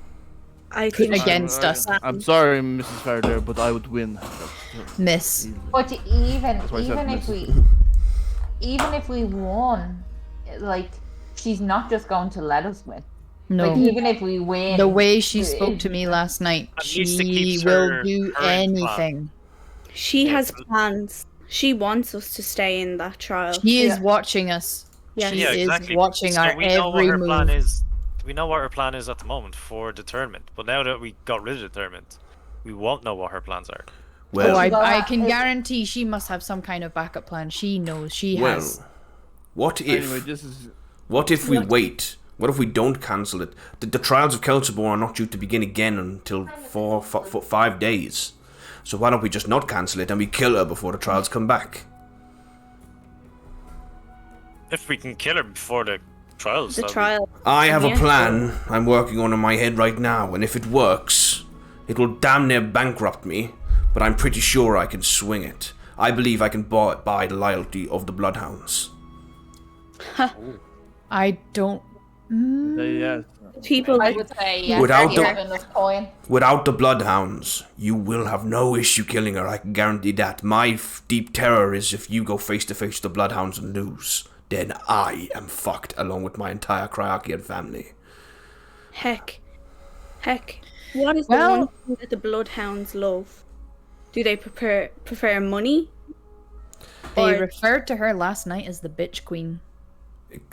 put against us. I'm sorry, Mrs. Faraday, but I would win. Miss. But even if we won, like, she's not just going to let us win. No. Like, even if we win, the way she spoke to me last night, she will do anything. She has plans. She wants us to stay in that trial. She is watching us. Yeah. She exactly. is watching so our we know what every her move. plan is. We know what her plan is at the moment for determined. But now that we got rid of determined, we won't know what her plans are. Well, I can guarantee she must have some kind of backup plan. She knows she has. What if? Anyway, what if we wait? What if we don't cancel it? The trials of Kelsiborn are not due to begin again until 5 days. So why don't we just not cancel it and we kill her before the trials come back? If we can kill her before the trials. The trial. I have a plan I'm working on in my head right now, and if it works, it will damn near bankrupt me, but I'm pretty sure I can swing it. I believe I can buy the loyalty of the Bloodhounds. I don't... Yes. People I would say yes. Without the Bloodhounds, you will have no issue killing her, I can guarantee that. My deep terror is if you go face to face with the Bloodhounds and lose, then I am fucked along with my entire Criarchian family. Heck. What is the one thing that the Bloodhounds love? Do they prefer money? They referred to her last night as the bitch queen.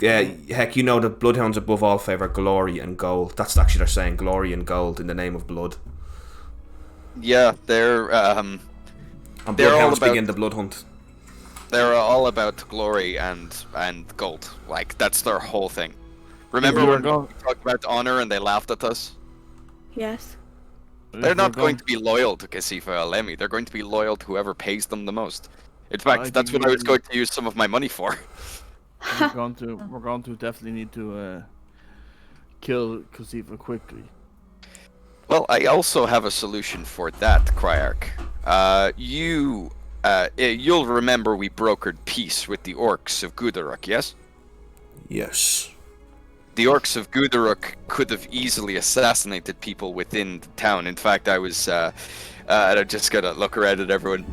Heck, you know the Bloodhounds above all favour glory and gold. That's actually they're saying glory and gold in the name of blood. Yeah, they're and Bloodhounds begin the blood hunt. They're all about glory and gold. Like, that's their whole thing. Remember when we talked about honor and they laughed at us? Yes. They're not going to be loyal to Kasifa Holemi. They're going to be loyal to whoever pays them the most. In fact, that's what I was going to use some of my money for. We're going to definitely need to kill Kasifa quickly. Well, I also have a solution for that, Criarch. You'll remember we brokered peace with the orcs of Gudaruk, yes? Yes. The orcs of Gudaruk could have easily assassinated people within the town. In fact, I was, I just gotta look around at everyone.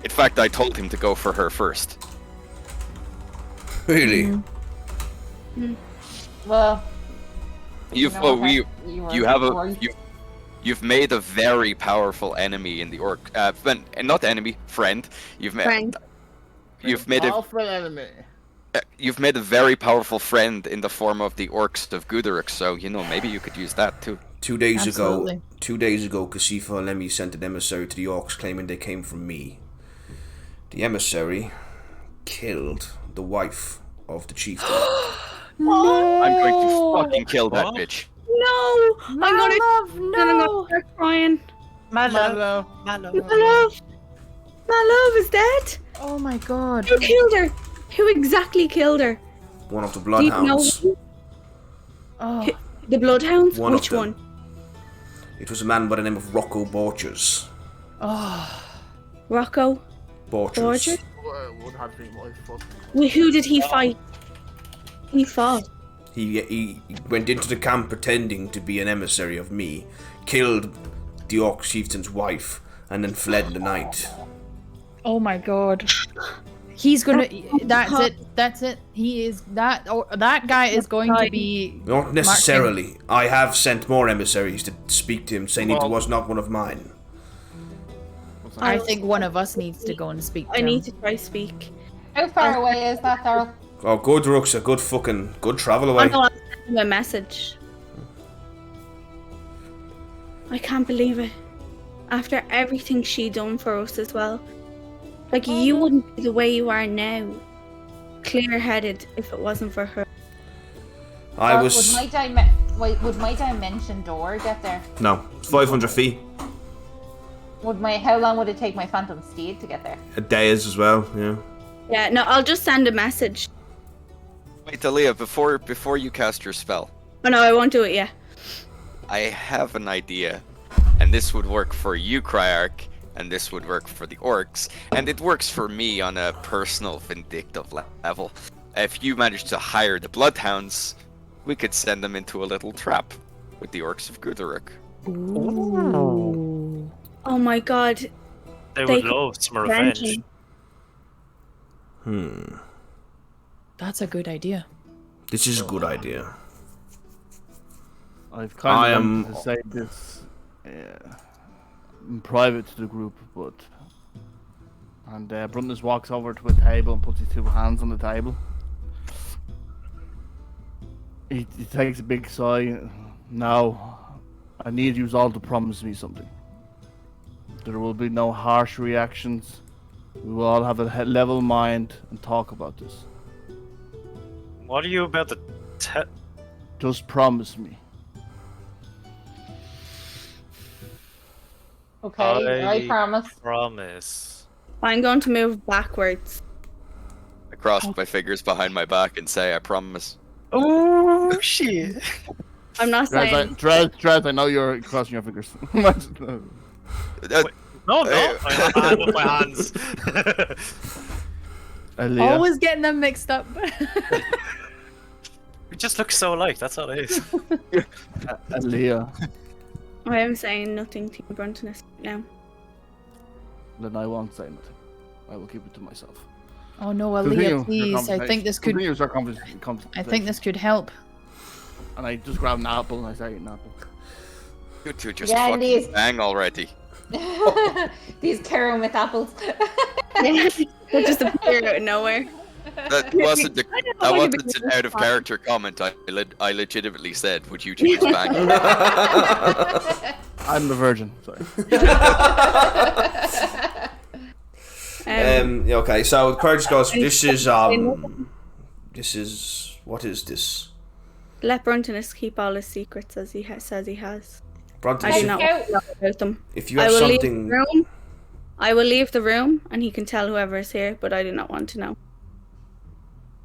In fact, I told him to go for her first. Really? Well, you've made a very powerful enemy in the orc. Not enemy, friend. You've made enemy. You've made a very powerful friend in the form of the orcs of Gudaruk. So maybe you could use that too. 2 days ago, Kasifa Holemi sent an emissary to the orcs claiming they came from me. The emissary killed the wife of the chieftain. No! I'm going to fucking kill that bitch. No! I'm gonna start crying. My love. My love. my love is dead. Oh my god. Who killed her? Who exactly killed her? One of the Do you know bloodhounds. who? Oh. The bloodhounds? One of Which them. one? It was a man by the name of Rocco Borchers. Oh. Rocco? Borchers. Borgia? Would have been my fucking. Wait, who did he fight? He fought. He went into the camp pretending to be an emissary of me, killed the Orc chieftain's wife, and then fled in the night. Oh my god. He's gonna. That's it. He is that. Or that guy is going to be. Not necessarily. I have sent more emissaries to speak to him, saying it was not one of mine. I think one of us needs to go and speak to I him. need to try speak. How far away is that, Daryl? Oh, good Ruxa, good travel away. I know, I'll send him a message. I can't believe it. After everything she done for us as well. Like, you wouldn't be the way you are now, clear-headed, if it wasn't for her. I was. Would my dimension door get there? No, it's 500 feet. How long would it take my phantom steed to get there? A days as well, yeah. Yeah, no, I'll just send a message. Wait, Aaliyah, before you cast your spell, Oh no, I won't do it yet. I have an idea, and this would work for you, Criarch, and this would work for the orcs, and it works for me on a personal vindictive level. If you manage to hire the bloodhounds, we could send them into a little trap with the orcs of Gutharuk. Ooh. Oh my god. They would love some revenge. That's a good idea. This is a good idea. I've kind of wanted to say this in private to the group, but... And Bruntus walks over to a table and puts his two hands on the table. He takes a big sigh. Now, I need you all to promise me something. There will be no harsh reactions. We will all have a level mind and talk about this. What are you about to Just promise me. Okay, I promise. Promise. I'm going to move backwards. I cross my fingers behind my back and say, I promise. Oh, shit. I'm not saying... Draz, I know you're crossing your fingers. No, I with my hands. Always getting them mixed up. We just look so alike, that's all it is. Aaliyah. I am saying nothing to Bruntonus now. Then I won't say nothing. I will keep it to myself. Oh no, Aaliyah, please. I think this could. I think this could help. And I just grab an apple and I start eating an apple. You two just fucking bang already. These Keromith apples. They just appear out of nowhere. That wasn't an out of character comment. I legitimately said, would you two just bang? I'm the virgin, sorry. Okay, so Criarch goes, this is, what is this? Let Bruntonus keep all his secrets as he says he has. Bruntonus, I do not want to know about them. If you have something... I will leave the room and he can tell whoever is here, but I do not want to know.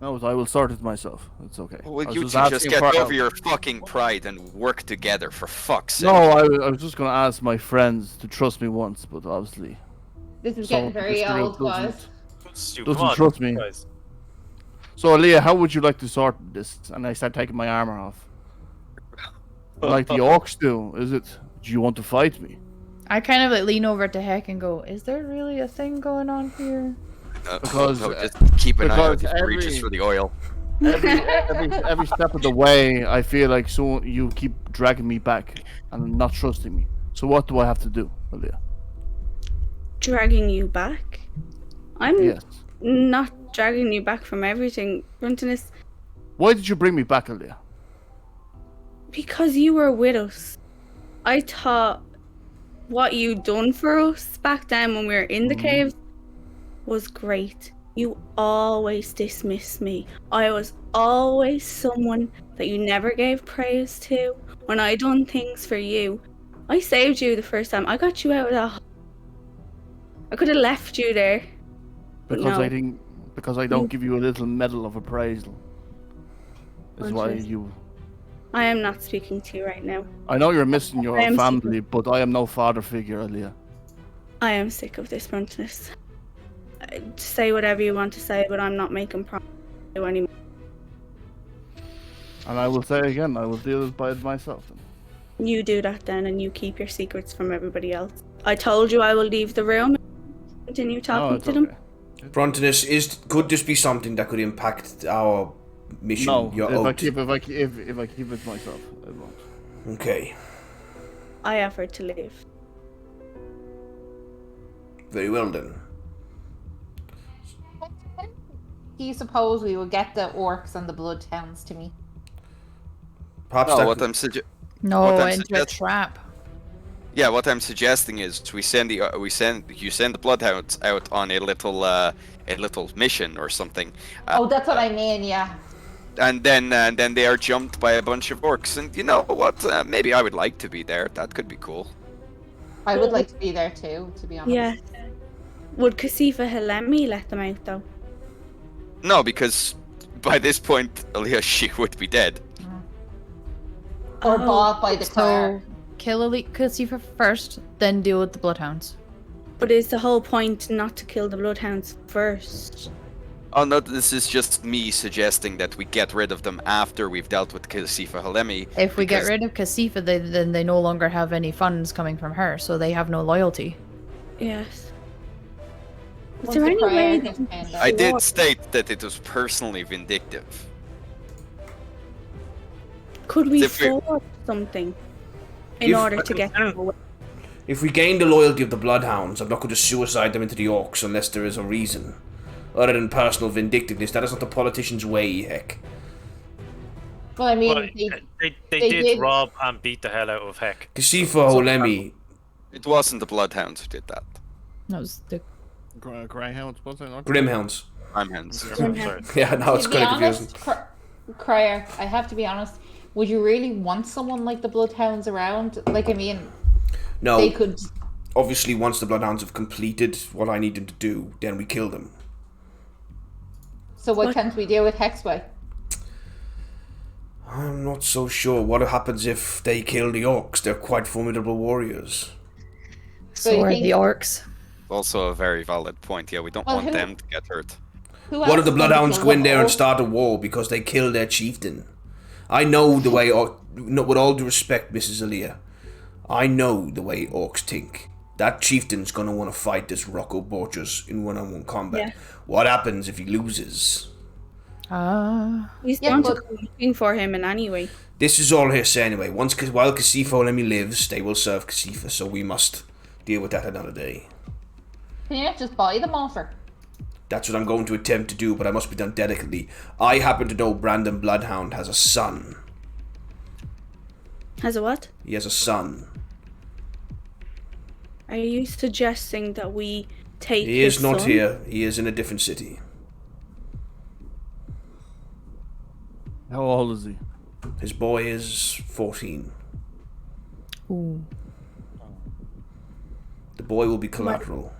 No, I will sort it myself. It's okay. Will you two just get over your fucking pride and work together, for fuck's sake? No, I was just going to ask my friends to trust me once, but obviously... This is getting very old, guys. Doesn't trust me. So, Aaliyah, how would you like to sort this? And I start taking my armor off. Like the orcs do, is it? Do you want to fight me? I kind of lean over to Heck and go, is there really a thing going on here? Because just keep an eye out if reaches for the oil. Every step of the way, I feel like you keep dragging me back and not trusting me. So what do I have to do, Aaliyah? Dragging you back? I'm not dragging you back from everything, Bruntonus. Why did you bring me back, Aaliyah? Because you were with us. I thought what you done for us back then when we were in the caves was great. You always dismissed me. I was always someone that you never gave praise to. When I done things for you, I saved you the first time. I got you out of that. I could have left you there. But Because no. because I don't give you a little medal of appraisal. Is why Conscious. you. I am not speaking to you right now. I know you're missing your I am family, but I am no father figure, Aaliyah. I am sick of this bluntness. Say whatever you want to say, but I'm not making promises to you anymore. And I will say again, I will deal by it myself. Then. You do that then, and you keep your secrets from everybody else. I told you I will leave the room and continue talking to them. Brontinus, could this be something that could impact our mission? No, your if I oath? keep it myself, it won't. Okay. I offered to leave. Very well then. Do you suppose we would get the orcs and the bloodhounds to me? Perhaps No, that what could- I'm suggesting. No, into a trap. Yeah, what I'm suggesting is you send the bloodhounds out on a little mission or something. Oh, that's what I mean. Yeah. And then they are jumped by a bunch of orcs. And you know what? Maybe I would like to be there. That could be cool. I would like to be there too, to be honest. Yeah. Would Kasifa Holemi let them out though? No, because by this point, Aaliyah, she would be dead. Or bought by the car. So, kill Kasifa first, then deal with the bloodhounds. But is the whole point not to kill the bloodhounds first? Oh no, this is just me suggesting that we get rid of them after we've dealt with Kasifa Holemi. If we get rid of Kasifa, then they no longer have any funds coming from her, so they have no loyalty. Yes. Is Once there the any way Criarch that is I did state that it was personally vindictive. could we If we- forge something in order to get them away? If we gain the loyalty of the bloodhounds, I'm not going to suicide them into the orcs unless there is a reason. Other than personal vindictiveness, that is not the politician's way, heck. Well, I mean, Well, they they did. did rob and beat the hell out of Heck. Kasifa Holemi. It wasn't the bloodhounds who did that. That was the Greyhounds, was it not? Grimhounds. Grimhounds. Sorry. Yeah, now it's To be kind of honest, confusing. Criarch, I have to be honest. Would you really want someone like the Bloodhounds around? Like, I mean, No. they could. Obviously, once the bloodhounds have completed what I need them to do, then we kill them. So what can't we do with Hexway? I'm not so sure what happens if they kill the orcs. They're quite formidable warriors. So you So are think- the orcs. Also a very valid point. Yeah, we don't Well, want who- them to get hurt. Who What else if the is gonna bloodhounds kill go in them? there and Orcs? start a war because they killed their chieftain? I know the way, no, with all due respect, Mrs. Aaliyah, I know the way orcs think. That chieftain's gonna want to fight this Rocco Borges in one-on-one combat. Yeah. What happens if he loses? He's Yeah, going to but- go looking for him in any way. This is all hearsay anyway. While Kasifa Holemi lives, they will serve Kasifa, so we must deal with that another day. Can you not just buy them off her? That's what I'm going to attempt to do, but I must be done delicately. I happen to know Brandon Bloodhound has a son. Has a what? He has a son. Are you suggesting that we take He his is not son? here. He is in a different city. How old is he? His boy is 14. Ooh. The boy will be collateral.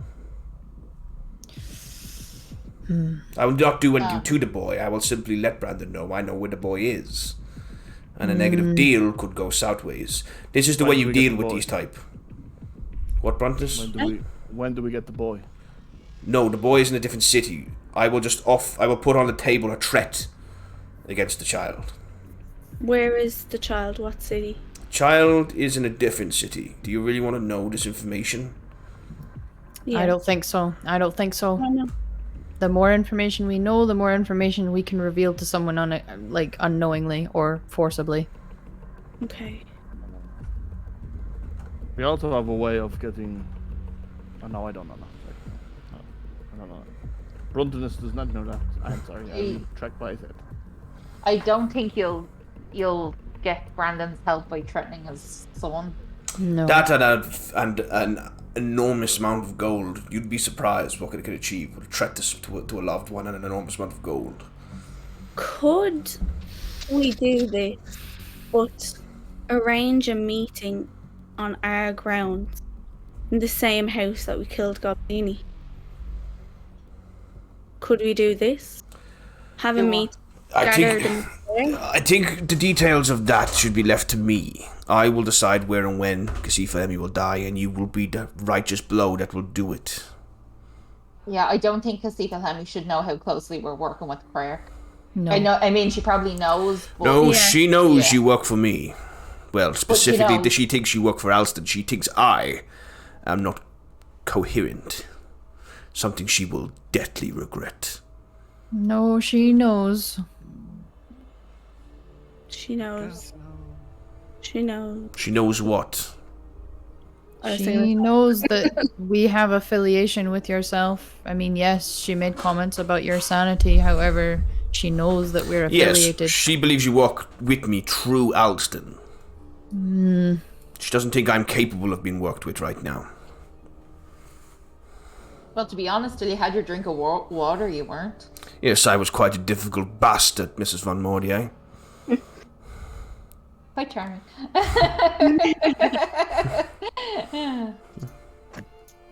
I will not do anything to the boy. I will simply let Brandon know I know where the boy is. And a negative deal could go southways. This is the When way do you we get deal the with boy? these type. What, Bruntus? When do we get the boy? No, the boy is in a different city. I will put on the table a threat against the child. Where is the child? What city? Child is in a different city. Do you really want to know this information? Yeah. I don't think so. I don't think so. I know. The more information we know, the more information we can reveal to someone unknowingly or forcibly. Okay. We also have a way of getting. Oh no, I don't know that. No, I don't know. Bruntinus does not know that. I'm sorry. I'm tracked by it. I don't think you'll get Brandon's help by threatening his son. No. That and an enormous amount of gold. You'd be surprised what it could achieve with a threat to a loved one and an enormous amount of gold. Could we do this, but arrange a meeting on our grounds in the same house that we killed Goblini. Could we do this? Have a meet. I gather think, them. I think the details of that should be left to me. I will decide where and when Kasifa Holemi will die, and you will be the righteous blow that will do it. Yeah, I don't think Kasifa Holemi should know how closely we're working with Criarch. No. I mean, she probably knows. But No, she knows Yeah. you work for me. Well, specifically, know- she thinks you work for Alston. She thinks I am not coherent. Something she will deathly regret. No, she knows. She knows. She knows. She knows what? She knows that we have affiliation with yourself. I mean, yes, she made comments about your sanity. However, she knows that we're affiliated. Yes, she believes you work with me through Alston. She doesn't think I'm capable of being worked with right now. Well, to be honest, till you had your drink of water, you weren't. Yes, I was quite a difficult bastard, Mrs. Von Mordier. Quite charming.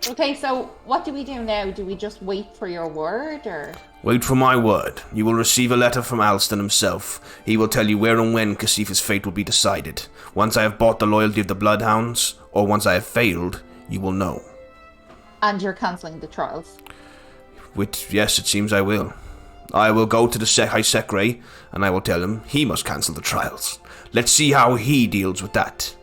Okay, so what do we do now? Do we just wait for your word, or...? Wait for my word. You will receive a letter from Alston himself. He will tell you where and when Kasifa's fate will be decided. Once I have bought the loyalty of the Bloodhounds, or once I have failed, you will know. And you're cancelling the trials. Yes, it seems I will. I will go to the High Secretary, and I will tell him he must cancel the trials. Let's see how he deals with that.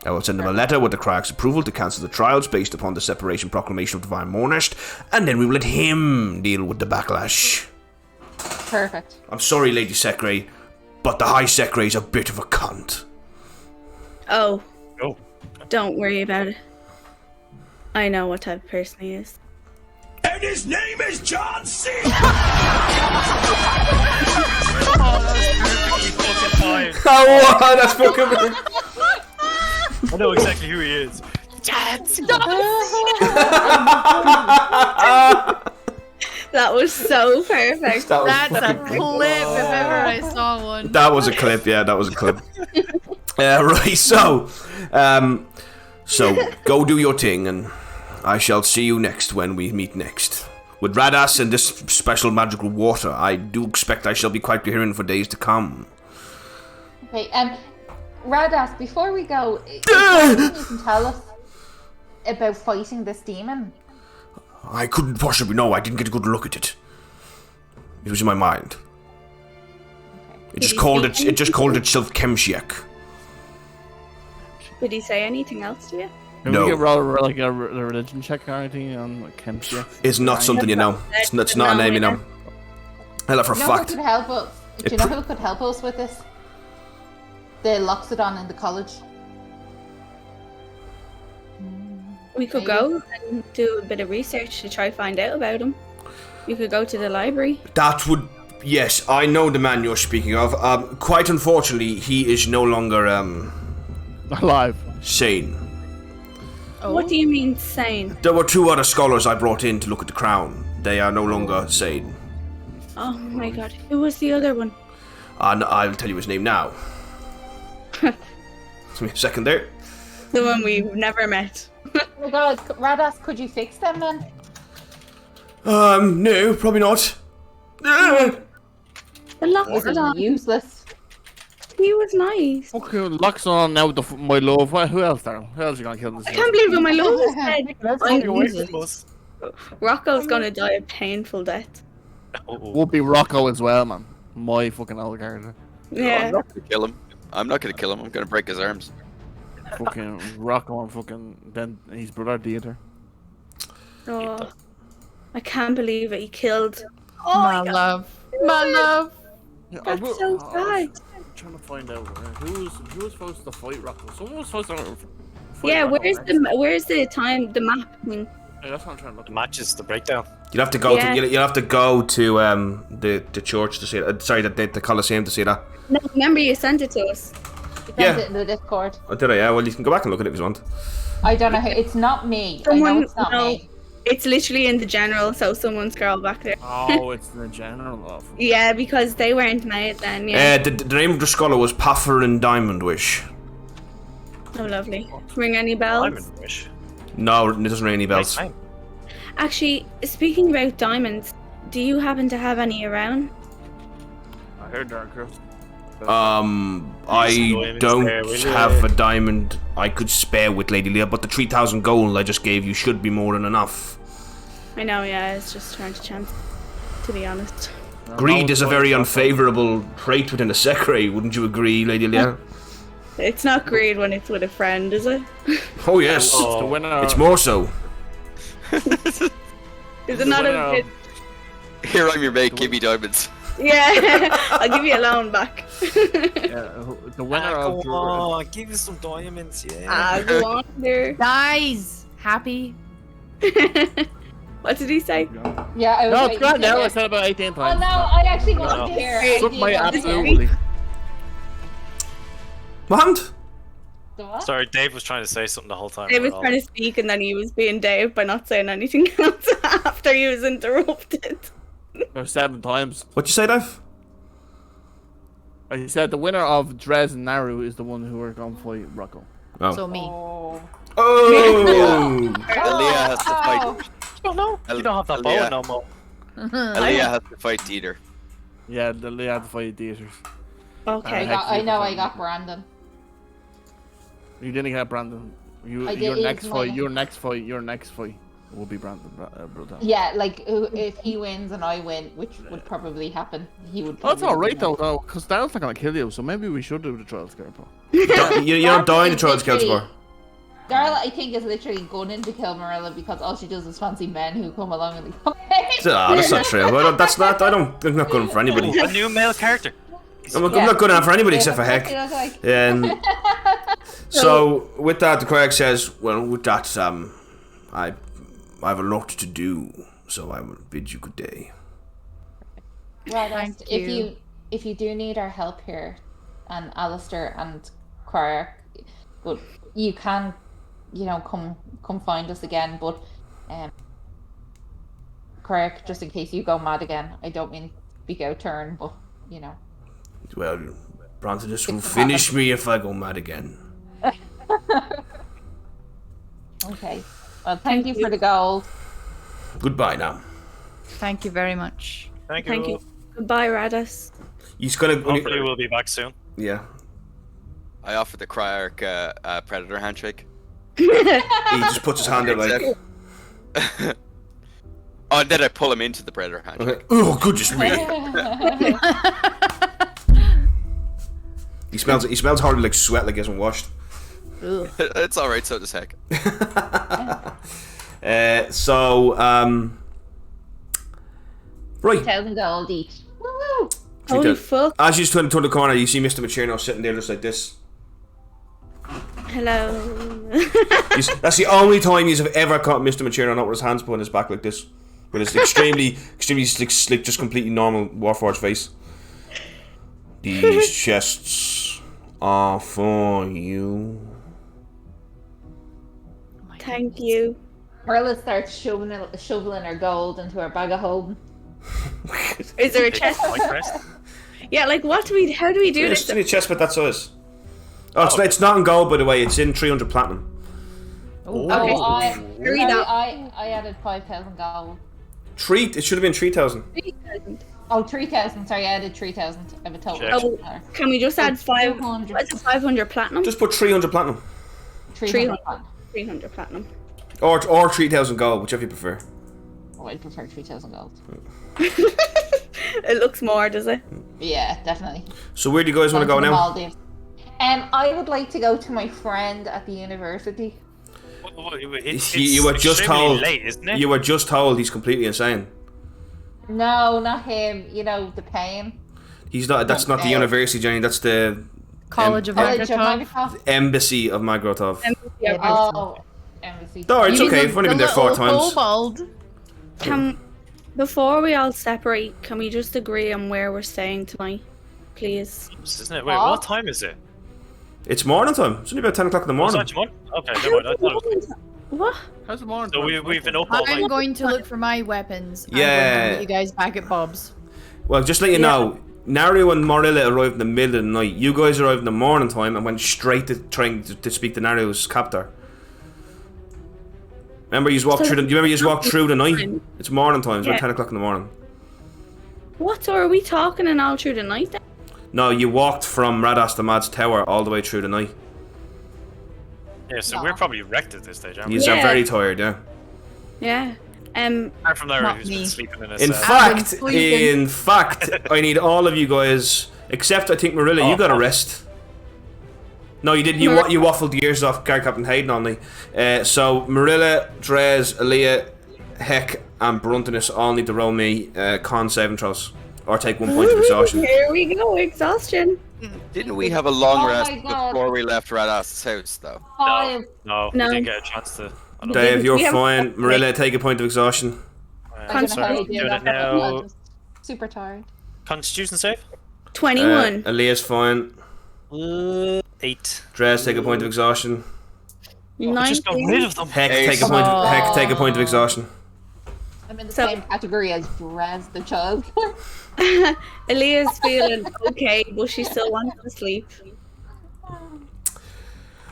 I will send him a letter with the Criarch's approval to cancel the trials based upon the separation proclamation of Divine Mournest, and then we will let him deal with the backlash. Perfect. I'm sorry, Lady Secretary, but the High Secretary's a bit of a cunt. Oh. Oh. Don't worry about it. I know what type of person he is. And his name is John C. Oh, that's fucking... I know exactly who he is. That was so perfect. That's a clip if ever I saw one. That was a clip, yeah, that was a clip. Right, so go do your thing, and I shall see you next when we meet next. With Radas and this special magical water, I do expect I shall be quite coherent for days to come. Okay, Radas, before we go, is there anything you can tell us about fighting this demon? I couldn't possibly know. I didn't get a good look at it. It was in my mind. It just called itself Kemshiak. Did he say anything else to you? Can No. we get like a religion check or anything on like Kempshire? It's not something you know. It's not a name you know. Hell, for a Do you know who fact. could help us? Do you know who could help us with this? The Loxodon in the college. We could go and do a bit of research to try find out about him. You could go to the library. That would... Yes, I know the man you're speaking of. Quite unfortunately, he is no longer, alive. Sane. Oh. What do you mean sane? There were two other scholars I brought in to look at the crown. They are no longer sane. Oh my god. Who was the other one? And I'll tell you his name now. Give me a second there. The one we've never met. Oh my god, Radas, could you fix them then? No, probably not. The This is Loxodon. useless. He was nice. Okay, Locks on now with my love. Who else, Daryl? Who else are you gonna kill this? I can't believe it, my love is dead. Us. Rocco's gonna die a painful death. Would be Rocco as well, man. My fucking old character. Yeah. I'm not gonna kill him. I'm not gonna kill him. I'm gonna break his arms. Fucking Rocco and fucking then his brother Dieter. Oh, I can't believe it. He killed. Oh my love. My love. That's so sad. I'm trying to find out who was supposed to fight Rocco. Someone was supposed to fight Yeah, Rocco, where's right? the map? I mean, Yeah, that's what I'm trying to look. The match is the breakdown. You'll have to go Yeah. to you'll have to go to the church to see that. Sorry, the Colosseum to see that. no, remember you sent it to us. You sent Yeah. it in the Discord. Oh, did I? Yeah. Well, you can go back and look at it if you want. I don't know who. It's not me. I know it's not me. It's literally in the general, so someone scroll back there. Oh, it's the general of. Yeah, because they weren't made then. Yeah. The name of the scholar was Paffer and Diamond Wish. Oh, lovely. Ring any bells? Diamond Wish. No, it doesn't ring any bells. Actually, speaking about diamonds, do you happen to have any around? I heard that, Chris. I don't have a diamond I could spare with Lady Leah, but the 3,000 gold I just gave you should be more than enough. I know, yeah, it's just trying to chance, to be honest. Greed is a very unfavourable trait within a secretary, wouldn't you agree, Lady Leah? It's not greed when it's with a friend, is it? Oh yes, it's more so. Is it not a bit... Here I'm your mate, give me diamonds. Yeah, I'll give you a loan back. The winner of... Come on, give us some diamonds, yeah. Go on there. Guys, happy. What did he say? Yeah, I was No, it's waiting gone to now. hear. I said about 18 Oh times. no, I actually want to hear. Something I do want to hear. absolutely. What happened? The what? Sorry, Dave was trying to say something the whole time. Dave was trying to speak and then he was being Dave by not saying anything else after he was interrupted. Or 7 times. What'd you say, Dave? I said the winner of Drez and Naru is the one who are going to fight Rocco. Oh. So me. Oh! Aaliyah has to fight. Oh no, you don't have that bow no more. Aaliyah has to fight Dieter. Yeah, they have to fight Dieters. Okay. I know I got Brandon. You didn't get Brandon. I Your did, next he's fight. my- Your next fight will be Brandon. Brother. Yeah, like if he wins and I win, which would probably happen, he would. Oh, that's probably alright win. though, because Daryl's not gonna kill you, so maybe we should do the trial scare, Paul. You're not dying to try to scout score. Darla, I think, is literally gunning to kill Marilla because all she does is fancy men who come along and they come. That's not true. I'm not going for anybody. A new male character. I'm not going for anybody except for Heck. So with that, the Criarch says, "Well, with that, I have a lot to do, so I will bid you good day." Right, Thank if you do need our help here, and Alistair and Criarch, but you can, come find us again. But Criarch, just in case you go mad again, I don't mean to speak out turn, but Well, Brontonus will finish me if I go mad again. Okay. Well, thank you for the gold. Goodbye now. Thank you very much. Thank you. Thank you. Goodbye, Radis. He's gonna. Hopefully we'll be back soon. Yeah. I offered the Criarch a predator handshake. He just puts his hand out like. Oh, and then I pull him into the predator handshake. Okay. Oh, goodness me! He smells hardly like sweat, like he hasn't washed. It's alright, so does Heck. Right. 1,000 gold each. Woo! Holy fuck. As you turn the corner, you see Mr. Macherno sitting there just like this. Hello. That's the only time you've ever caught Mr. Macherno not with his hands behind his back like this. With his extremely slick, just completely normal Warforged face. These chests are for you. Thank you. Marilla starts shoveling her gold into her bag of holding. Is there a chest? Yeah, like how do we do It's this? in a chest with that size. Oh, it's not in gold, by the way. It's in 300 platinum. Oh, Okay. I added 5,000 gold. It should have been 3,000. 3,000. Oh, 3,000. Sorry, I added 3,000. I have a total. Oh, can we just add 500? What's it, 500 platinum? Just put 300 platinum. 300. 300 platinum. Or 3,000 gold, whichever you prefer. Oh, I prefer 3,000 gold. It looks more, does it? Yeah, definitely. So where do you guys want to go the now? Maldives. I would like to go to my friend at the university. You were just told. Late, isn't it? You were just told he's completely insane. No, not him. The pain. He's not. That's not the university, Jenny. That's the College of Magrotov. Embassy of Magrotov. Oh, embassy. No, it's okay. I've only been there 4 times. Before we all separate, can we just agree on where we're staying tonight, please? Isn't it? Wait, what time is it? It's morning time. It's only about 10 o'clock in the morning. Okay, never mind. I thought it was... What? How's the morning? So we've been up all night. I'm going to look for my weapons. Yeah. I'm going to meet you guys back at Bob's. Well, just let you know, Naru and Marilla arrived in the middle of the night. You guys arrived in the morning time and went straight to trying to speak to Naru's captor. Remember, you walked So- through. Do you remember you just walked through the night? It's morning time. It's Yeah. about 10 o'clock in the morning. What? So are we talking and all through the night then? No, you walked from Radas the Mad's tower all the way through the night. Yeah, so we're probably wrecked at this stage, aren't we? You are very tired, yeah. Yeah. Apart from Larry, Not who's me. been sleeping in a In cell. fact, I need all of you guys, except I think Marilla, you got a rest. No, you didn't. You waffled the ears off Guard Captain Hayden on me. So Marilla, Drez, Aaliyah, Heck, and Bruntinus all need to roll me con saving throws, or take 1 point of exhaustion. Here we go, exhaustion. Didn't we have a long Oh rest my God. before we left Radas's house, though? No, we didn't get a chance to. I don't Dave, think. you're We have- fine. Marilla, take a point of exhaustion. I'm sorry, gonna do do it that. now. I'm just super tired. Constitution save? 21. Aaliyah's fine. 8. Drez, take a point of exhaustion. I just got rid of them. Heck, take a point. Heck, take a point of exhaustion. I'm in the same category as Drez the child. Aaliyah's feeling okay, but she still wants to sleep.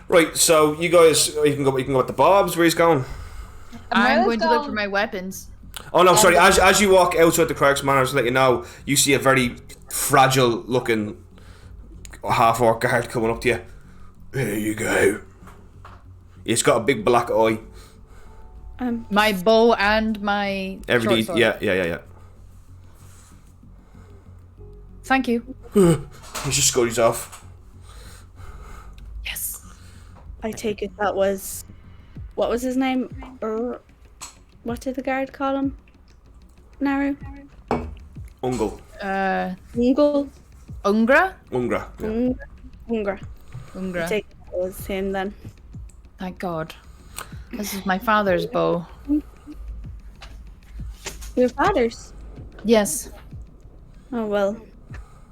Right, so you guys, you can go with the Bobs. Where he's going? I'm Marilla's going to look gone. for my weapons. Oh no, sorry. As you walk outside the Criarch's Manor, just to let you know, you see a very fragile-looking half-orc guard coming up to you. There you go. He's got a big black eye. My bow and my Everything. short sword. Yeah. Thank you. He just scurries off. Yes. I take it that was... What was his name? What did the guard call him? Naru? Ungle. Ungle? Ungra? Ungra. Yeah. Ungra. I Ungra. take it that was him then. Thank God. This is my father's bow. Your father's? Yes. Oh well.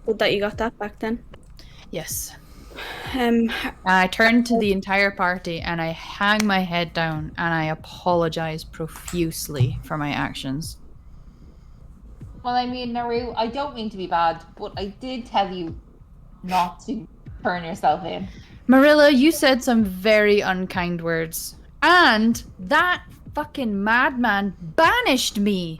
Good that you got that back then. Yes. I turn to the entire party and I hang my head down and I apologize profusely for my actions. Well, I mean, Naru, I don't mean to be bad, but I did tell you not to turn yourself in. Marilla, you said some very unkind words. And that fucking madman banished me.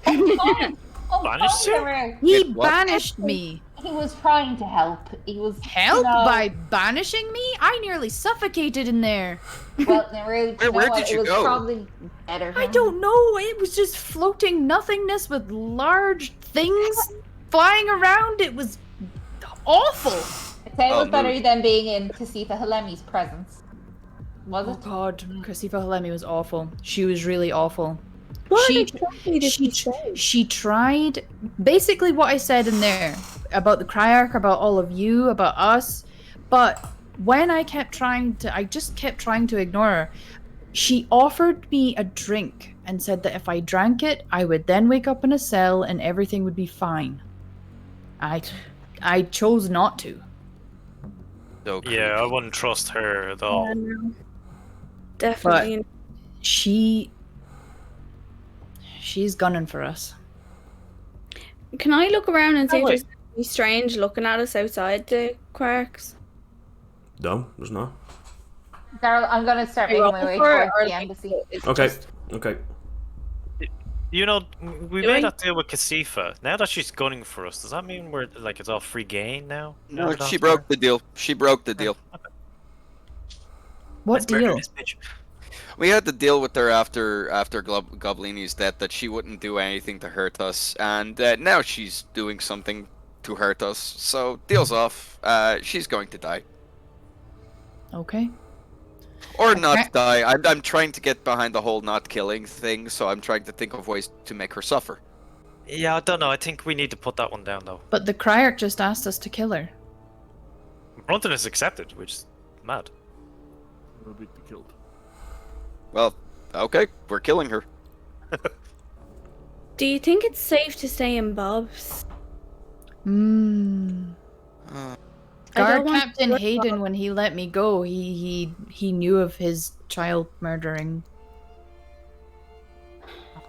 Banished you? Naru. He What? banished me. He was trying to help. He was Help no. by banishing me? I nearly suffocated in there. Well, Naru, Where did you it was go? probably better. I don't know. It was just floating nothingness with large things flying around. It was awful. I'd say it was better than being in Kasifa Holemi's presence. Was Oh it? God, Kasifa Holemi was awful. She was really awful. What exactly did she say? She tried basically what I said in there about the Criarch, about all of you, about us. But when I just kept trying to ignore her. She offered me a drink and said that if I drank it, I would then wake up in a cell and everything would be fine. I chose not to. So Yeah, I wouldn't trust her at all. No. Definitely. But she's gunning for us. Can I look around and see if would. there's anything strange looking at us outside the Criarchs? No, there's not. Daryl, I'm gonna start making my way towards the embassy. Okay. You know, we made that deal with Kasifa. Now that she's gunning for us, does that mean we're like it's all free gain now? No, she broke the deal. She broke the deal. What deal? We had to deal with her after Goblini's death that she wouldn't do anything to hurt us, and now she's doing something to hurt us. So deal's off. She's going to die, Okay. or not die. I'm trying to get behind the whole not killing thing, so I'm trying to think of ways to make her suffer. Yeah, I don't know. I think we need to put that one down though. But the Criarch just asked us to kill her. Brunton is accepted, which is mad. Will be killed. Well, okay, we're killing her. Do you think it's safe to stay in Bob's? Guard Captain Hayden, when he let me go, he knew of his child murdering.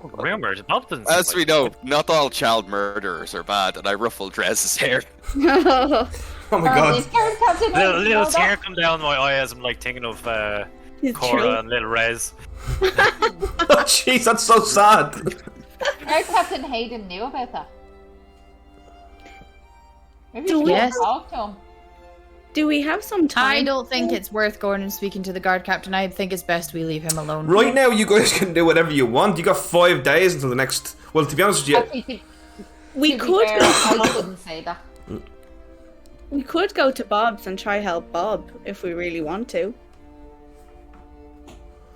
Rumors, Bobton's As we know, not all child murderers are bad, and I ruffled Drez's hair. Oh my god. Guard Captain Hayden, little no, tear come down my eye as I'm like thinking of Cora and Little Rez. Oh, jeez, that's so sad. Our Captain Hayden knew about that. Maybe Do we we- should Yes. talk to him. Do we have some time? I don't think it's worth going and speaking to the guard captain. I think it's best we leave him alone. Right now, you guys can do whatever you want. You got 5 days until the next. Well, to be honest with you, Actually, We to be could fair, go. I couldn't say that. We could go to Bob's and try help Bob if we really want to.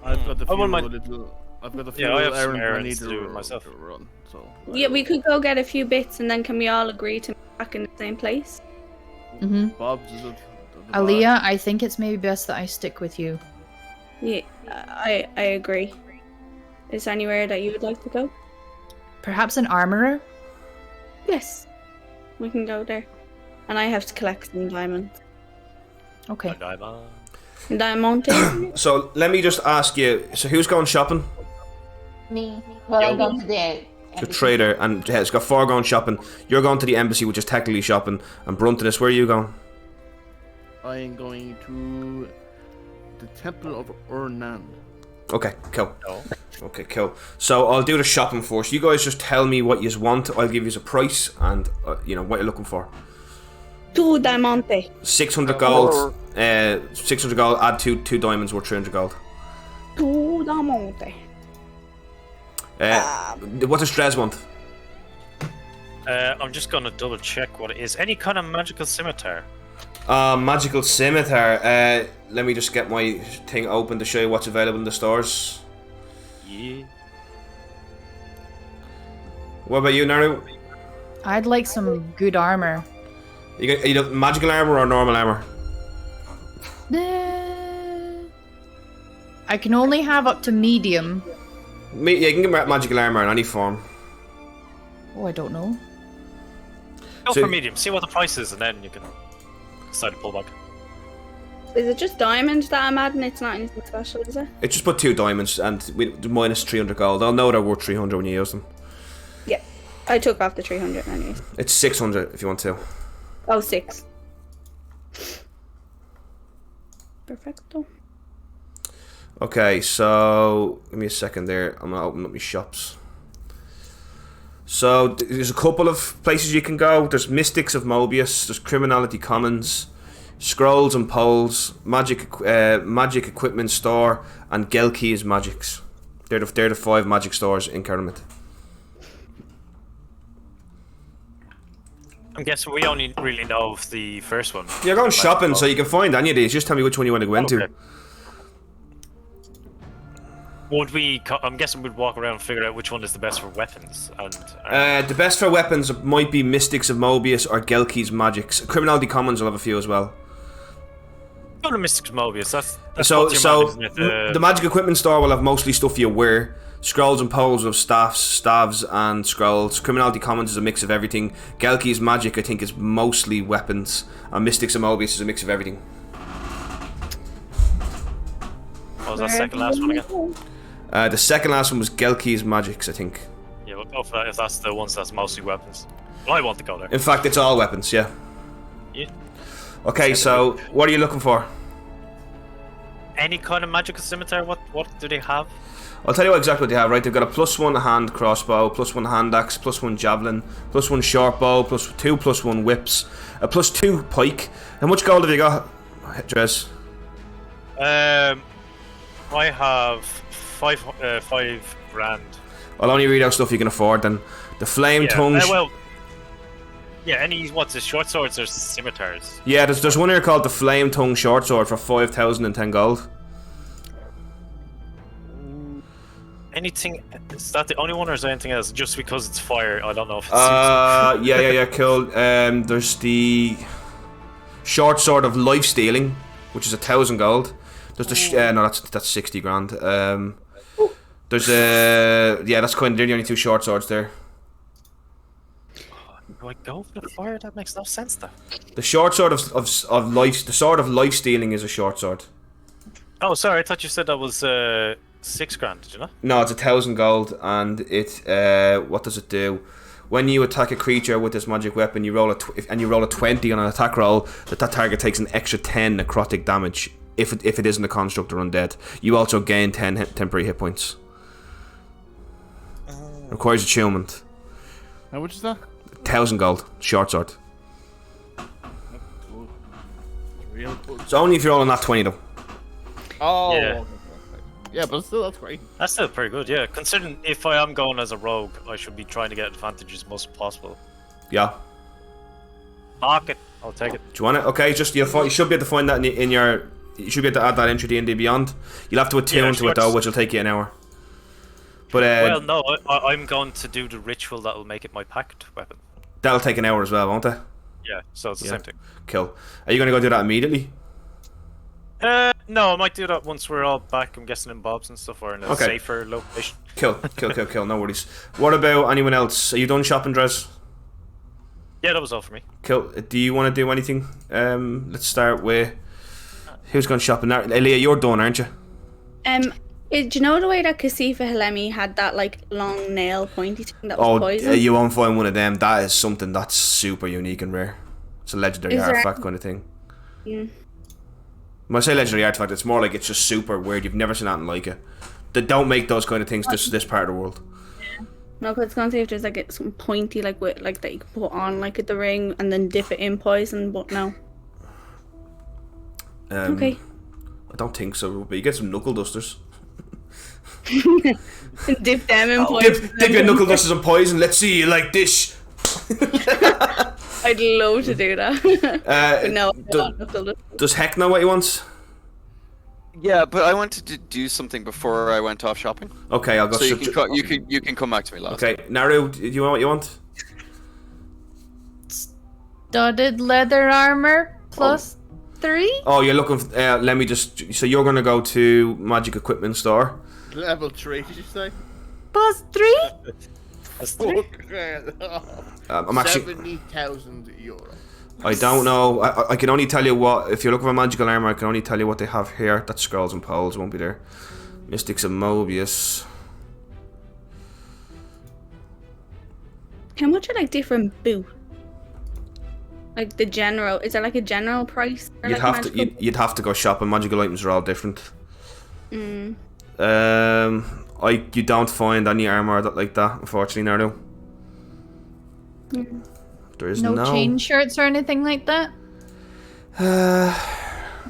I've got a few wouldn't mind- little. I've got a few Yeah, I have little some errands I errands need to do to myself. run. So. Yeah, we could go get a few bits and then can we all agree to meet back in the same place? Mm-hmm. Bob's is it? The Aaliyah, I think it's maybe best that I stick with you. Yeah, I agree. Is there anywhere that you would like to go? Perhaps an armorer? Yes, we can go there. And I have to collect some diamonds. Okay. Diamante? so let me just ask you. So who's going shopping? Me. Well, I'm going to the The trader, and it's got 4 going shopping. You're going to the embassy, which is technically shopping. And Bruntonus, where are you going? I am going to the Temple of Urnan. Okay, cool. Okay, cool. So I'll do the shopping for you. You guys just tell me what you want. I'll give you a price and you know what you're looking for. 2 diamante. 600 gold. 600 gold. Add two diamonds worth 300 gold. 2 diamante. What does Strez want? I'm just gonna double check what it is. Any kind of magical scimitar? Magical scimitar. Let me just get my thing open to show you what's available in the stores. Yeah. What about you, Naru? I'd like some good armor. You got magical armor or normal armor? I can only have up to medium. Yeah, you can get magical armor in any form. Oh, I don't know. Go So- for medium. See what the price is, and then you can decide to pull back. Is it just diamonds that I'm adding? It's not anything special, is it? It just put 2 diamonds and minus 300 gold. I'll know they're worth 300 when you use them. Yeah. I took off the 300 anyways. It's 600 if you want to. Oh, 6. Perfecto. Okay, so give me a second there. I'm gonna open up my shops. So there's a couple of places you can go. There's Mystics of Mobius. There's Criminality Commons, Scrolls and Poles, Magic Equipment Store, and Gelki's Magics. They're the 5 magic stores in Kermit. I'm guessing we only really know of the first one. You're going shopping, so you can find any of these. Just tell me which one you want to go into. Okay. Would we? I'm guessing we'd walk around and figure out which one is the best for weapons. And The best for weapons might be Mystics of Mobius or Gelki's Magics. Criminality Commons will have a few as well. go to Mystics Mobius. That's So what's your man, isn't it? the Magic Equipment Store will have mostly stuff you wear. Scrolls and Poles will have staves and scrolls. Criminality Commons is a mix of everything. Gelki's Magic, I think, is mostly weapons. And Mystics of Mobius is a mix of everything. What was that second last one again? The second last one was Gelki's Magics, I think. Yeah, we'll go for that if that's the ones that's mostly weapons. Well, I want to go there. In fact, it's all weapons, yeah. Yeah. Okay, so what are you looking for? Any kind of magical scimitar? What do they have? I'll tell you exactly what they have, right? They've got a +1 hand crossbow, +1 hand axe, +1 javelin, +1 short bow, +2 +1 whips, a +2 pike. How much gold have you got, Drez? I have five grand. I'll only read out stuff you can afford then. The flame tongue. What's the short swords or scimitars? Yeah, there's one here called the flame tongue short sword for 5,010 gold. Anything? Is that the only one, or is there anything else? Just because it's fire, I don't know if it's. Yeah, cool. There's the short sword of life stealing, which is 1,000 gold. There's the no, that's 60 grand. There's that's kind of they're the only 2 short swords there. Do I go for the fire? That makes no sense, though. The short sword of life, the sword of life stealing is a short sword. Oh, sorry, I thought you said that was 6 grand. Did you know? No, it's 1,000 gold, and it what does it do? When you attack a creature with this magic weapon, you roll a 20 on an attack roll. That target takes an extra 10 necrotic damage if it isn't a construct or undead. You also gain 10 temporary hit points. Requires attunement. How much is that? 1,000 gold. Short sword. Real good. It's only if you're rolling that 20 though. Oh. Yeah. Yeah, but still, that's great. That's still pretty good, yeah. Considering if I am going as a rogue, I should be trying to get advantage as much as possible. Yeah. Mark it. I'll take it. Do you want it? Okay, just you should be able to find that in your. You should be able to add that into D&D Beyond. You'll have to attune to it though, which will take you an hour. But well, no, I'm going to do the ritual that will make it my pact weapon. That'll take an hour as well, won't it? Yeah, so it's the same thing. Cool. Are you going to go do that immediately? No, I might do that once we're all back. I'm guessing in Bob's and stuff, or in a safer location. Cool. No worries. What about anyone else? Are you done shopping, Dres? Yeah, that was all for me. Cool. Do you want to do anything? Let's start with who's going shopping now. Leah, you're done, aren't you? Do you know the way that Kasifa Holemi had that like long nail pointy thing that was poison? You won't find one of them. That is something that's super unique and rare. It's a legendary artifact kind of thing. Yeah. When I say legendary artifact, it's more like it's just super weird. You've never seen anything like it. They don't make those kind of things this part of the world. No, because it's gonna say if there's like some pointy like with like that you can put on like at the ring and then dip it in poison, but no. Okay. I don't think so, but you get some knuckle dusters. Dip them in poison. Dip your knuckle dusters in poison. Let's see you like this. I'd love to do that. But no, does Heck know what he wants? Yeah, but I wanted to do something before I went off shopping. Okay, I'll go. So you can come back to me last. Okay, Naru, do you want what you want? Studded leather armor plus 3. Oh, you're looking. Let me just. So you're gonna go to Magic Equipment Store. Level 3, did you say? Plus 3. I'm actually 70,000 euro. I don't know. I can only tell you what. If you're looking for magical armor, I can only tell you what they have here. That scrolls and poles won't be there. Mystics of Mobius. How much are like different boots? Like the general, is there like a general price? You'd have to go shopping. Magical items are all different. You don't find any armor like that, unfortunately, Nardo. There is no chain shirts or anything like that.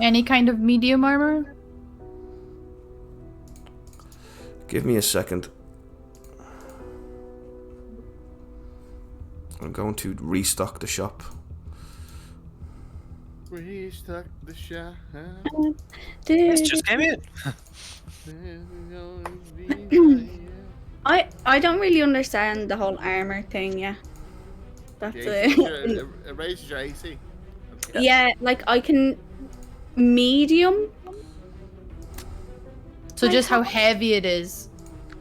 Any kind of medium armor. Give me a second. I'm going to restock the shop. Restock the shop. This just came in. I don't really understand the whole armor thing. Yeah, that's it. It raises your AC. Yeah, like I can medium. So just how heavy it is.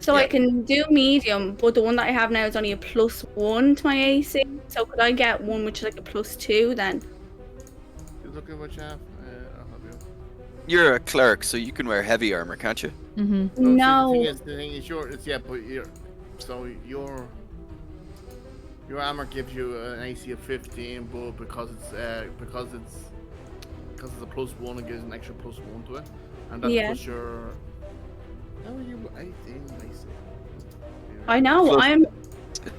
So I can do medium, but the one that I have now is only a +1 to my AC. So could I get one which is like a +2 then? Look at what you have. I'll help you. You're a cleric, so you can wear heavy armor, can't you? Mm-hmm. No. The thing is, your armor gives you an AC of 15, but because it's a +1, it gives an extra +1 to it, and that's plus your. How are you 18 AC? I know. Plus,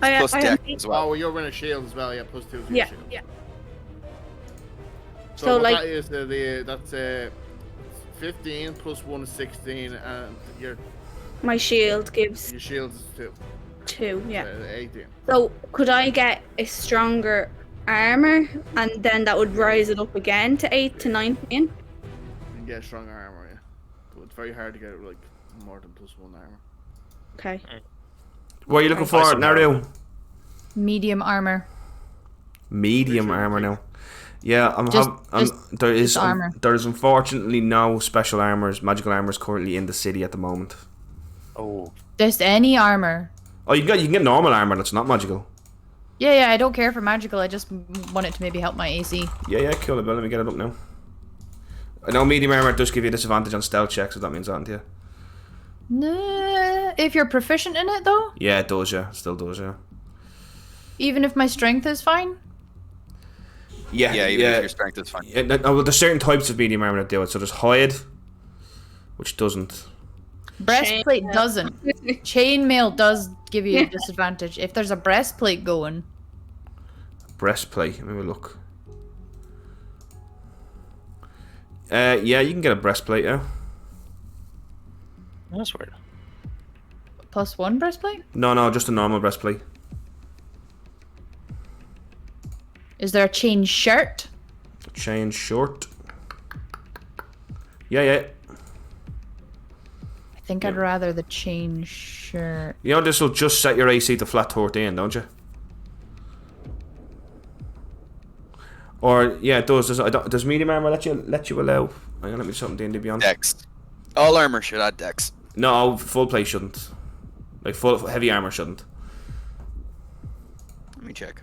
I plus deck as well. Oh, well, you're wearing a shield as well. Yeah, +2 to your shield. Yeah. So like that is that's 15 +1 is 16, and my shield gives. Your shield is 2. 2, yeah. 18. So could I get a stronger armor, and then that would rise it up again to 8 to 19? You can get stronger armor, yeah. But it's very hard to get like more than +1 armor. Okay. What are you looking for, Naru? Medium armor. Medium armor now. Yeah, there is unfortunately no special armors, magical armors currently in the city at the moment. Oh. Just any armor. Oh, you can get normal armor that's not magical. Yeah, I don't care for magical. I just want it to maybe help my AC. Yeah, cool. Let me get it up now. I know medium armor does give you a disadvantage on stealth checks, if that means that to you. Nah, if you're proficient in it though. Yeah, it does. Yeah, it still does. Yeah. Even if my strength is fine. Yeah, even if your strength is fine. Yeah, well, there's certain types of medium armor that do it. So there's hide, which doesn't. Breastplate doesn't. Chainmail does give you a disadvantage if there's a breastplate going. Breastplate. Let me look. Yeah, you can get a breastplate. Yeah. That's weird. +1 breastplate? No, just a normal breastplate. Is there a chain shirt? Chain short. Yeah. I think I'd rather the chain shirt. You know this will just set your AC to flat 14, don't you? Or yeah, it does. Does medium armor let you allow? Hang on, let me do something D&D Beyond. Dex. All armor should add dex. No, full plate shouldn't. Like full heavy armor shouldn't. Let me check.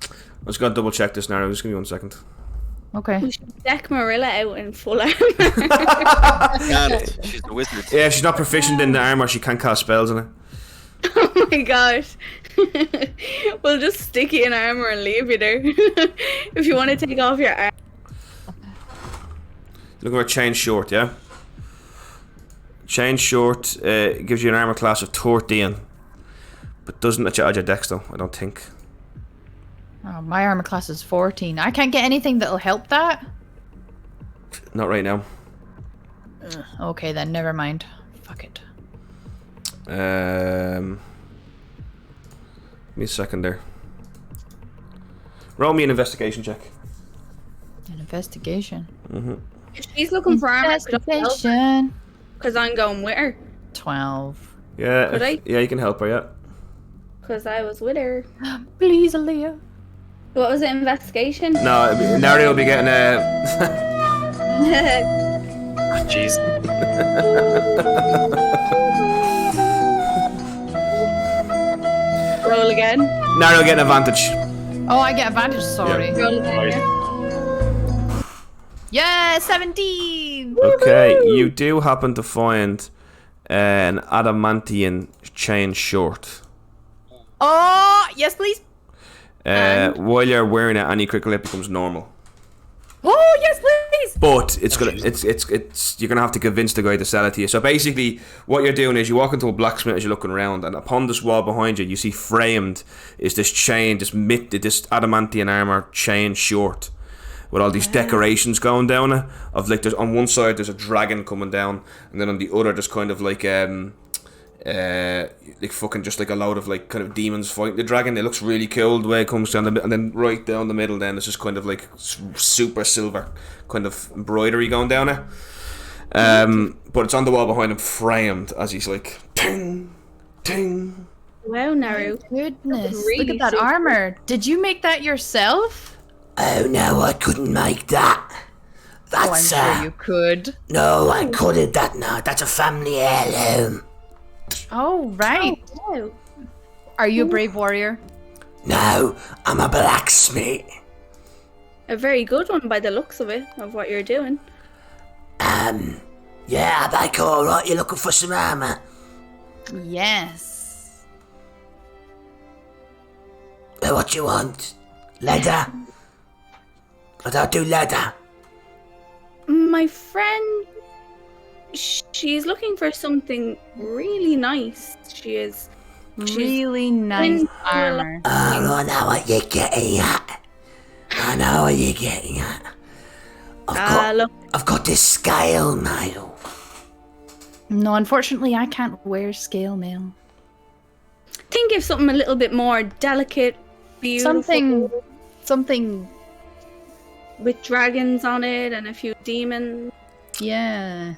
I'm just gonna double check this now. Just give me 1 second. Okay. We should deck Marilla out in full armor. Can't. She's a wizard. Yeah, if she's not proficient in the armor, she can't cast spells in it. Oh my gosh. We'll just stick you in armor and leave you there. If you want to take off your armor. Looking for chain short, yeah? Chain short gives you an armor class of 13. But doesn't let you add your dex though, I don't think. Oh, my armor class is 14. I can't get anything that'll help that? Not right now. Ugh, okay then, never mind. Fuck it. Give me a second there. Roll me an investigation check. An investigation? Mm-hmm. If she's looking for armor, Investigation. because I'm going with her. 12. Yeah, Could I? Yeah, you can help her, yeah. Because I was with her. Please, Aaliyah. What was it, investigation? No, Nari will be getting a... Jeez. Roll again. Nari will get an advantage. Oh, I get advantage, sorry. Yeah. Roll again. Yeah, 17! Okay, you do happen to find an adamantium chain short. Oh, yes, please. While you're wearing it, any critical hit becomes normal. Oh, yes, please. But it's you're gonna have to convince the guy to sell it to you. So basically, what you're doing is you walk into a blacksmith as you're looking around, and upon this wall behind you, you see framed is this chain, this adamantium armor chain short, with all these decorations going down it. Of like, there's on one side there's a dragon coming down, and then on the other there's kind of like fucking just like a load of like kind of demons fighting the dragon. It looks really cool the way it comes down and then right down the middle then it's just kind of like super silver kind of embroidery going down it. But it's on the wall behind him framed as he's like ting ting. Wow, Naru. Goodness, Really look at that super. armor. Did you make that yourself? Oh no, I couldn't make that. That's Oh, I'm sure you could. No, I couldn't. That's a family heirloom. Oh, right. Oh, Are you a brave warrior? No, I'm a blacksmith. a very good one by the looks of it, of what you're doing. Yeah, back alright, you're looking for some armor? Yes. What you want? Leather? I don't do leather. My friend, she's looking for something really nice. She's Really nice armor. Oh, I know what you're getting at. I've got this scale mail. No, unfortunately, I can't wear scale mail. Think of something a little bit more delicate, beautiful. Something. With dragons on it and a few demons. Yeah.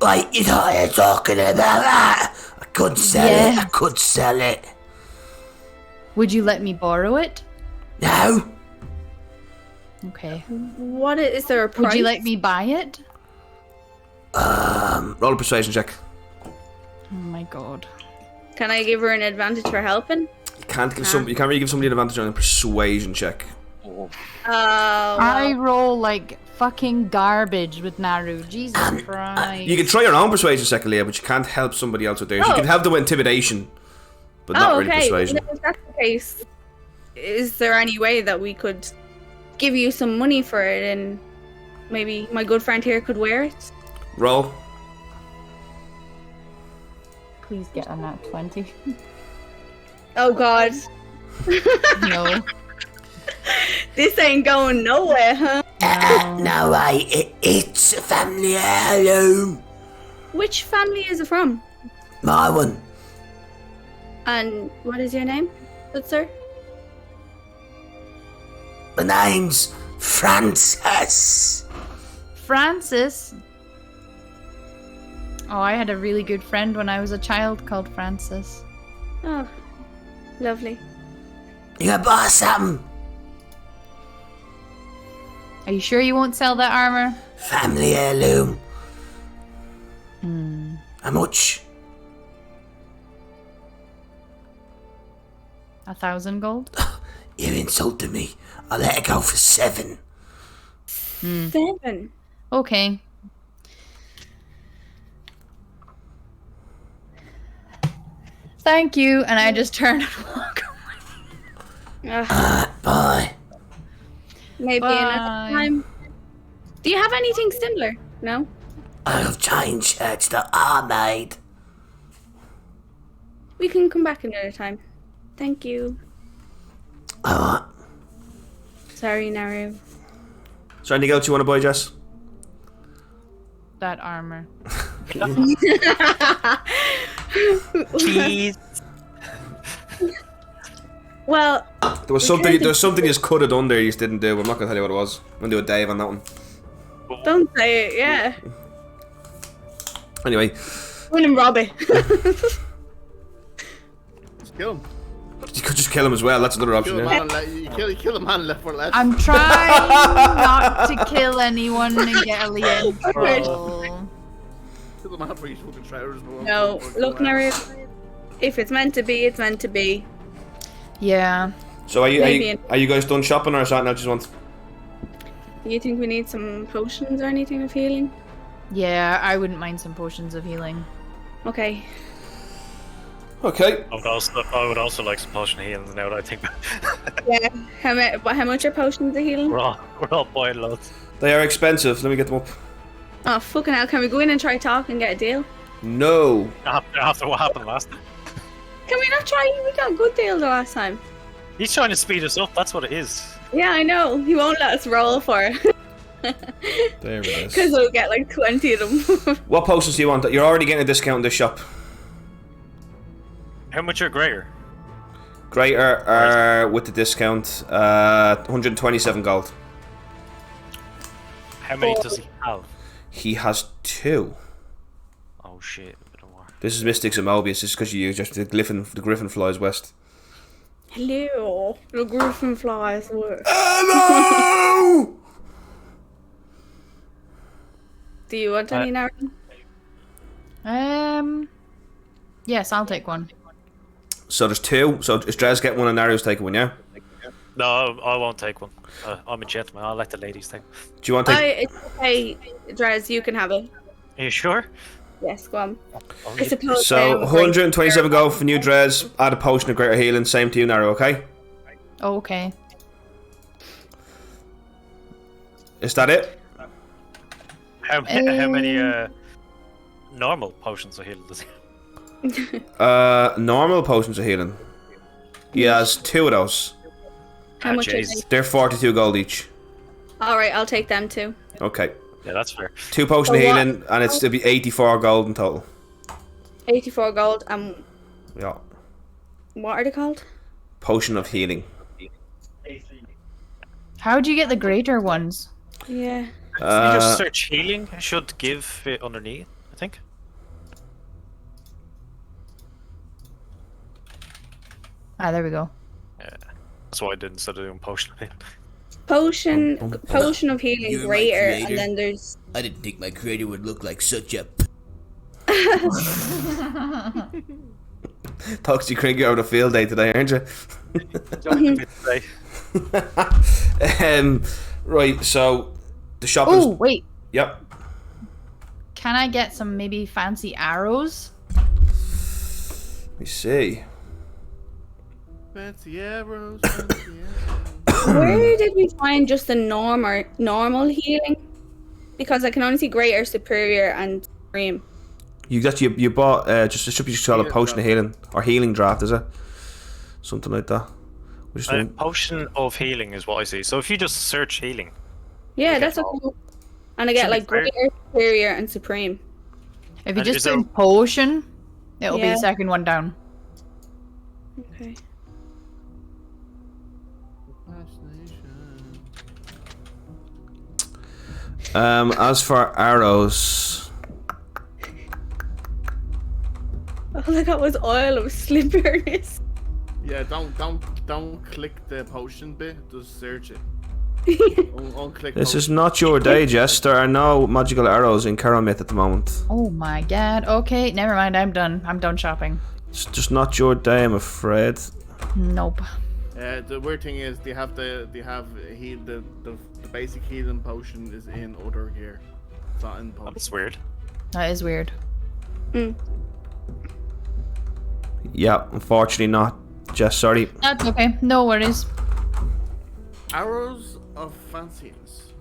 Wait, you know what you're talking about that? I could sell it. Would you let me borrow it? No. Okay. What is there a price? Would you let me buy it? Roll a persuasion check. Oh my god. Can I give her an advantage for helping? You can't really give somebody an advantage on a persuasion check. Oh. I roll like fucking garbage with Naru. Jesus Christ. You can try your own persuasion check, Leah, but you can't help somebody else with theirs. You can help them with intimidation, but not really persuasion. Well, if that's the case, is there any way that we could give you some money for it, and maybe my good friend here could wear it? Roll. Please get on that 20. Oh God. No. This ain't going nowhere, huh? No way, it's a family heirloom. Which family is it from? My one. And what is your name, good sir? My name's Francis. Francis? Oh, I had a really good friend when I was a child called Francis. Oh, lovely. You gonna buy something? Are you sure you won't sell that armor? Family heirloom. Hmm. How much? 1,000 gold? You insulted me. I'll let it go for 7. 7? Okay. Thank you, and I just turn and walk away. Bye. Maybe another time. Do you have anything similar? No? I've changed shirts that are made. We can come back another time. Thank you. Alright. Sorry, Naru. Is there anything else you want to buy, Jess? That armor. Please. Well, There was something you just could have done there you just didn't do. I'm not going to tell you what it was. I'm going to do a Dave on that one. don't say it, yeah. Anyway. William Robbie. Just kill him. You could just kill him as well. That's another option. Kill Yeah. him, you kill him man left for left. I'm trying not to kill anyone and get Aaliyah in trouble. Kill the man for his fucking trousers. No, look, Naru. If it's meant to be, it's meant to be. Yeah. So are you guys done shopping or is that not just want? You think we need some potions or anything of healing? Yeah, I wouldn't mind some potions of healing. Okay. Okay. I would also like some potion of healing now that I think. Yeah. How much are potions of healing? We're all buying loads. They are expensive. Let me get them up. Oh, fucking hell. Can we go in and try talk and get a deal? No. After what happened last time. Can we not try? We got a good deal the last time. He's trying to speed us up, that's what it is. Yeah, I know. He won't let us roll for it. There it is. Because we'll get like 20 of them. What potions do you want? You're already getting a discount in this shop. How much are greater? Greater are with the discount 127 gold. How many does he have? He has 2. Oh shit, a bit more. This is Mystics of Mobius. This is because you use just the Griffin flies west. Hello. The griffin flies west. Hello! Do you want any now? Yes, I'll take one. So there's 2. So is Dres getting one and Nario's taking one, yeah? No, I won't take one. I'm a gentleman, I'll let the ladies take. Do you want to take... It's okay, Dres, you can have it. Are you sure? Yes, go on. I suppose So 127 gold for new Dres, add a potion of greater healing, same to you, Nario, okay? Okay. Is that it? How many normal potions of healing does he have? Normal potions of healing. He has 2 of those. How much are they? They're 42 gold each. Alright, I'll take them too. Okay. Yeah, that's fair. 2 potions of healing, and it'll be 84 gold in total. 84 gold, Yeah. what are they called? Potion of healing. How'd you get the greater ones? Yeah. You just search healing, it should give it underneath, I think. Ah, there we go. Yeah. That's why I did instead of doing potion of healing. Potion of healing You're my greater, creator. and then there's... I didn't think my creator would look like such a... Toxic Cringer out of field day today, aren't you? Right, so the shop is... Oh, wait. Yep. Can I get some maybe fancy arrows? Let me see. Fancy arrows. Where did we find just the normal healing? Because I can only see greater, superior, and supreme. You bought just it should be called a potion of healing or healing draft, is it? Something like that. Potion of healing is what I see. So if you just search healing. Yeah, that's okay. And I get like greater, superior, and supreme. If you just do potion, it'll be Yeah. the second one down. Okay. As for arrows, All I got was oil of slipperiness. Yeah, don't click the potion bit. Just search it. Unclick. this is not your day, Jess. There are no magical arrows in Karamith at the moment. Oh my god. Okay, never mind. I'm done. I'm done shopping. It's just not your day, I'm afraid. Nope. The weird thing is the basic healing potion is in other gear. It's not in potion. That's weird. That is weird. Yeah, unfortunately not. Jess, sorry. That's okay. No worries. Arrows of fanciness.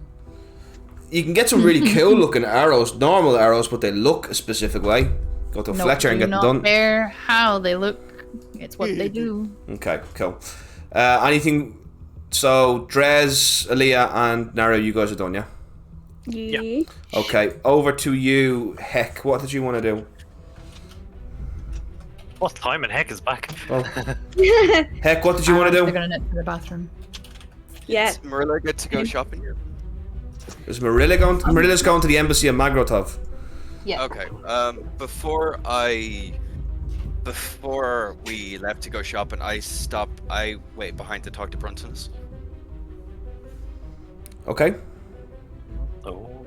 You can get some really cool looking arrows, normal arrows, but they look a specific way. Go to Fletcher and get them done. Not care how they look. It's what they do. Okay, cool. Anything? So Drez, Aaliyah, and Naru, you guys are done, yeah? Yeah. Okay, over to you, Heck. What did you want to do? What time and heck is back? Oh. Heck, what did you want to They're do? gonna nip to the bathroom. Yeah. Does Marilla get to go shopping here? Is Marilla going? Marilla's going to the embassy of Magrotov. Yeah. Okay. Before we left to go shopping, I wait behind to talk to Brunson's. Okay. Oh.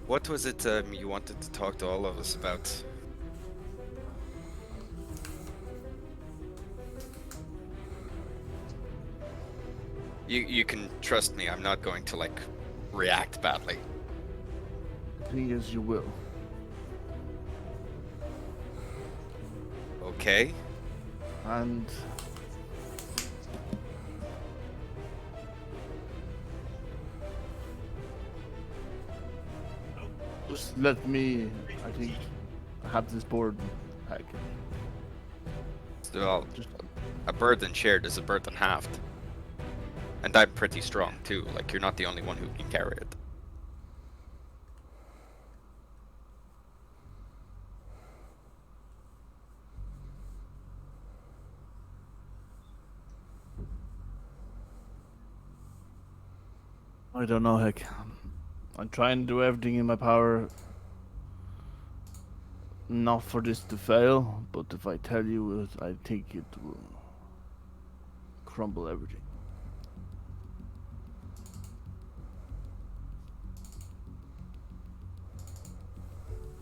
What was it you wanted to talk to all of us about? You can trust me. I'm not going to like react badly. Think as you will. Okay. And just let me, I think, have this board. Heck. Well, a burden shared is a burden halved. And I'm pretty strong too. Like, you're not the only one who can carry it. I don't know, Heck. I'm trying to do everything in my power not for this to fail, but if I tell you it, I think it will crumble everything.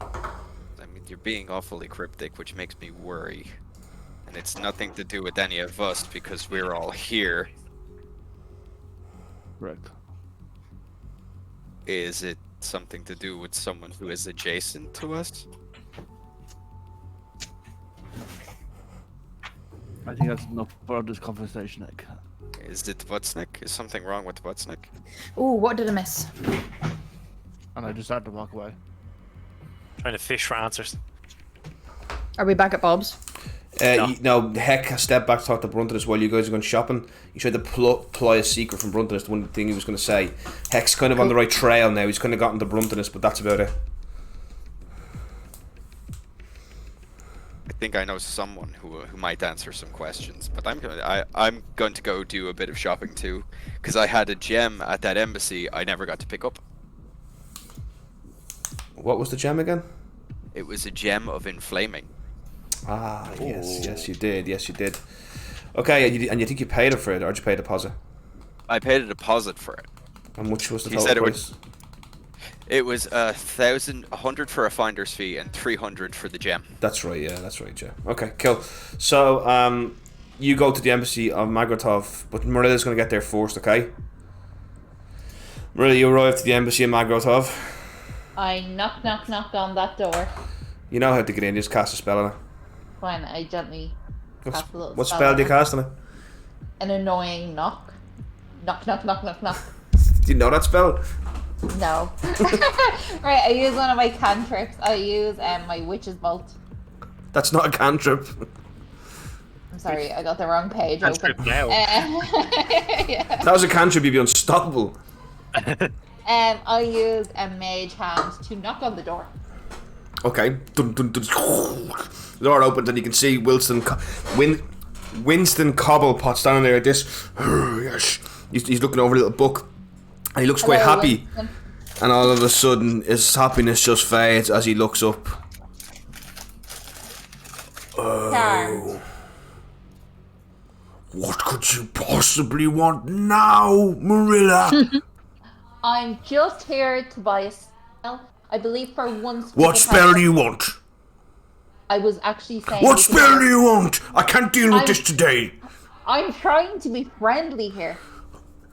I mean, you're being awfully cryptic, which makes me worry. And it's nothing to do with any of us because we're all here. Correct. Is it something to do with someone who is adjacent to us? I think that's enough for this conversation, Heck. Is it Butsnick? Is something wrong with Butsnick? Ooh, what did I miss? And I just had to walk away. Trying to fish for answers. Are we back at Bob's? No, Heck, step back to talk to Brunton as well. You guys are going shopping. You tried to ply a secret from Bruntonus, the one thing he was going to say. Heck's kind of on the right trail now. He's kind of gotten to Bruntonus, but that's about it. I think I know someone who might answer some questions, but I'm going to go do a bit of shopping too, because I had a gem at that embassy I never got to pick up. What was the gem again? It was a gem of inflaming. Ah, yes, you did. Okay, and you think you paid it for it, or did you pay a deposit? I paid a deposit for it. How much was the He total said price? It was 100 for a finder's fee and 300 for the gem. That's right, yeah. Okay, cool. So, you go to the embassy of Magrotov, but Marilla's going to get there first, okay? Marilla, you arrive to the embassy of Magrotov. I knock on that door. You know how to get in, just cast a spell on it. Fine, I gently cast a little What spell do you cast on it? An annoying knock. Knock, knock, knock, knock, knock. Do you know that spell? No. Right, I use one of my cantrips. I use my Witch's Bolt. That's not a cantrip. I'm sorry, I got the wrong page Cantrip open. now. Yeah. If that was a cantrip, you'd be unstoppable. I use a mage hand to knock on the door. Okay. Dun, dun, dun. The door opens and you can see Winston Cobblepot standing there like this. Yes. He's looking over a little book. And he looks quite Hello, happy. Winston. And all of a sudden, his happiness just fades as he looks up. Charmed. What could you possibly want now, Marilla? I'm just here to buy a spell. I believe for once. What spell do you want? I was actually saying. What spell do you want? I can't deal with this today. I'm trying to be friendly here.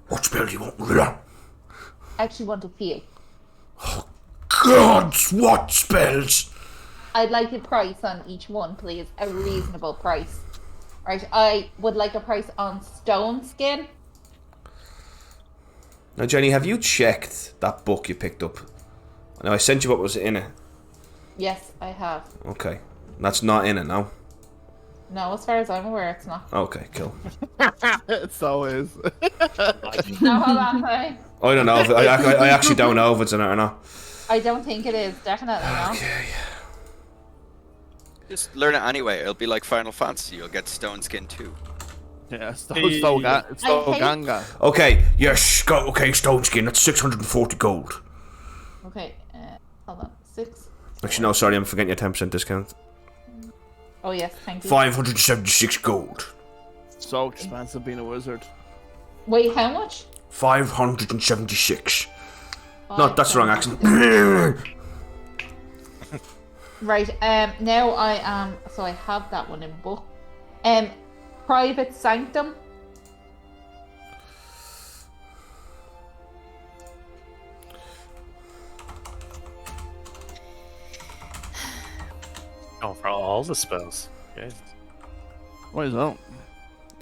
What spell do you want, Marilla? I actually want a few. Gods, what spells? I'd like a price on each one, please. A reasonable price. Right, I would like a price on stone skin. Now, Jenny, have you checked that book you picked up? Now, I sent you what was in it. Yes, I have. Okay. That's not in it now. No, as far as I'm aware, it's not. Okay, cool. It so is. No, hold on, sorry. I don't know. I actually don't know if it's in it or not. I don't think it is. Definitely not. Okay. Just learn it anyway. It'll be like Final Fantasy. You'll get Stone Skin too. Yeah, Ganga. Okay, yes, okay, stone skin. That's 640 gold. Okay, hold on. 6. Actually, no, sorry, I'm forgetting your 10% discount. Oh, yes, thank you. 576 gold. So expensive being a wizard. Wait, how much? 576. No, that's the wrong accent. Right, now I am, so I have that one in book. Private Sanctum. Oh, for all the spells. Okay. What is that?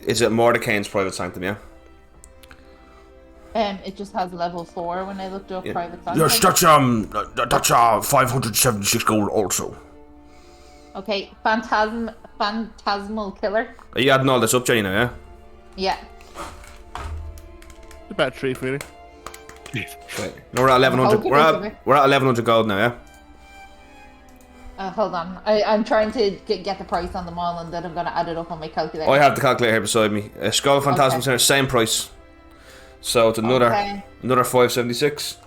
Is it Mordecai's Private Sanctum, yeah? It just has level 4 when I looked up Yeah. Private Sanctum. Yes, that's 576 gold also. Okay, Phantasmal Killer. Are you adding all this up, Jenny, now, yeah? Yeah. About 350. Okay. No, we're at 1100. Okay, We're at 1100 gold now, yeah? Hold on. I'm trying to get the price on them all, and then I'm going to add it up on my calculator. I have the calculator here beside me. Skull Phantasm Center, same price. So it's another 576.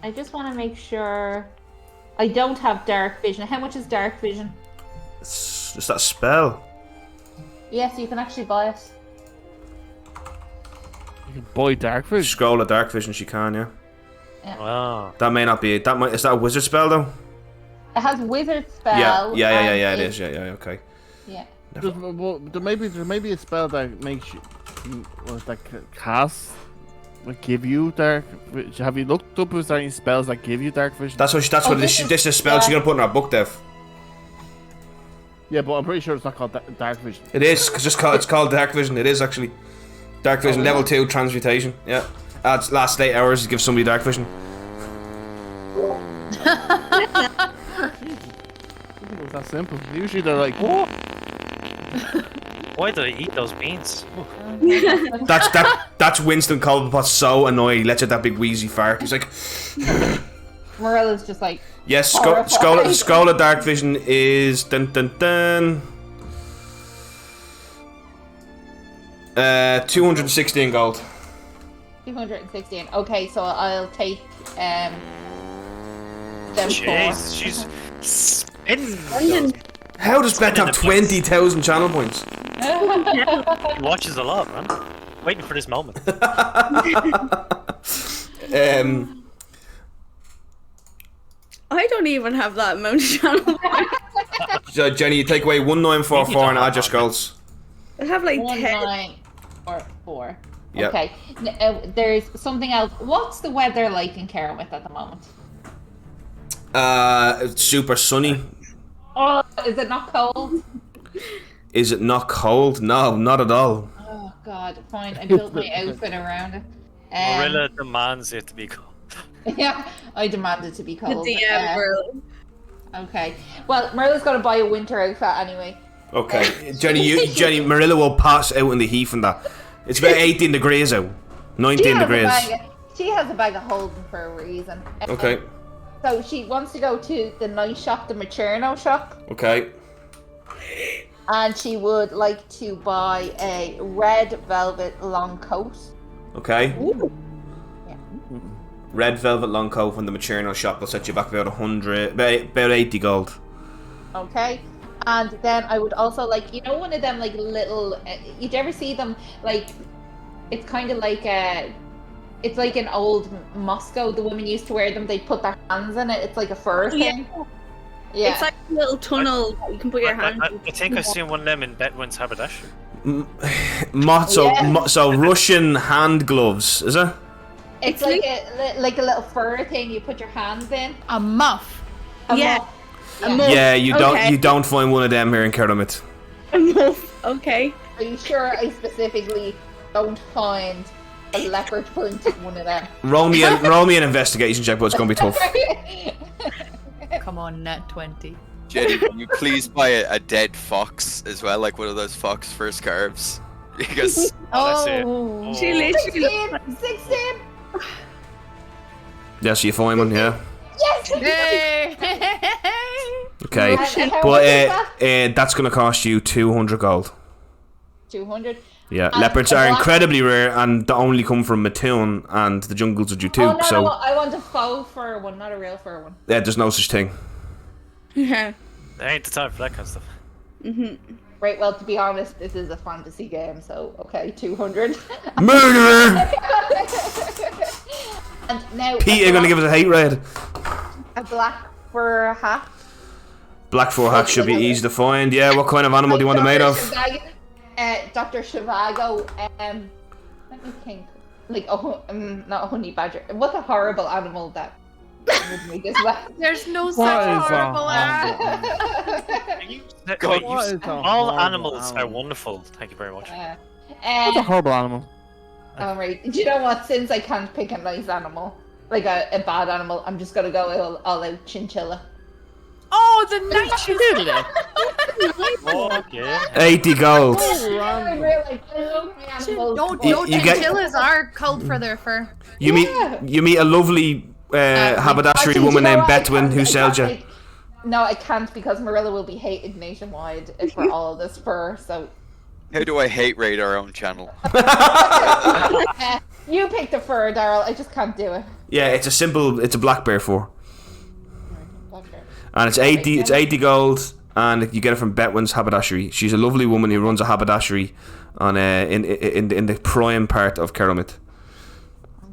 I just want to make sure I don't have dark vision. How much is dark vision? It's just that spell. Yes, you can actually buy it. You can buy dark vision. Scroll of dark vision, she can, yeah. Wow. That may not be it. Is that a wizard spell though? It has wizard spell. Yeah. It is. Yeah. Okay. Yeah. There may be a spell that makes you that cast. Like give you dark. Have you looked up? Is there any spells that give you dark vision? That's what this is a spell she's gonna put in her book, Dev. Yeah, but I'm pretty sure it's not called dark vision. It is, cause it's called dark vision. It is actually dark vision level 2 transmutation. Yeah, adds last 8 hours to give somebody dark vision. It's that simple. Usually they're like, what? Why do they eat those beans? That's Winston Cobblepot so annoyed. He lets out that big wheezy fart. He's like, Morella's just like. yes, Skull of Dark Vision is 216 gold. 216. Okay, so I'll take them Jeez, she's spinning. How does Beth have 20,000 channel points? He watches a lot, man. Waiting for this moment. I don't even have that amount of channel. So Jenny, you take away 1944 and add your skulls. I have like 10. 1944. Yep. Okay. There's something else. What's the weather like in Kermit at the moment? It's super sunny. Oh, is it not cold? Is it not cold? No, not at all. Oh God, fine. I built my outfit around it. Marilla demands it to be cold. Yeah, I demand it to be cold. The DM Merle. Okay. Well, Marilla's got to buy a winter outfit anyway. Okay, Jenny, Marilla will pass out in the heat from that. It's about 18 degrees out. 19 degrees. She has a bag of holding for a reason. Okay. So she wants to go to the nice shop, the Macherno shop. Okay. And she would like to buy a red velvet long coat. Okay. Ooh. Yeah. Red velvet long coat from the Macherno shop will set you back about 80 gold. Okay. And then I would also like, one of them like little, you'd ever see them like, it's kind of like it's like an old Moscow, the women used to wear them, they'd put their hands in it, it's like a fur thing. Yeah. It's like a little tunnel that you can put your hands in. I think I've seen one of them in Betwin's haberdashery. So Russian hand gloves, is it? It's like a little fur thing you put your hands in. A muff. Muff. Yeah, you don't find one of them here in Kermit. A muff. Okay. Are you sure I specifically don't find a leopard print in one of them? Roll me an investigation check, but it's gonna be tough. Come on, net 20. Jenny, can you please buy a dead fox as well, like one of those fox fur scarves? Because she literally 16. Yes, you find one, yeah. Yes. Okay, but that's gonna cost you 200 gold. 200. Yeah, leopards are incredibly rare and they only come from Mattoon and the jungles of Jutuk. No, I want a faux fur one, not a real fur one. Yeah, there's no such thing. Yeah. There ain't the time for that kind of stuff. Right, well, to be honest, this is a fantasy game, so okay, 200. Murderer! And now Pete, you're gonna give us a hate raid. A black fur hat. Black fur hat should be easy to find. Yeah, what kind of animal do you want it made of? Dr. Shivago, let me think. Like, not a honey badger. What's a horrible animal that would make this well? There's no such horrible animal. All animals are wonderful. Thank you very much. What's a horrible animal? Alright, do you know what? Since I can't pick a nice animal, like a bad animal, I'm just gonna go all out chinchilla. Oh, the night chinchilla! 80 gold. Chinchillas are cold for their fur. You meet a lovely haberdashery woman named Betwin who sells you. No, I can't because Marilla will be hated nationwide for all of this fur. So. How do I hate raid our own channel? You picked the fur, Daryl. I just can't do it. Yeah, it's a black bear fur. And it's 80 gold, and you get it from Betwin's haberdashery. She's a lovely woman who runs a haberdashery on in the prime part of Kermit.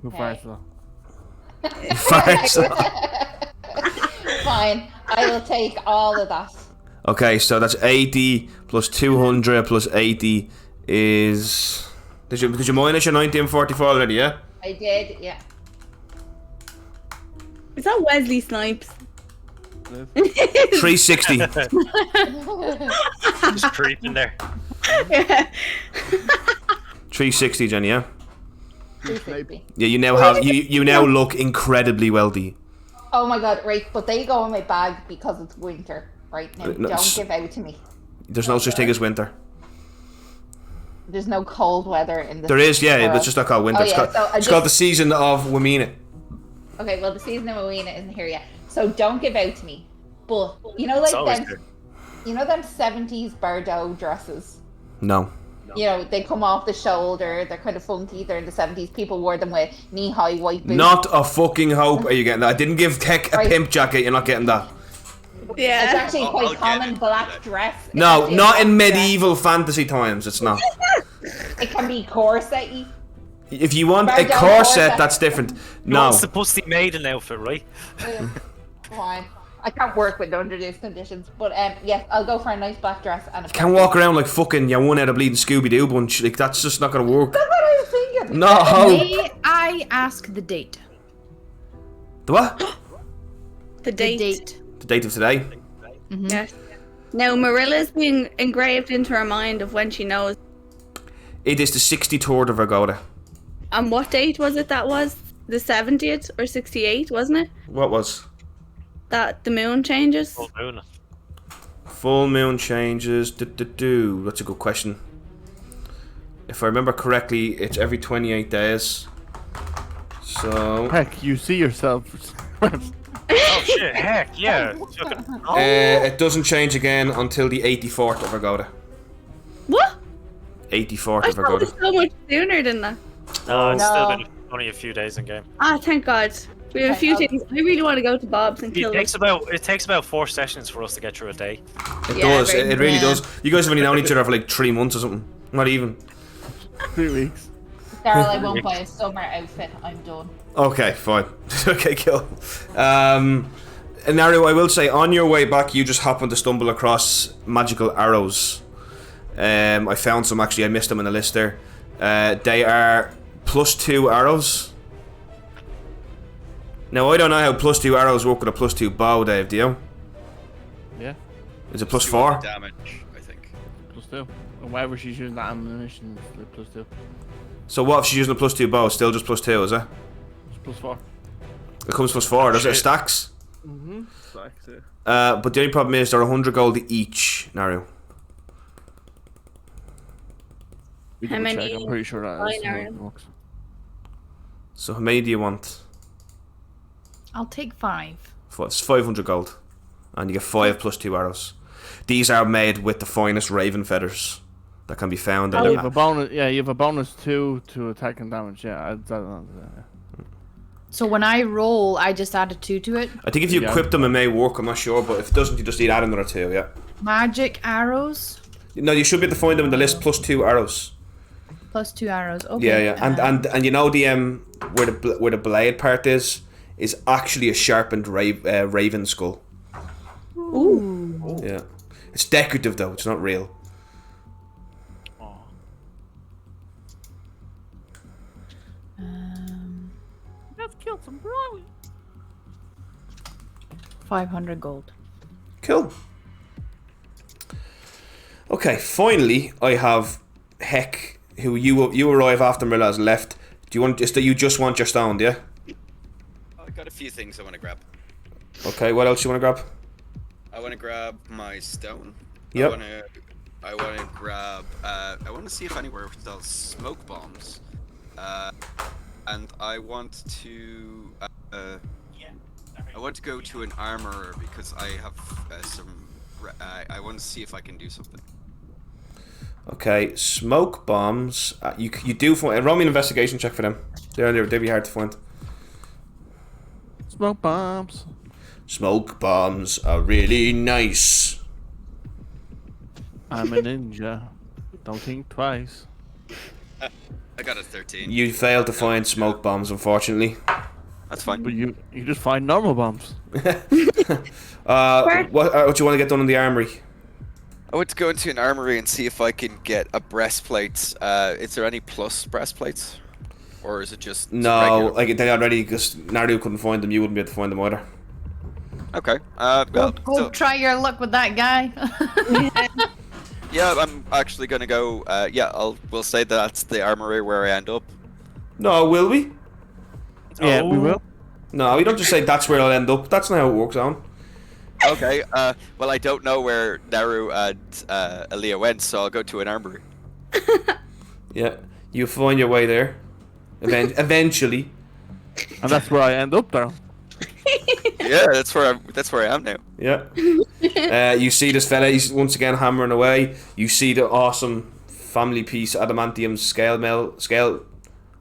Who fires that? Fine, I will take all of that. Okay, so that's 80 plus 200 plus 80 is. Did you minus your 1944 already? Yeah. I did, yeah. Is that Wesley Snipes? 360. Just creeping there. 360, Jenny. Yeah. 360. Yeah, you now have you now look incredibly wealthy. Oh my god! Right, but they go in my bag because it's winter. Right now, don't give out to me. There's no such thing as winter. There's no cold weather in this. There is, yeah, but it's just not called winter. It's called the season of Wamina. Okay, well, the season of Wamina isn't here yet, so don't give out to me. But like them 70s Bardot dresses. No. They come off the shoulder. They're kind of funky. They're in the 70s. People wore them with knee-high white boots. Not a fucking hope are you getting that. I didn't give Tech a pimp jacket. You're not getting that. Yeah, it's actually quite common black dress. No, not in medieval fantasy times. It's not. It can be corset-y. If you want a corset, that's different. No. It's supposed to be maiden outfit, right? Fine. I can't work with under these conditions, but yes, I'll go for a nice black dress and a. Can't walk around like fucking one out of bleeding Scooby-Doo bunch. Like that's just not gonna work. That's what I was thinking. No. May I ask the date? The what? The date. The date of today. Yes. Now, Marilla's being engraved into her mind of when she knows. It is the 63rd of Vergoda. And what date was it that was? The 70th or 68, wasn't it? What was? That the moon changes? Full moon. Full moon changes. That's a good question. If I remember correctly, it's every 28 days. So... Heck, you see yourself. Oh shit, heck, yeah. It doesn't change again until the 84th of Vergoda. What? 84th I of thought it was Vergoda. so much sooner than that. No, it's still No. been only a few days in game. Ah, thank God. We have a few Okay, things. I really want to go to Bob's and kill It them. takes about 4 sessions for us to get through a day. It Yeah, does. very- It really yeah. does. You guys have only known each other for like 3 months or something. Not even. 3 weeks. Daryl, I won't buy a summer outfit. I'm done. Okay, fine. Okay, cool. Naru, I will say, on your way back, you just happened to stumble across magical arrows. I found some, actually. I missed them in the list there. They are +2 arrows. Now, I don't know how +2 arrows work with a +2 bow, Dave, do you? Yeah. Is it +4? Damage, I think. +2. And wherever she's using that ammunition, it's like +2. So what if she's using a +2 bow? It's still just +2, is it? It's +4. It comes +4, does it? It stacks? Mm-hmm. Stacks, yeah. But the only problem is they're 100 gold each, Naru. We How double many check, I'm pretty sure that is fine how it iron? works. So how many do you want? I'll take 5. It's 500 gold. And you get 5 +2 arrows. These are made with the finest raven feathers that can be found in You the have a bonus. Yeah, you have a bonus 2 to attack and damage. Yeah, yeah. So when I roll, I just add a 2 to it. I think if you Yeah. equip them, it may work. I'm not sure, but if it doesn't, you just need to add another 2. Yeah. Magic arrows No, you should be able to find them in the list. +2 arrows. +2 arrows. Okay. Yeah, yeah. And you know the where the blade part is actually a sharpened raven skull. Ooh. Yeah. It's decorative though. It's not real. Let's kill some bro. 500 gold. Cool. Okay, finally, I have Heck, who you arrive after Milla's left. Do you want you just want your stone, do you? I got a few things I want to grab. Okay, what else you want to grab? I want to grab my stone. Yep. I want to grab. I want to see if anywhere sells smoke bombs. And I want to. I want to go to an armorer because I have some. I want to see if I can do something. Okay, smoke bombs. You do find. Roll me an investigation check for them. They'd be hard to find. Smoke bombs. Smoke bombs are really nice. I'm a ninja. Don't think twice. I got a 13. You failed to find smoke bombs, unfortunately. That's fine. But you just find normal bombs. What you want to get done in the armory? I want to go into an armory and see if I can get a breastplate. Is there any plus breastplates? Or is it just No, regular? like they already, because Naru couldn't find them, you wouldn't be able to find them either. Okay. Well, Go try your luck with that guy. yeah, I'm actually gonna go. We'll say that's the armory where I end up. No, will we? Yeah, we will. No, we don't just say that's where I'll end up. That's not how it works, on. Okay. Well, I don't know where Naru and Aaliyah went, so I'll go to an armory. Yeah, you find your way there. Eventually. And that's where I end up, Daryl. Yeah, that's where I am now. Yeah. You see this fella, he's once again hammering away. You see the awesome family piece adamantium scale.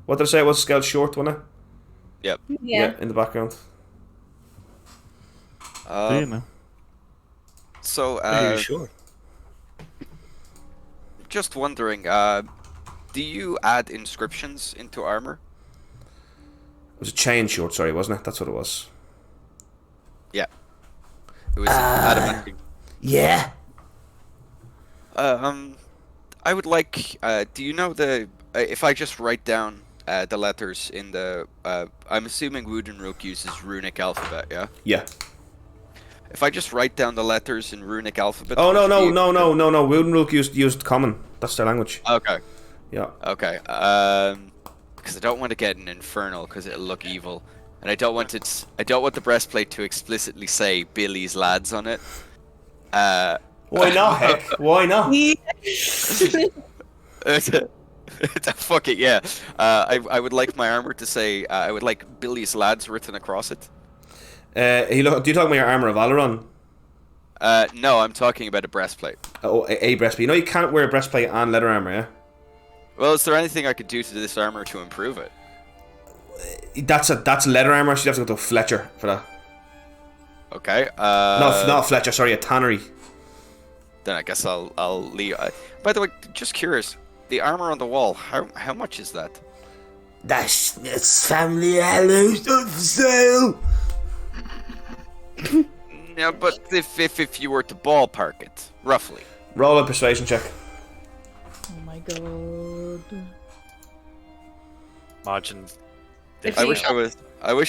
What did I say? It was scale short, wasn't it? Yep. Yeah. In the background. Do you know? So, Are you sure? just wondering, do you add inscriptions into armor? It was a chain short, sorry, wasn't it? That's what it was. Yeah. It was adamantium. Yeah. I would like. Do you know if I just write down the letters in the? I'm assuming Woodenrook uses runic alphabet. Yeah. Yeah. If I just write down the letters in runic alphabet. Oh no. Wildenrook used common. That's their language. Okay. Yeah. Okay. Because I don't want to get an infernal because it'll look evil, and I don't want the breastplate to explicitly say Billy's lads on it. Why not? Heck, why not? Fuck it, yeah. I would like my armor to say I would like Billy's lads written across it. Do you talk about your armor of Valoron? No, I'm talking about a breastplate. Oh, a breastplate. You know you can't wear a breastplate and leather armor, yeah? Well, is there anything I could do to this armor to improve it? That's leather armor, so you have to go to a Fletcher for that. Okay. No, not a Fletcher. Sorry, a tannery. Then I guess I'll leave. By the way, just curious, the armor on the wall. How much is that? That's family heirlooms not for sale. Yeah, but if you were to ballpark it, roughly. Roll a persuasion check. Oh my god. Margin. I wish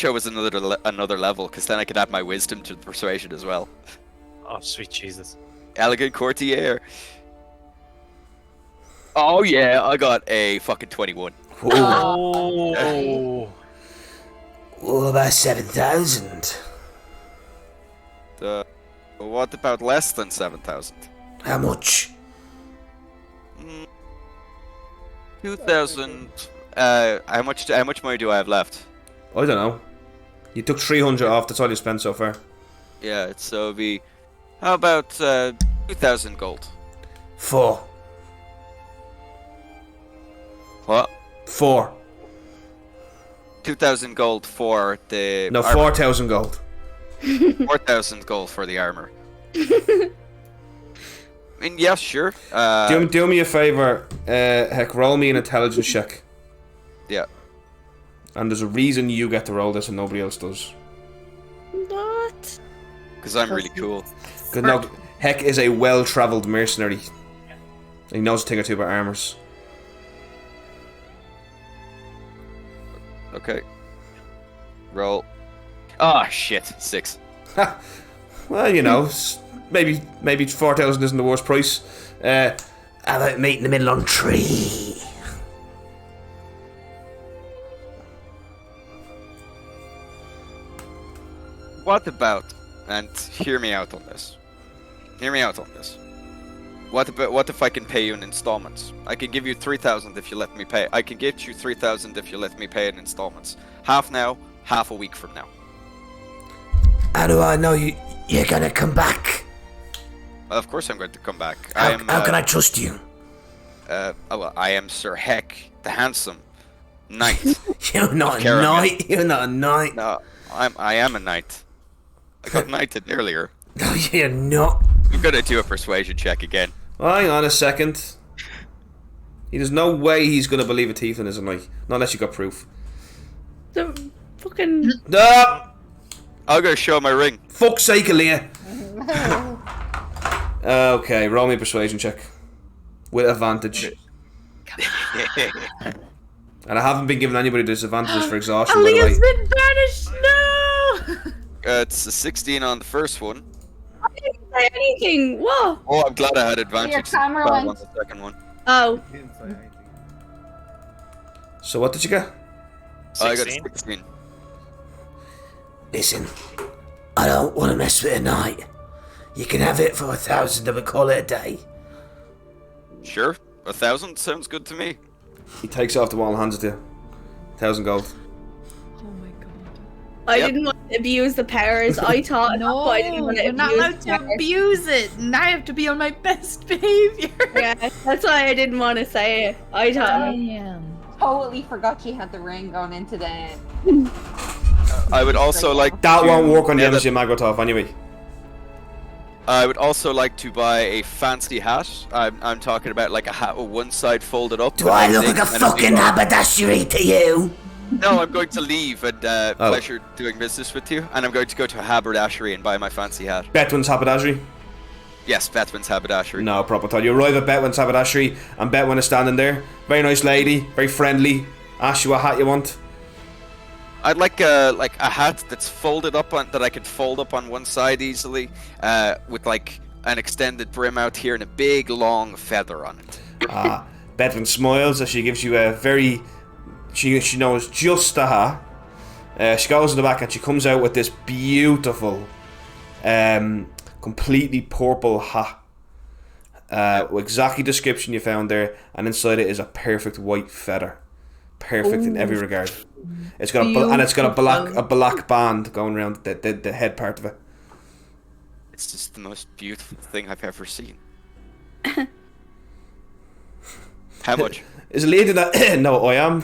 I was another level, because then I could add my wisdom to the persuasion as well. Oh, sweet Jesus. Elegant courtier. Oh yeah, I got a fucking 21. Oh. What about 7,000? What about less than 7,000? How much? 2,000. How much money do I have left? I don't know. You took 300 off. That's all you spent so far. Yeah, so it'll be. How about 2,000 gold? 4. What? 4. 2,000 gold for the. No, 4,000 gold. 4,000 gold for the armor. I mean, yeah, sure. Do me a favor. Heck, roll me an intelligence check. Yeah. And there's a reason you get to roll this and nobody else does. What? Because I'm really cool. Because no, Heck is a well-travelled mercenary. He knows a thing or two about armors. Okay. Roll. Ah, shit. 6. Well, you know, maybe 4,000 isn't the worst price. How about meet in the middle on tree? What about, and hear me out on this. Hear me out on this. What if I can pay you in installments? I can give you 3,000 if you let me pay. I can get you 3,000 if you let me pay in installments. Half now, half a week from now. How do I know you're gonna come back? Of course I'm going to come back. How can I trust you? Well, I am Sir Heck, the handsome knight. You're not a knight. You're not a knight. No, I am a knight. I got knighted earlier. No, you're not. I'm gonna do a persuasion check again. Well, hang on a second. There's no way he's gonna believe a tiefling is a knight, not unless you got proof. The fucking. No. I'm gonna show my ring. Fuck's sake, Aaliyah. Okay, roll me a persuasion check with advantage. And I haven't been giving anybody disadvantages for exhaustion, by the way. Aaliyah's been banished. No. It's a 16 on the first one. I didn't say anything. What? Oh, I'm glad I had advantage. Your camera on went. the second one. Oh. So what did you get? 16? I got a 16. Listen, I don't want to mess with a knight. You can have it for 1,000 and we call it a day. Sure, 1,000 sounds good to me. He takes it off the wall and hands it to you. 1,000 gold. I didn't want to abuse the powers. I thought No, but I didn't want to you're not allowed to abuse it. And I have to be on my best behavior. Yeah, that's why I didn't want to say it. I thought. Totally forgot she had the ring going into the. I would also like. That won't work on the Embassy of Magotov anyway. I would also like to buy a fancy hat. I'm talking about like a hat with one side folded up. Do I look like a fucking haberdashery to you? No, I'm going to leave and pleasure doing business with you, and I'm going to go to a haberdashery and buy my fancy hat. Betwin's haberdashery? Yes, Betwin's haberdashery. No, proper thought. You arrive at Betwin's haberdashery, and Betwin is standing there. Very nice lady, very friendly. Ask you what hat you want. I'd like a hat that's folded up on that I can fold up on one side easily, with like an extended brim out here and a big long feather on it. Bedwin smiles as she gives you a very. She knows just the hat. She goes in the back and she comes out with this beautiful, completely purple hat. Exactly the description you found there, and inside it is a perfect white feather. Perfect in every regard. It's got a black band going around the head part of it. It's just the most beautiful thing I've ever seen. How much? Is it lady that? No, I am.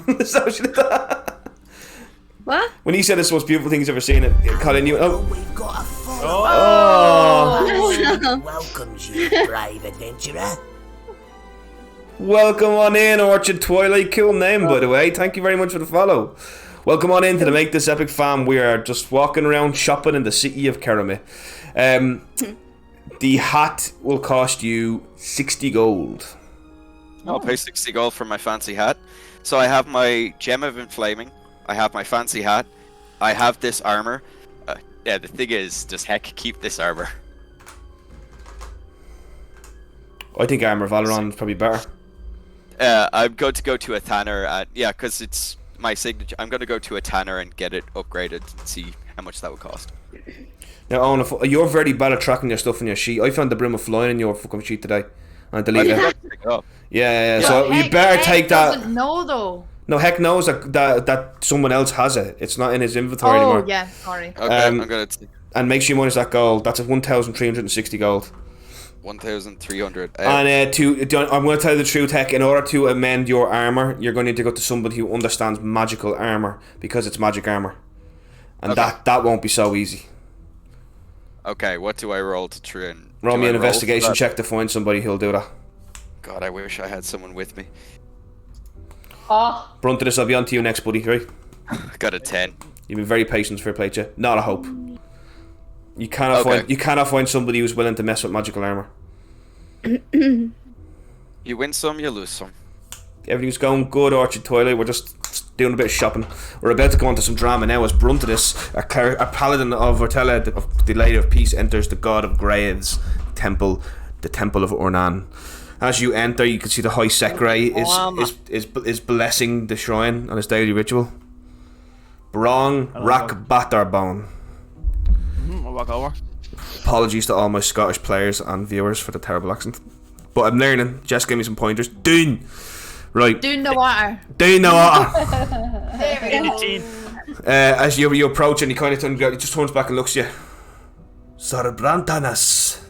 What? When he said it's the most beautiful thing he's ever seen, it Colin, you. Oh, We've got a full welcomes you, brave adventurer. Welcome on in, Orchard Twilight. Cool name, by the way. Thank you very much for the follow. Welcome on in to the Make This Epic fam. We are just walking around shopping in the city of Keramit. The hat will cost you 60 gold. I'll pay 60 gold for my fancy hat. So I have my Gem of Inflaming. I have my fancy hat. I have this armor. Yeah, the thing is, just heck, keep this armor. I think Armor Valoron is probably better. I'm going to go to a tanner. Yeah, because it's my signature. I'm going to go to a tanner and get it upgraded and see how much that would cost. Now, Owen, you're very bad at tracking your stuff in your sheet. I found the Brim of Flying in your fucking sheet today. And I deleted it. Yeah. So you better take that. Doesn't know though. No, Heck knows that someone else has it. It's not in his inventory anymore. Oh, yeah, sorry. Okay, I'm going to... And make sure you minus that gold. That's at 1,360 gold. 1,300. And I'm going to tell you the truth, Heck. In order to amend your armor, you're going to need to go to somebody who understands magical armor, because it's magic armor. And that won't be so easy. Okay, what do I roll to try and... Roll me an investigation check to find somebody who'll do that. God, I wish I had someone with me. Brunt of this, I'll be on to you next, buddy, right? Got a 10. You've been very patient for a play, Chet. Not a hope. You cannot find somebody who's willing to mess with magical armor. You win some, you lose some. Everything's going good, Orchard Twilight. We're just doing a bit of shopping. We're about to go into some drama now as Bruntidus, a paladin of Vortella, the Lady of Peace, enters the God of Graves temple, the Temple of Ornan. As you enter, you can see the High Sekrai is blessing the shrine on his daily ritual. Brong Rak Batarbone. I'll walk over. Apologies to all my Scottish players and viewers for the terrible accent. But I'm learning. Jess gave me some pointers. Dune! Right. Dune the water. Dune the water! There we go. As you approach and he kind of just turns back and looks at you. Sorbrantanas.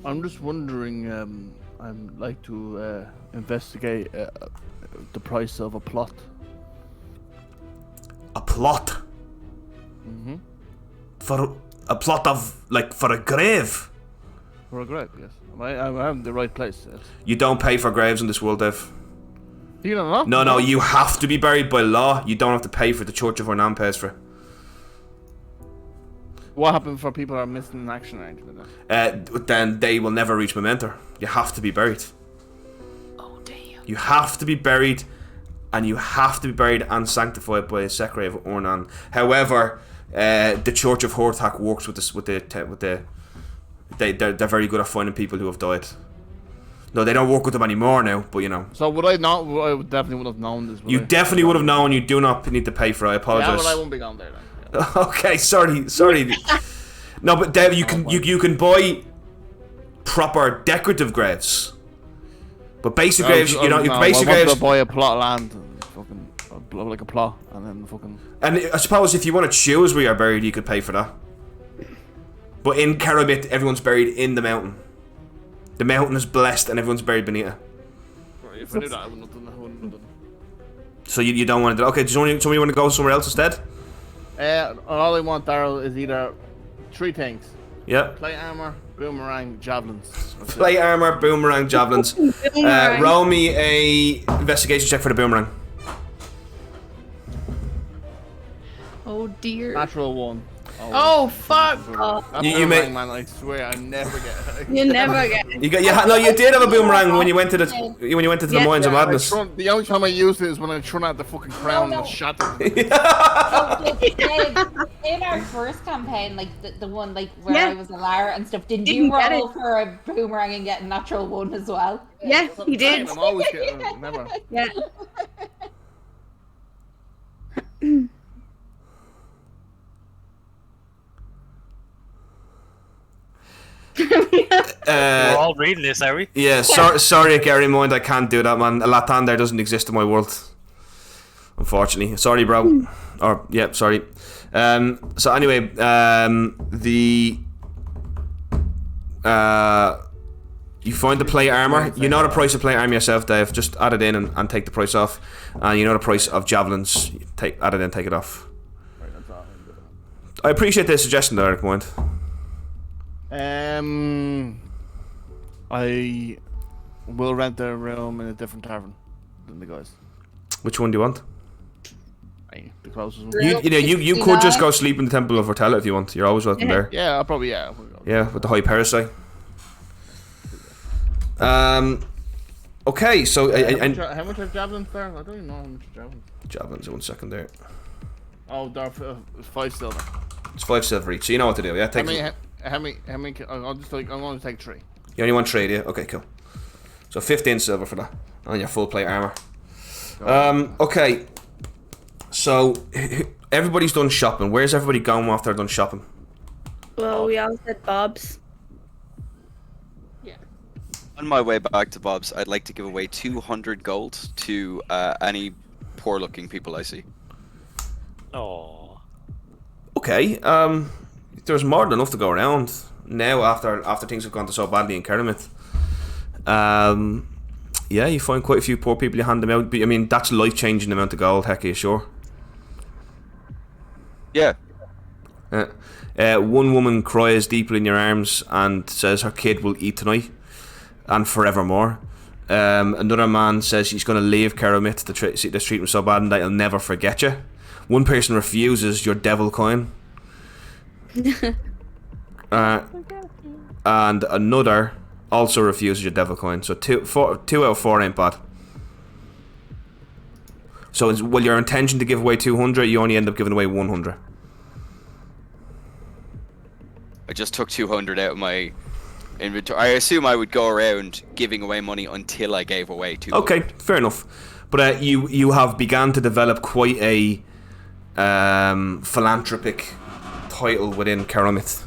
I'm just wondering, I'd like to investigate the price of a plot. A plot? Mm-hmm. For a plot of, like, for a grave? For a grave, yes. I'm in the right place, yes. You don't pay for graves in this world, Dev. You don't know? No, you have to be buried by law. You don't have to pay for the Church of Ornan pays for it. What happened for people who are missing in action or anything like that? Then they will never reach Memento. You have to be buried. Oh, damn. You have to be buried, and you have to be buried and sanctified by a Sekrai of Ornan. However, the Church of Hortak works with they're very good at finding people who have died. No, they don't work with them anymore now, but you know. So would I not? I definitely would have known this. You definitely would have known. You do not need to pay for it. I apologize. Yeah, well, I won't be gone there then. Yeah. Okay, sorry. No, but Dev, you can buy proper decorative graves. But basic graves, you know, basic graves. To buy a plot of land, and fucking like a plot, and then fucking. And I suppose if you want to choose where you're buried, you could pay for that. But in Keramit, everyone's buried in the mountain. The mountain is blessed, and everyone's buried beneath it. If I knew that, I wouldn't have done that. So you don't want to do. Okay, does somebody want to go somewhere else instead? All I want, Daryl, is either 3 things. Yeah. Plate armor, boomerang, javelins. Plate armor, boomerang, javelins. Roll me a investigation check for the boomerang. Oh dear. Natural 1. Oh fuck! You made man. I swear, I never get. You never get. No, you did have a boomerang when you went to the the Mines of Madness. The only time I used it is when I threw out the fucking crown and shattered. In our first campaign, like the one like where I was a Lara and stuff, did you roll for a boomerang and get a natural one as well? Yeah, he did. I'm always getting never. Yeah. We're all reading this, are we? Yeah, sorry, Gary Mind, I can't do that, man. A Latander doesn't exist in my world, unfortunately. Sorry, bro. Or yeah, sorry. So anyway, you find the plate armor. You know the price of plate armor yourself, Dave. Just add it in and take the price off. And you know the price of javelins. Add it in, take it off. I appreciate the suggestion, there, Eric Mind. I will rent a room in a different tavern than the guys. Which one do you want? The closest one. You could just go sleep in the Temple of Vortella if you want. You're always welcome there. Yeah, I'll probably Yeah, with the high parasite. Okay, so how much are javelins there? I don't even know how much javelins. Javelins, 1 second there. Oh, they're 5 silver. It's 5 silver each, so you know what to do. Yeah, take. How many? I'm going to take 3. You only want 3, do you? Okay, cool. So 15 silver for that on your full plate armor. Okay. So everybody's done shopping. Where's everybody going after they're done shopping? Well, we all said Bob's. On my way back to Bob's, I'd like to give away 200 gold to any poor-looking people I see. Oh. Okay. There's more than enough to go around now after things have gone so badly in Keramith. Yeah, you find quite a few poor people. You hand them out. But, I mean, that's life-changing amount of gold. Heck, are you sure? Yeah. One woman cries deeply in your arms and says her kid will eat tonight and forevermore. Another man says he's going to leave Keramith to treat him so bad and that he'll never forget you. One person refuses your devil coin. And another also refuses your devil coin. So 2 out of 4 ain't bad. So your intention to give away 200, you only end up giving away 100. I just took 200 out of my inventory. I assume I would go around giving away money until I gave away 200. Okay, fair enough. But you have begun to develop quite a philanthropic title within Keramith.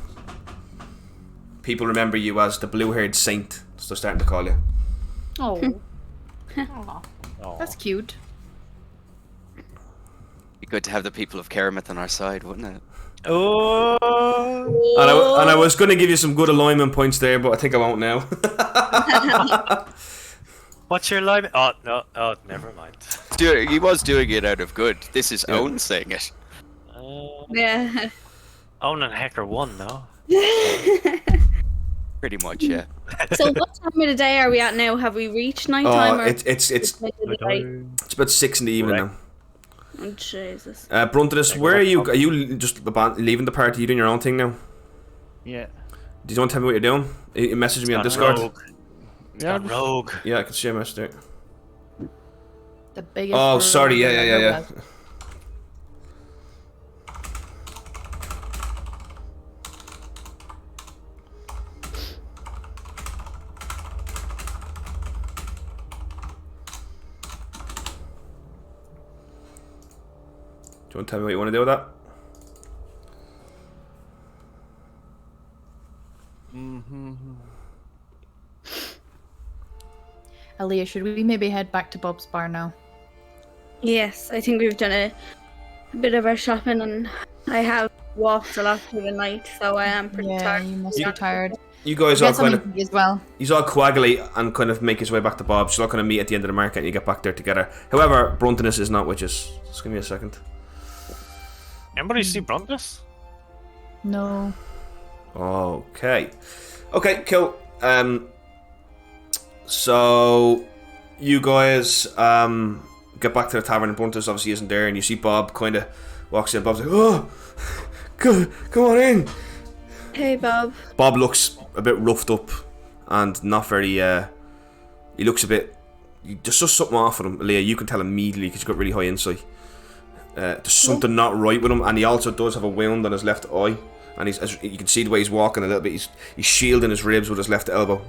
People remember you as the blue-haired saint, so they're starting to call you. Oh. That's cute. Be good to have the people of Keramith on our side, wouldn't it? Oh. And I was going to give you some good alignment points there, but I think I won't now. What's your alignment? Oh, no. Oh, never mind. He was doing it out of good. This is Owen saying it. Yeah. Owen and Hecker won, no? Pretty much, yeah. So what time of the day are we at now? Have we reached night time? It's about 6 in the evening now. Oh, Jesus. Bruntinus, where are you? Are you just leaving the party? You doing your own thing now? Yeah. Do you want to tell me what you're doing? You message me on Discord. Rogue. Yeah, I can see a message there. The biggest. Oh, sorry. Yeah. Do you want to tell me what you want to do with that? Aaliyah, should we maybe head back to Bob's bar now? Yes, I think we've done a bit of our shopping and I have walked a lot through the night, so I am pretty tired. You must be tired. You guys all kind of as well. You all coagulate and kind of make his way back to Bob's. You're all kind of meet at the end of the market and you get back there together. However, Bruntinus is not with us. Just give me a second. Anybody see Bruntinus? No. Okay, cool. So you guys get back to the tavern and Bruntinus obviously isn't there and you see Bob kind of walks in. Bob's like, oh, Come on in. Hey, Bob. Bob looks a bit roughed up and not very. He looks a bit. There's just something off with him, Leah. You can tell immediately because you've got really high insight. There's something not right with him, and he also does have a wound on his left eye, and you can see the way he's walking a little bit. He's shielding his ribs with his left elbow.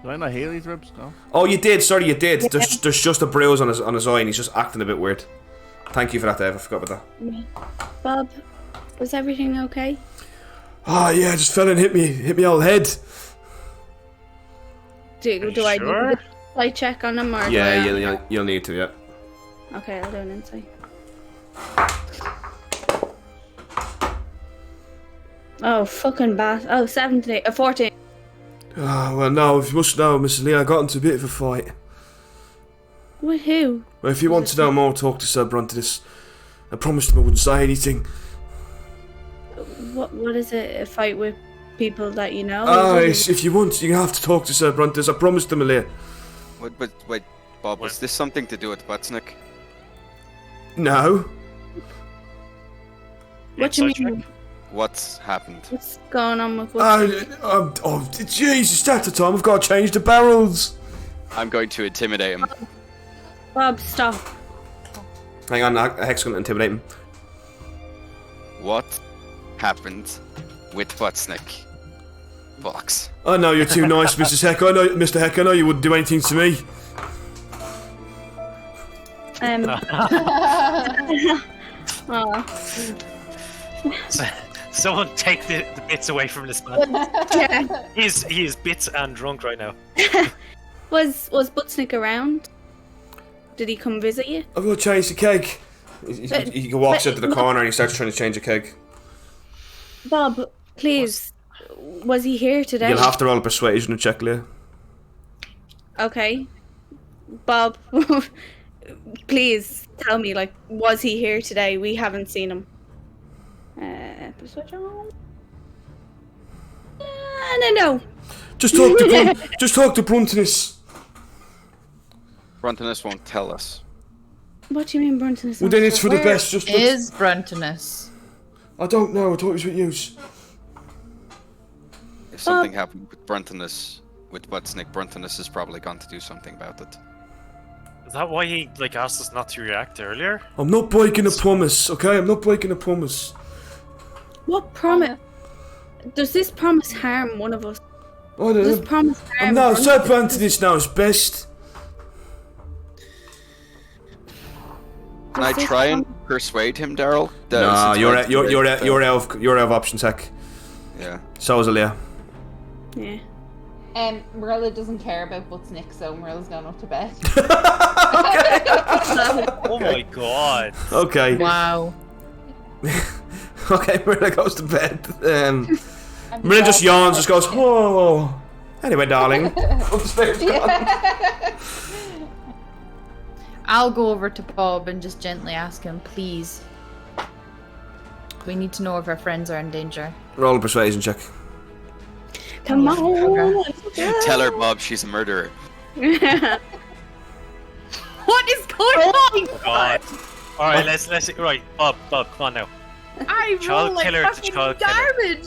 Do I not heal his ribs? No. Oh, you did. Sorry, you did. There's just a bruise on his eye, and he's just acting a bit weird. Thank you for that, Dave. I forgot about that. Bob, was everything okay? Oh yeah, I just fell and hit me old head. Do I do a insight check on him or? Yeah, you'll need to. Yeah. Okay, I'll do an insight. Oh, fucking bat. Oh, 14. Well, no, if you must know, Mrs. Lee, I got into a bit of a fight. With who? Well, if you want to know more, talk to Sir Bruntinus. I promised him I wouldn't say anything. What is it? A fight with people that you know? If you want, you have to talk to Sir Bruntinus. I promised him, Leah. Wait, Bob, was this something to do with Butsnik? No. What do you mean? What's happened? What's going on with what? Jesus, that's the time. I've got to change the barrels. I'm going to intimidate him. Bob, stop. Hang on, Heck's going to intimidate him. What happened with Butsnik? Box. I know you're too nice, Mrs. Heck. Mr. Heck, I know you wouldn't do anything to me. Someone take the bits away from this man. Yeah. He is bits and drunk right now. Was Butsnik around? Did he come visit you? I've got to change the keg. He walks into the corner and he starts trying to change a keg. Bob, please, was he here today? You'll have to roll a persuasion check, Leah. Okay. Bob, please tell me, was he here today? We haven't seen him. Persuasion? No. Just talk to Bruntinus. Bruntinus won't tell us. What do you mean, Bruntinus? Well, then it's for the best. Just is Bruntinus? I don't know. I thought it was with you. If something happened with Bruntinus, with Butsnik, Bruntinus is probably going to do something about it. Is that why he asked us not to react earlier? I'm not breaking a promise, okay? I'm not breaking a promise. What promise? Does this promise harm one of us? I don't know. Does this promise harm? No, Sir Bruntinus knows best. Can I try and persuade him, Daryl? No, you're out of options, Heck. Yeah. So is Aaliyah. Yeah. Marilla doesn't care about Butsnik, so Marilla's going up to bed. Oh my god. Okay. Wow. Okay, Marilla goes to bed. Marilla just yawns, just goes, oh. Anyway, darling. Up the stairs. I'll go over to Bob and just gently ask him, please. We need to know if our friends are in danger. Roll a persuasion check. Come on. Tell her, Bob, she's a murderer. What is going on? Oh god. Alright, let's right, Bob, come on now. I roll like fucking garbage.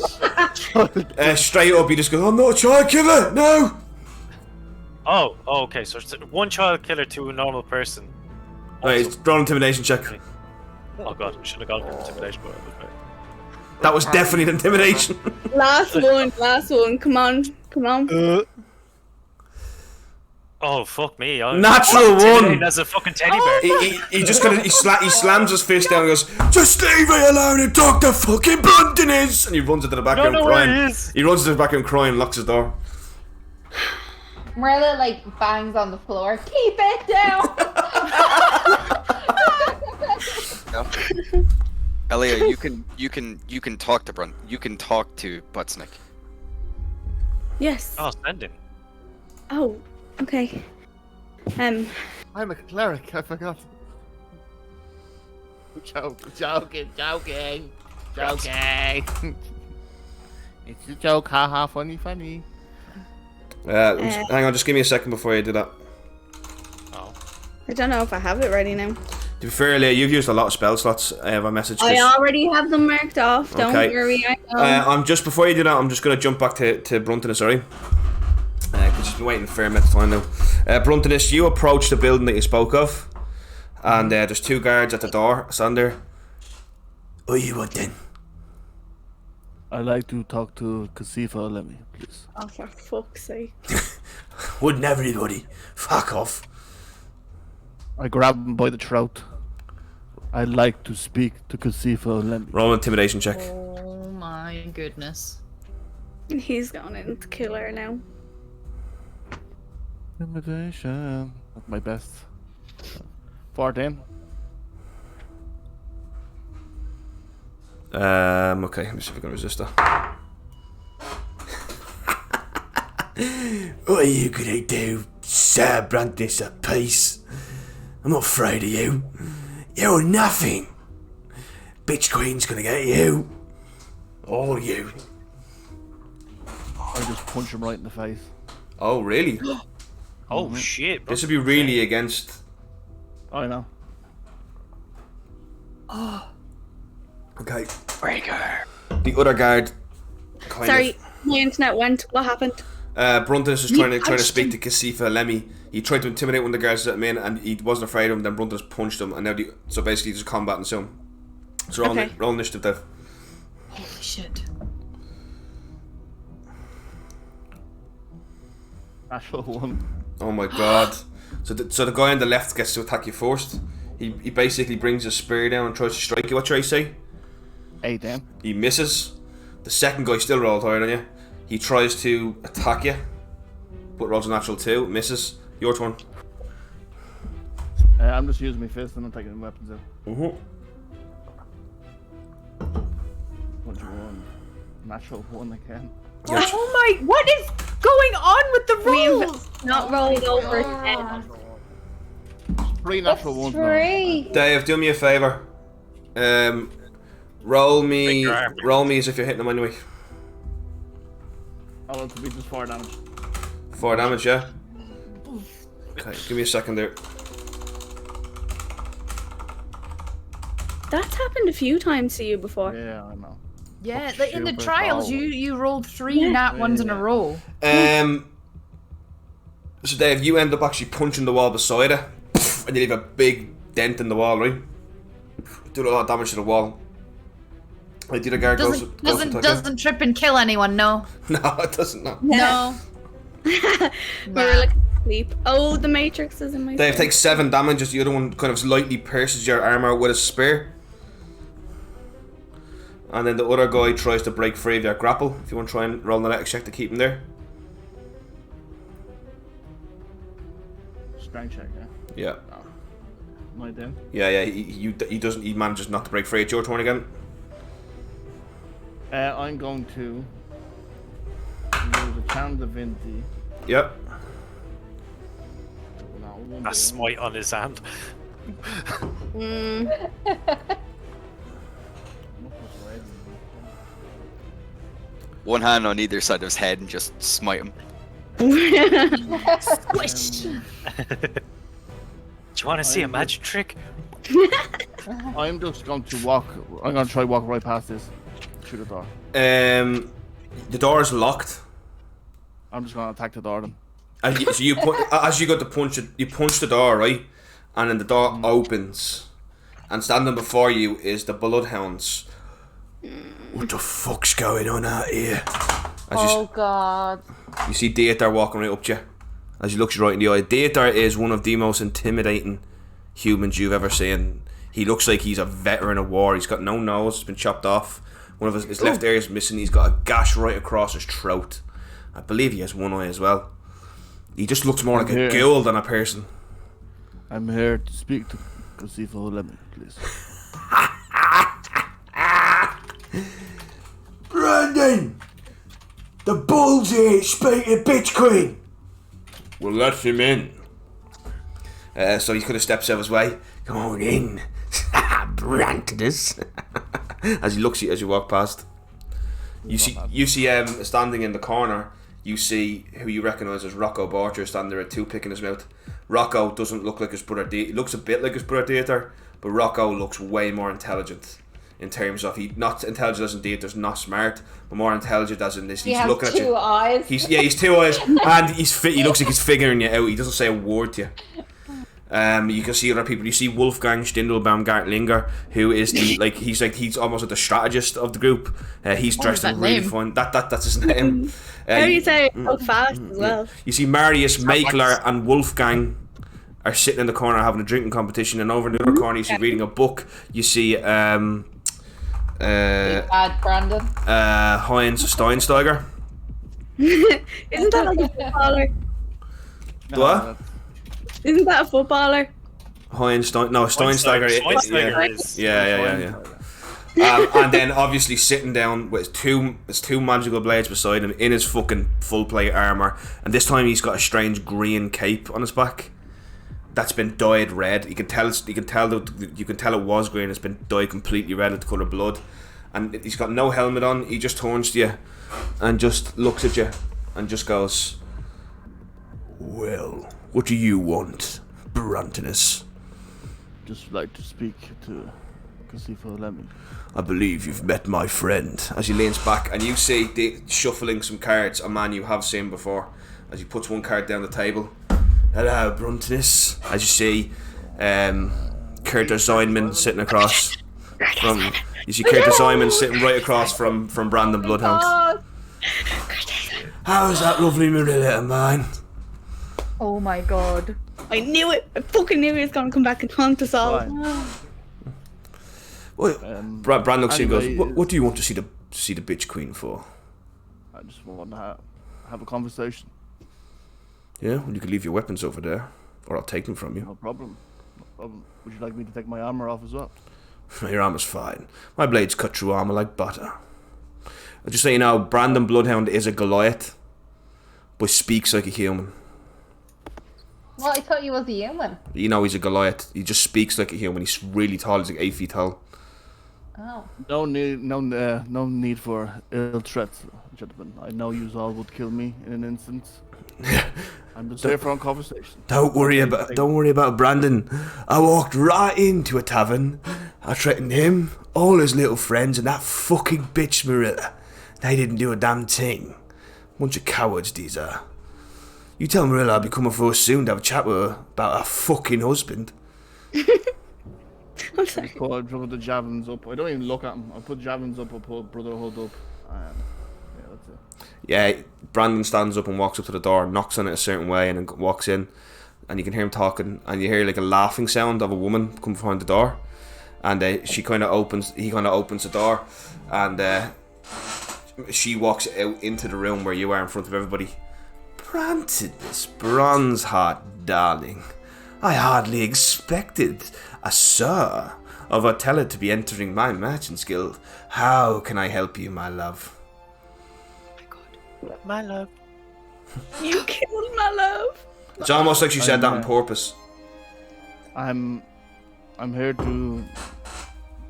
Straight up, he just goes, I'm not a child killer, no! Oh, okay, so it's one child killer to a normal person. Right, roll an intimidation check. Oh god, we should have gone for intimidation, but okay. That was definitely an intimidation. Last one. Come on. Oh fuck me! Natural one. That's a fucking teddy bear. He just he slams his fist down and goes, just leave me alone and talk to fucking Bruntinus! And he runs into the back room crying. He runs into the back room crying and locks his door. Marilla bangs on the floor. Keep it down. Elia, you can talk to You can talk to Butsnik. Yes. Oh, send him. Oh, okay. I'm a cleric. I forgot. Joking. It's a joke. Haha. Funny. Hang on, just give me a second before you do that. I don't know if I have it ready now. To be fair, Leah, you've used a lot of spell slots. I have a message. I already have them marked off. Don't worry. I know. I'm just before you do that. I'm just gonna jump back to Bruntonus. Sorry, because she's been waiting a fair amount of time now. Bruntonus, you approach the building that you spoke of, and there's 2 guards at the door. Sander. What you want then? I'd like to talk to Kasifa Holemi, please. Oh, for fuck's sake. Wouldn't everybody? Fuck off. I grab him by the throat. I'd like to speak to Kasifa Holemi. Roll an intimidation check. Oh my goodness. He's going in to kill her now. Intimidation. Not my best. 14. Okay, let me see if I can resist that. What are you gonna do? Sir Brandis at peace. I'm not afraid of you. You're nothing. Bitch Queen's gonna get you. All of you. I just punch him right in the face. Oh, really? Oh shit! This would be really against. I know. Oh. Okay. Breaker. The other guard. Sorry, my internet went. What happened? Bruntonus was trying to speak to Kasifa Holemi. He tried to intimidate one of the guards that came in, and he wasn't afraid of him. Then Bruntonus punched him, and now so basically just combating soon. So roll initiative, Dev. Holy shit. Natural 1. Oh my god. So the guy on the left gets to attack you first. He basically brings his spear down and tries to strike you. What should I say? 8 then. He misses. The second guy still rolled higher than you. He tries to attack you, but rolls a natural 2. Misses. Your turn. I'm just using my fist and I'm taking weapons out. What'd you want? Natural 1 again. Oh my! What is going on with the rules? We've not rolled over 10. 3 natural 1s now. 3. Dave, do me a favour. Roll me as if you're hitting him anyway. I want to be just 4 damage. 4 damage, yeah? Okay, give me a second there. That's happened a few times to you before. Yeah, I know. Yeah, like in the trials, you rolled 3 nat ones in a row. So Dave, you end up actually punching the wall beside it, and you leave a big dent in the wall, right? Do a lot of damage to the wall. Like, the other guard Doesn't trip and kill anyone, no. No, it doesn't. No. No. We're like asleep. Oh, the Matrix is in my Dave face. takes 7 damage as the other one kind of lightly pierces your armor with a spear. And then the other guy tries to break free of your grapple. If you want to try and roll an athletics check to keep him there. Strength check, yeah? Yeah. Oh. Am I then? Yeah, he manages not to break free. It's your turn again. I'm going to use a Charm Divinity. Yep. A smite on his hand. One hand on either side of his head and just smite him. Squish. Do you want to see a magic trick? I'm just going to walk. I'm going to try walk right past this. Through the door. The door is locked. I'm just going to attack the door then. As you go to punch it, you punch the door, right? And then the door opens, and standing before you is the Bloodhounds. What the fuck's going on out here? God. You see Dieter walking right up to you. As you look you right in the eye. Dieter is one of the most intimidating humans you've ever seen. He looks like he's a veteran of war. He's got no nose, it's been chopped off. One of his left ear is missing. He's got a gash right across his throat. I believe he has one eye as well. He just looks more like a ghoul than a person. I'm here to speak to Kasifa Holemi, please. Brandon! The bull's here, speak to Bitch Queen! We'll let him in. So he could have stepped out his way. Come on in. Brandis. As he looks at you as you walk past. You see standing in the corner, you see who you recognise as Rocco Barcher standing there with a toothpick in his mouth. Rocco doesn't look like his brother. He looks a bit like his brother Dieter, but Rocco looks way more intelligent. In terms of not intelligent as in Dieter's not smart, but more intelligent as in this. He's looking at you. He has 2 eyes. He's 2 eyes, and he looks like he's figuring you out. He doesn't say a word to you. You can see other people. You see Wolfgang Stindelbaum-Gartlinger, who is he's almost like the strategist of the group. He's dressed in really fun. That's his name. How do you say it so fast as well? You see Marius Makler and Wolfgang are sitting in the corner having a drinking competition, and over in the other corner you see reading a book. You see Brandon. Heinz Steinsteiger. Isn't that like a footballer? What? Isn't that a footballer? Steinsteiger. Yeah. And then obviously sitting down with his two magical blades beside him in his fucking full plate armor, and this time he's got a strange green cape on his back that's been dyed red. You can tell it was green. It's been dyed completely red with the colour blood, and he's got no helmet on. He just turns to you and just looks at you and just goes, "Well, what do you want, Bruntinus?" Just like to speak to Kasifa Holemi. I believe you've met my friend. As he leans back, and you see shuffling some cards, a man you have seen before. As he puts one card down the table. Hello, Bruntinus. As you see, Curtis Zeinman sitting across from. You see Curtis Zeinman sitting right across from Brandon Bloodhound. How's that lovely Marilla of mine? Oh my god! I knew it. I fucking knew he was gonna come back and haunt us all. Brand looks at you and goes, what do you want to see the bitch queen for? I just want to have a conversation. Yeah, well, you can leave your weapons over there, or I'll take them from you. No problem. Would you like me to take my armor off as well? Your armor's fine. My blades cut through armor like butter. I'll just say you know, Brandon Bloodhound is a Goliath, but speaks like a human. Well, I thought he was a human. You know he's a Goliath. He just speaks like a human. He's really tall. He's like 8 feet tall. Oh. No need for ill threats, gentlemen. I know you all would kill me in an instant. I'm just here for a conversation. Don't worry about Brandon. I walked right into a tavern. I threatened him, all his little friends, and that fucking bitch Marilla. They didn't do a damn thing. Bunch of cowards these are. You tell Marilla I'll be coming for her soon to have a chat with her about her fucking husband. I'm sorry. I put the javelins up. I don't even look at him. I put javelins up. I put Brotherhood up. Yeah, that's it. Yeah, Brandon stands up and walks up to the door, knocks on it a certain way, and then walks in. And you can hear him talking, and you hear like a laughing sound of a woman come behind the door. And he kind of opens the door, and she walks out into the room where you are in front of everybody. Bruntinus, bronze heart, darling. I hardly expected a sir of Otella to be entering my merchant's guild. How can I help you, my love? My love. You killed my love. It's almost like she said that on purpose. I'm here to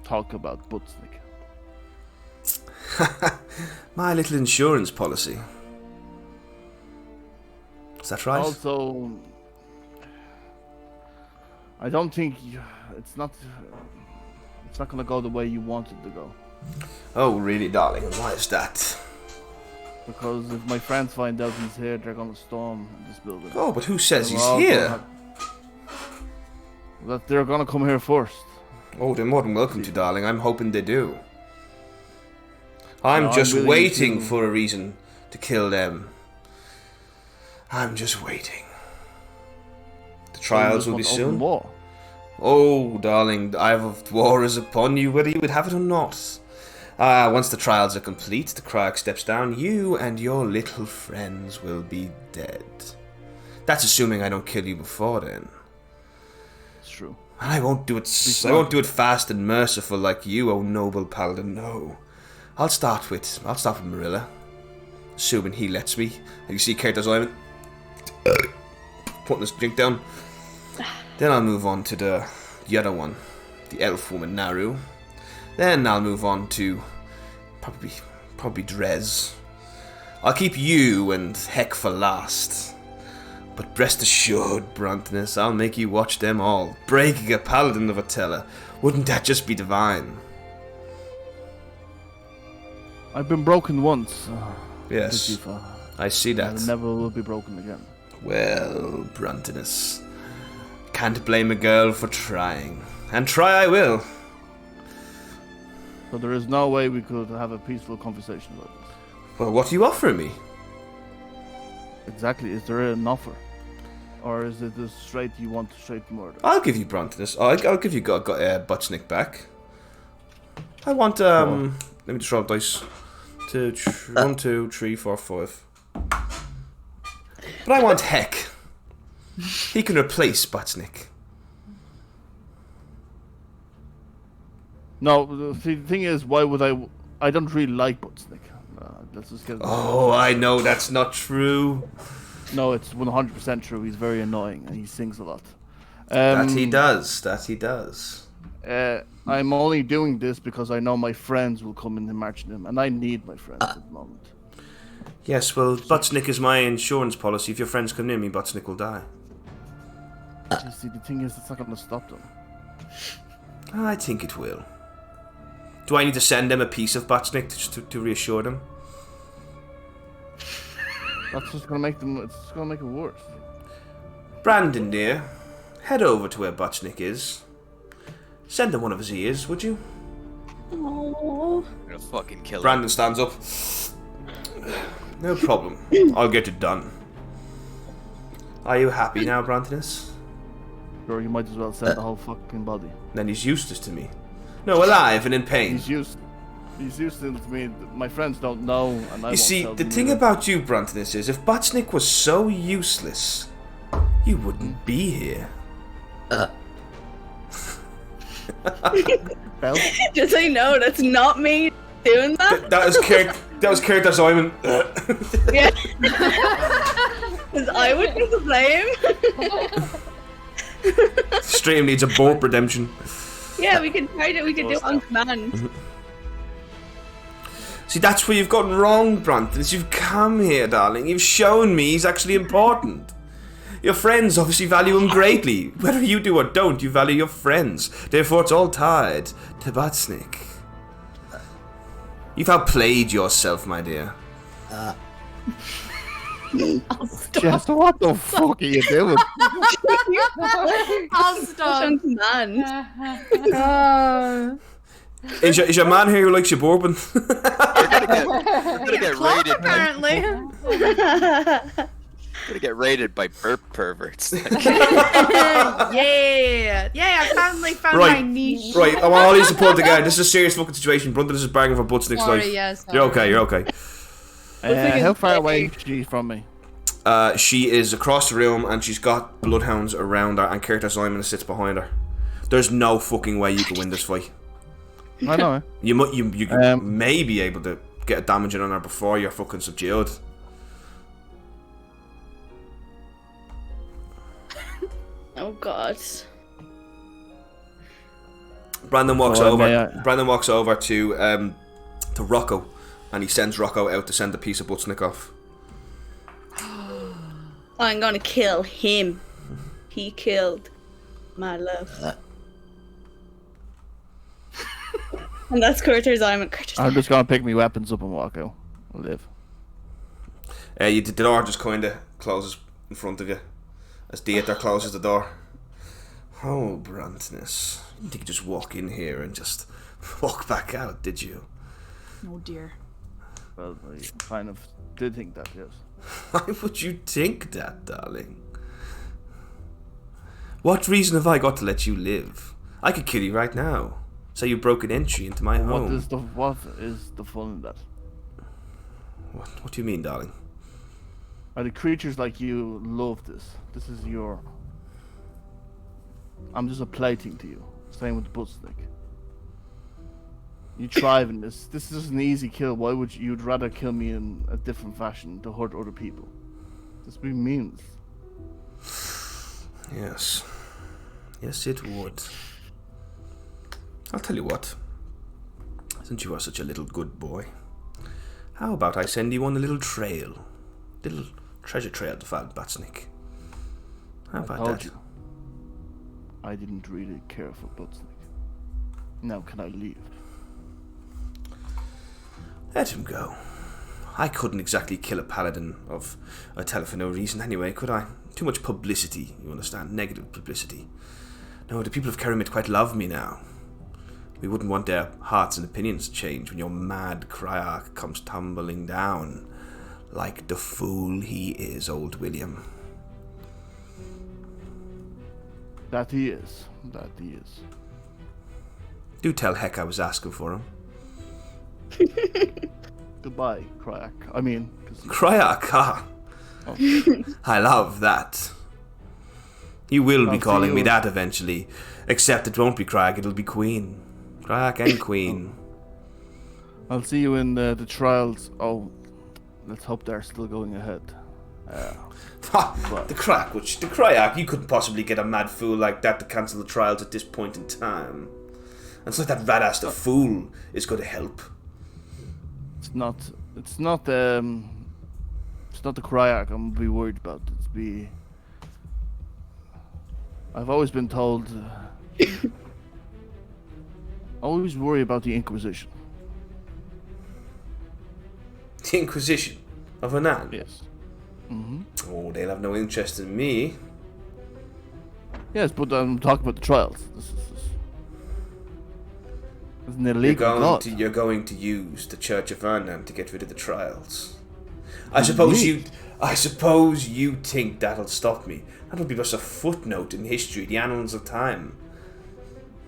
talk about Butznik. My little insurance policy. Is that right? Also, I don't think it's not gonna go the way you want it to go. Oh, really, darling? And why is that? Because if my friends find out he's here, they're gonna storm this building. Oh, but who says he's here? That they're gonna come here first. Oh, they're more than welcome to, darling. I'm hoping they do. I'm just waiting for a reason to kill them. I'm just waiting. The trials will be soon. War. Oh, darling, the eye of war is upon you, whether you would have it or not. Once the trials are complete, the Criarch steps down. You and your little friends will be dead. That's assuming I don't kill you before then. It's true. And I won't do it. I won't do it fast and merciful like you, oh noble paladin. No, I'll start with Marilla, assuming he lets me. And you see Curtis Zeinman putting his drink down. Then I'll move on to the other one, the elf woman Naru. Then I'll move on to probably Drez. I'll keep you and Heck for last. But rest assured, Brontinus, I'll make you watch them all. Breaking a paladin of Attila. Wouldn't that just be divine? I've been broken once. Yes, Kasifa. I see that. I never will be broken again. Well, Brontinus, can't blame a girl for trying. And try I will. So there is no way we could have a peaceful conversation about this. Well, what are you offering me? Exactly. Is there an offer? Or is it just straight you want straight murder? I'll give you Brontinus. I'll give you Butchnick back. I want, let me just roll dice. 1, 2, 3, 4, 5. But I want Heck. He can replace Butchnick. No, the thing is, why would I don't really like Butchnick. Let's just get it. Oh, I know that's not true. No, it's 100% true. He's very annoying and he sings a lot. That he does. That he does. I'm only doing this because I know my friends will come in and march him, and I need my friends at the moment. Yes, well, Butchnick is my insurance policy. If your friends come near me, Butchnick will die. You see, the thing is, it's not going to stop them. I think it will. Do I need to send them a piece of Butchnick to reassure them? That's just going to make them. It's going to make it worse. Brandon, dear, head over to where Butchnick is. Send him one of his ears, would you? Oh. I'm gonna fucking kill him. Brandon stands up. No problem. I'll get it done. Are you happy now, Brontinus? Sure, you might as well send the whole fucking body. Then he's useless to me. No, alive and in pain. He's useless to me. My friends don't know, and I You see, the thing about you, Brontinus, is if Butchnick was so useless, you wouldn't be here. Just so you know, that's not me doing that. That was character Simon. Yeah. Because I wouldn't blame. Stream needs a board redemption. Yeah, we could try to. We could do it on command. See, that's where you've gotten wrong, Brontinus. You've come here, darling. You've shown me he's actually important. Your friends obviously value him greatly. Whether you do or don't, you value your friends. Therefore, it's all tied to Butchnick. You've outplayed yourself, my dear. Jess, what the fuck are you doing? I'll stop. Is your man here who likes your bourbon? You're gonna get raided. Apparently. Gonna get raided by burp perverts. Yeah, I finally found my niche. Right, I want all you to pull together. This is a serious fucking situation. Brother, this is bargaining for Butchnick's life. Yes. You're okay. You're okay. How far away is she from me? She is across the room, and she's got bloodhounds around her, and Curtis Simon sits behind her. There's no fucking way you can win this fight. I know. You may be able to get a damaging on her before you're fucking subdued. Oh God. Brandon walks over. Brandon walks over to Rocco, and he sends Rocco out to send a piece of Butchnick off. I'm gonna kill him. He killed my love. And that's Curtis. I'm just gonna pick me weapons up and walk out. I'll live. The door just kind of closes in front of you as Dieter closes the door. Oh, Brontinus. You didn't think you'd just walk in here and just walk back out, did you? Oh dear. Well, I kind of did think that, yes. Why would you think that, darling? What reason have I got to let you live? I could kill you right now. Say you broke an entry into my home. What is the fun in that? What do you mean, darling? Are the creatures like you love this? This is your... I'm just a plaything to you. Same with the Butchnick. You thrive in this. This is just an easy kill. Why would you'd rather kill me in a different fashion to hurt other people? This would be means. Yes. Yes, it would. I'll tell you what. Since you are such a little good boy, How about I send you on a little trail? Little treasure trail to find Butsnik. How about that? You, I didn't really care for Butsnik. Now can I leave? Let him go. I couldn't exactly kill a paladin of a tell for no reason anyway, could I? Too much publicity, you understand? Negative publicity. No, the people of Keramit quite love me now. We wouldn't want their hearts and opinions to change when your mad Criarch comes tumbling down. Like the fool he is, old William. That he is. That he is. Do tell Heck I was asking for him. Goodbye, Criarch. I mean... Criarch, ah. Oh. I love that. You will be calling me that eventually. Except it won't be Criarch, it'll be Queen. Criarch and Queen. I'll see you in the trials. Oh, let's hope they're still going ahead. The Criarch, you couldn't possibly get a mad fool like that to cancel the trials at this point in time. And it's like that rat-ass the fool is going to help. It's not the Criarch I'm be worried about. I've always been told. I always worry about the Inquisition. The Inquisition of Anan? Yes. Oh, they'll have no interest in me. Yes, but I'm talking about the trials. This is an illegal you're going to use the Church of Vernon to get rid of the trials. I suppose you think that'll stop me. That'll be just a footnote in history, the annals of time.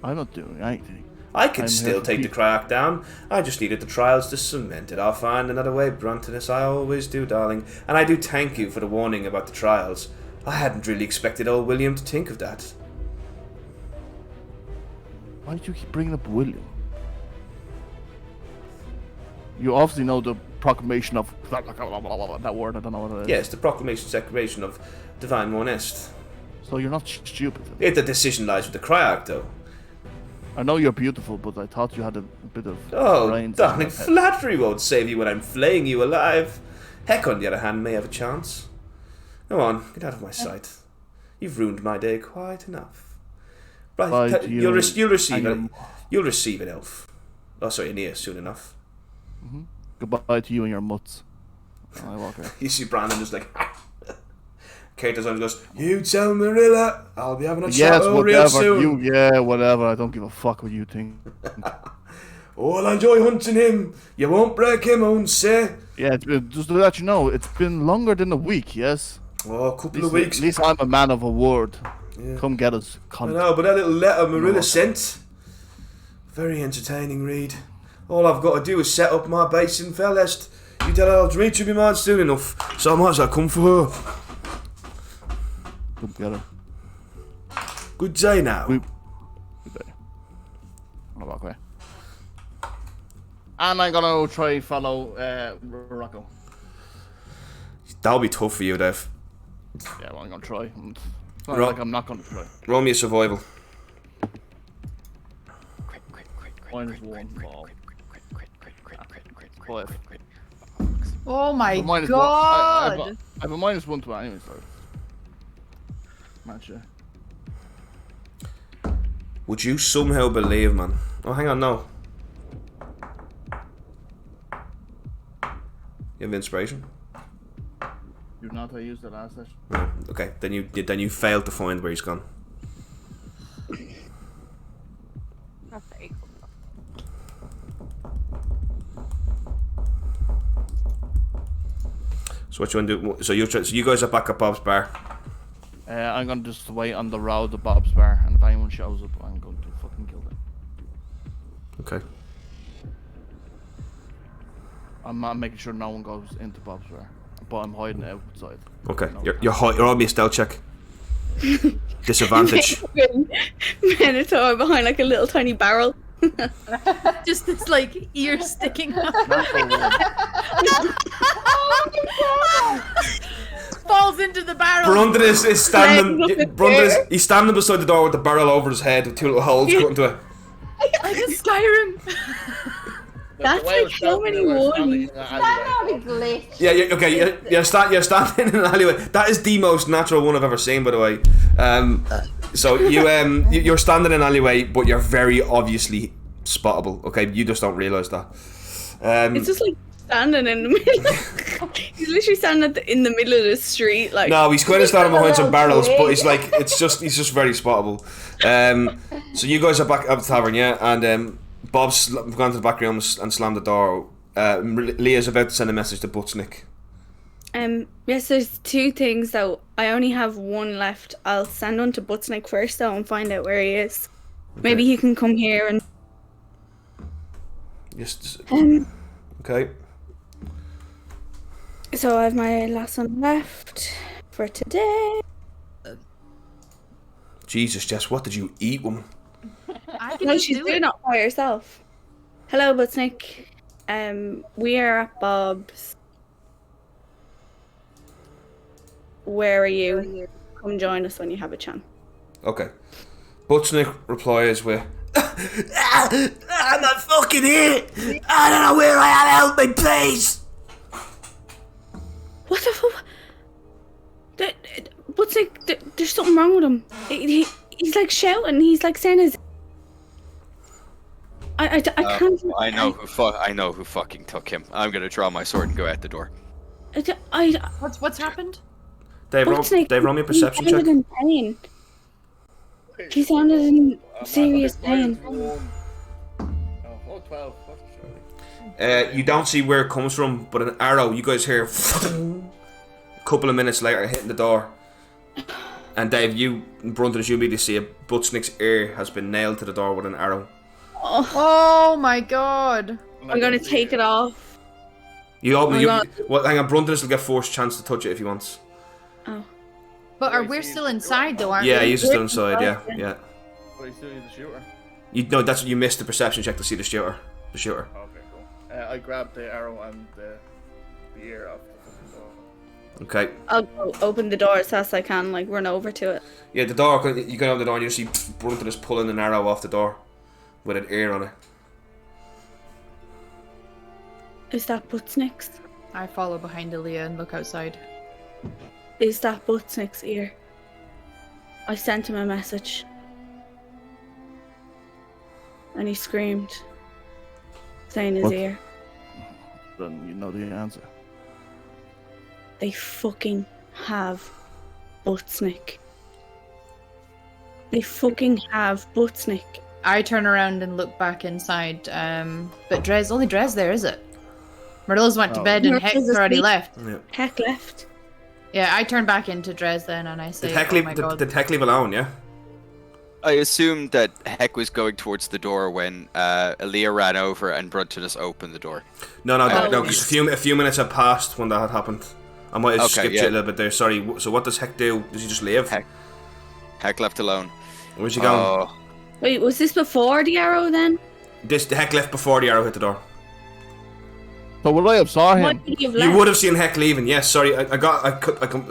I'm not doing anything. I can still take the Criarch down. I just needed the trials to cement it. I'll find another way, Bruntinus. I always do, darling. And I do thank you for the warning about the trials. I hadn't really expected old William to think of that. Why do you keep bringing up William? You obviously know the proclamation of that word. I don't know what it is. Yes, the proclamation declaration of Divine Monest. So you're not stupid. The decision lies with the Criarch, though. I know you're beautiful, but I thought you had a bit of brains. Oh, darling, flattery won't save you when I'm flaying you alive. Heck, on the other hand, may have a chance. Go on, get out of my sight. You've ruined my day quite enough. Right, you'll receive an elf. Oh, sorry, an ear soon enough. Goodbye to you and your mutts. I walk out. You see Brandon just like. Kate goes, you tell Marilla, I'll be having a chat real soon. Whatever. I don't give a fuck what you think. Oh, I'll enjoy hunting him. You won't break him, I won't say. Yeah, just to let you know, it's been longer than a week, yes? Oh, a couple of weeks. At least I'm a man of a word. Yeah. Come get us, cunt. I know, but that little letter Marilla sent, very entertaining read. All I've got to do is set up my base in Felest. You tell her I'll reach her be mine soon enough, so I might as well come for her. Good together. Good day now. Good day. I'll walk away. And I'm gonna try follow Rocco. That'll be tough for you, Dev. Yeah, well, I'm gonna try. It's not like I'm not gonna try. Roll me a survival. Minus one ball. Oh my god! I have a -1 to anyway, so. Match. Would you somehow believe, man? Oh, hang on, no. You have inspiration? You not use the last session. No. Okay, then you failed to find where he's gone. Okay. So what you want to do? So you guys are back at Bob's bar. I'm gonna just wait on the road to Bob's bar, and if anyone shows up, I'm going to fucking kill them. Okay. I'm making sure no one goes into Bob's bar, but I'm hiding outside. Okay, you're on me a stealth check. Disadvantage. Minotaur behind like a little tiny barrel. Just this like ear sticking up. Falls into the barrel. Brandon is standing. He's standing beside the door with the barrel over his head with two little holes cut into it. Like a Skyrim. That's like so many ones. That's not a glitch. Yeah, okay, you're standing in an alleyway. That is the most natural one I've ever seen, by the way. So you're standing in an alleyway, but you're very obviously spottable. Okay, you just don't realise that. It's just like standing in the middle. He's literally standing in the middle of the street, like. No, he's kind of standing behind some barrels, but he's like, he's just very spottable. So you guys are back at the tavern, yeah, and Bob's gone to the back room and slammed the door. Leah's about to send a message to Butznik. Yes, there's two things though. I only have one left. I'll send one to Butznik first though and find out where he is. Okay. Maybe he can come here and. Yes. Okay. So I have my last one left for today. Jesus, Jess, what did you eat, woman? No, she's doing it by herself. Hello, Butznik. We are at Bob's. Where are you? Come join us when you have a chance. Okay. Butznik replies with, I'm not fucking here. I don't know where I am. Help me, please. What the fuck? Butznik, there's something wrong with him. He's like shouting. He's like saying his. I can't. I know who fucking took him. I'm gonna draw my sword and go out the door. What's happened? Dave, roll me a perception check. In pain. He sounded in serious pain. 12. You don't see where it comes from, but an arrow, you guys hear a couple of minutes later hitting the door. And Dave, you, Brunton, as you immediately see it, Butznik's ear has been nailed to the door with an arrow. Oh my god. I'm gonna take it off. Hang on, Brunton will get forced chance to touch it if he wants. Oh. But we're still inside though, aren't we? Yeah, he's still inside, yeah. But he's still the shooter. You missed the perception check to see the shooter. Okay, cool. I grabbed the arrow and the ear off the fucking door. Okay. I'll go open the door as fast as I can, like run over to it. Yeah, the door, you go open the door and you see Brunton is pulling an arrow off the door with an ear on it. Is that Butznik's? I follow behind Aaliyah and look outside. Is that Butznik's ear? I sent him a message. And he screamed. Saying his ear. Then you know the answer. They fucking have Butznik. They fucking have Butznik. I turn around and look back inside, but only Drez there, is it? Myrtle's went to bed and Heck's already left. Yeah. Heck left. Yeah, I turn back into Drez then and I say, Did Heck leave alone, yeah? I assumed that Heck was going towards the door when Aaliyah ran over and Brunton just opened the door. No, because a few minutes had passed when that had happened. I might have skipped you a little bit there, sorry. So what does Heck do? Does he just leave? Heck left alone. Where's he going? Wait, was this before the arrow then? The Heck left before the arrow hit the door. So would I have saw him? You would have seen Heck leaving. Yes, sorry.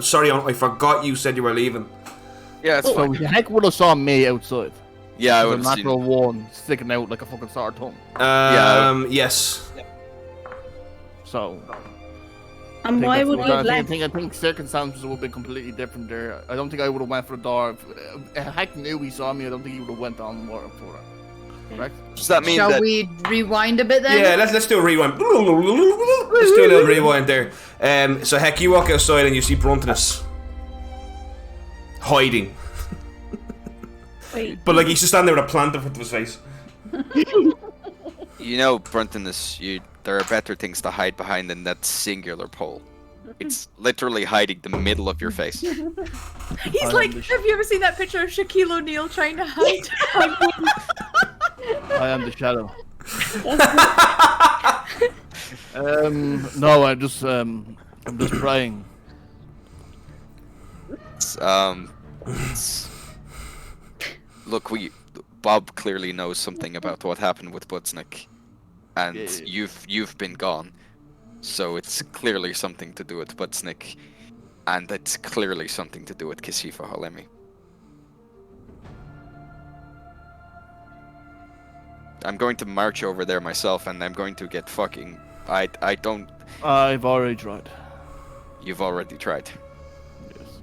Sorry, I forgot you said you were leaving. Yeah, it's fine. Heck would have saw me outside. Yeah, I would have seen. Natural one sticking out like a fucking sore tongue. Yes. So. And why would you have left? I think circumstances would have been completely different there. I don't think I would have went for the door. If Heck knew he saw me, I don't think he would have went on more for it. Correct? Does that mean Shall we rewind a bit then? Yeah, let's do a rewind. Let's do a little rewind there. So Heck, you walk outside and you see Bruntonus hiding. Wait. But like he's just standing there with a plant in front of his face. You know, Bruntonus, there are better things to hide behind than that singular pole. It's literally hiding the middle of your face. He's like, have you ever seen that picture of Shaquille O'Neal trying to hide? I am the shadow. No, I'm just praying. Look, Bob clearly knows something about what happened with Butznik, and you've been gone, so it's clearly something to do with Butznik, and it's clearly something to do with Kasifa Holemi. I'm going to march over there myself, and I'm going to get fucking. I don't. I've already tried. You've already tried. Yes.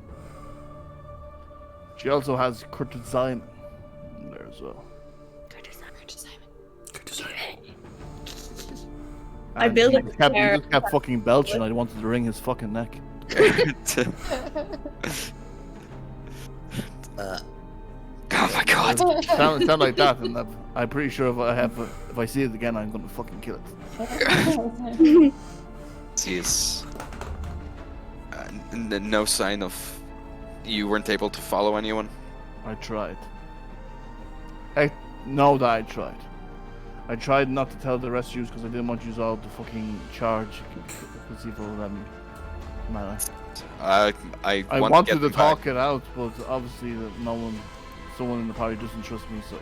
She also has Curtis Simon there as well. I built he a just chair. kept fucking belching. I wanted to wring his fucking neck. Oh my god. Sound like that, and I'm pretty sure if I see it again, I'm gonna fucking kill it. Jeez. No sign of. You weren't able to follow anyone? I tried. I know that I tried. I tried not to tell the rest of you because I didn't want you all to fucking charge Kasifa Holemi. I wanted to talk it out, but obviously someone in the party doesn't trust me, so.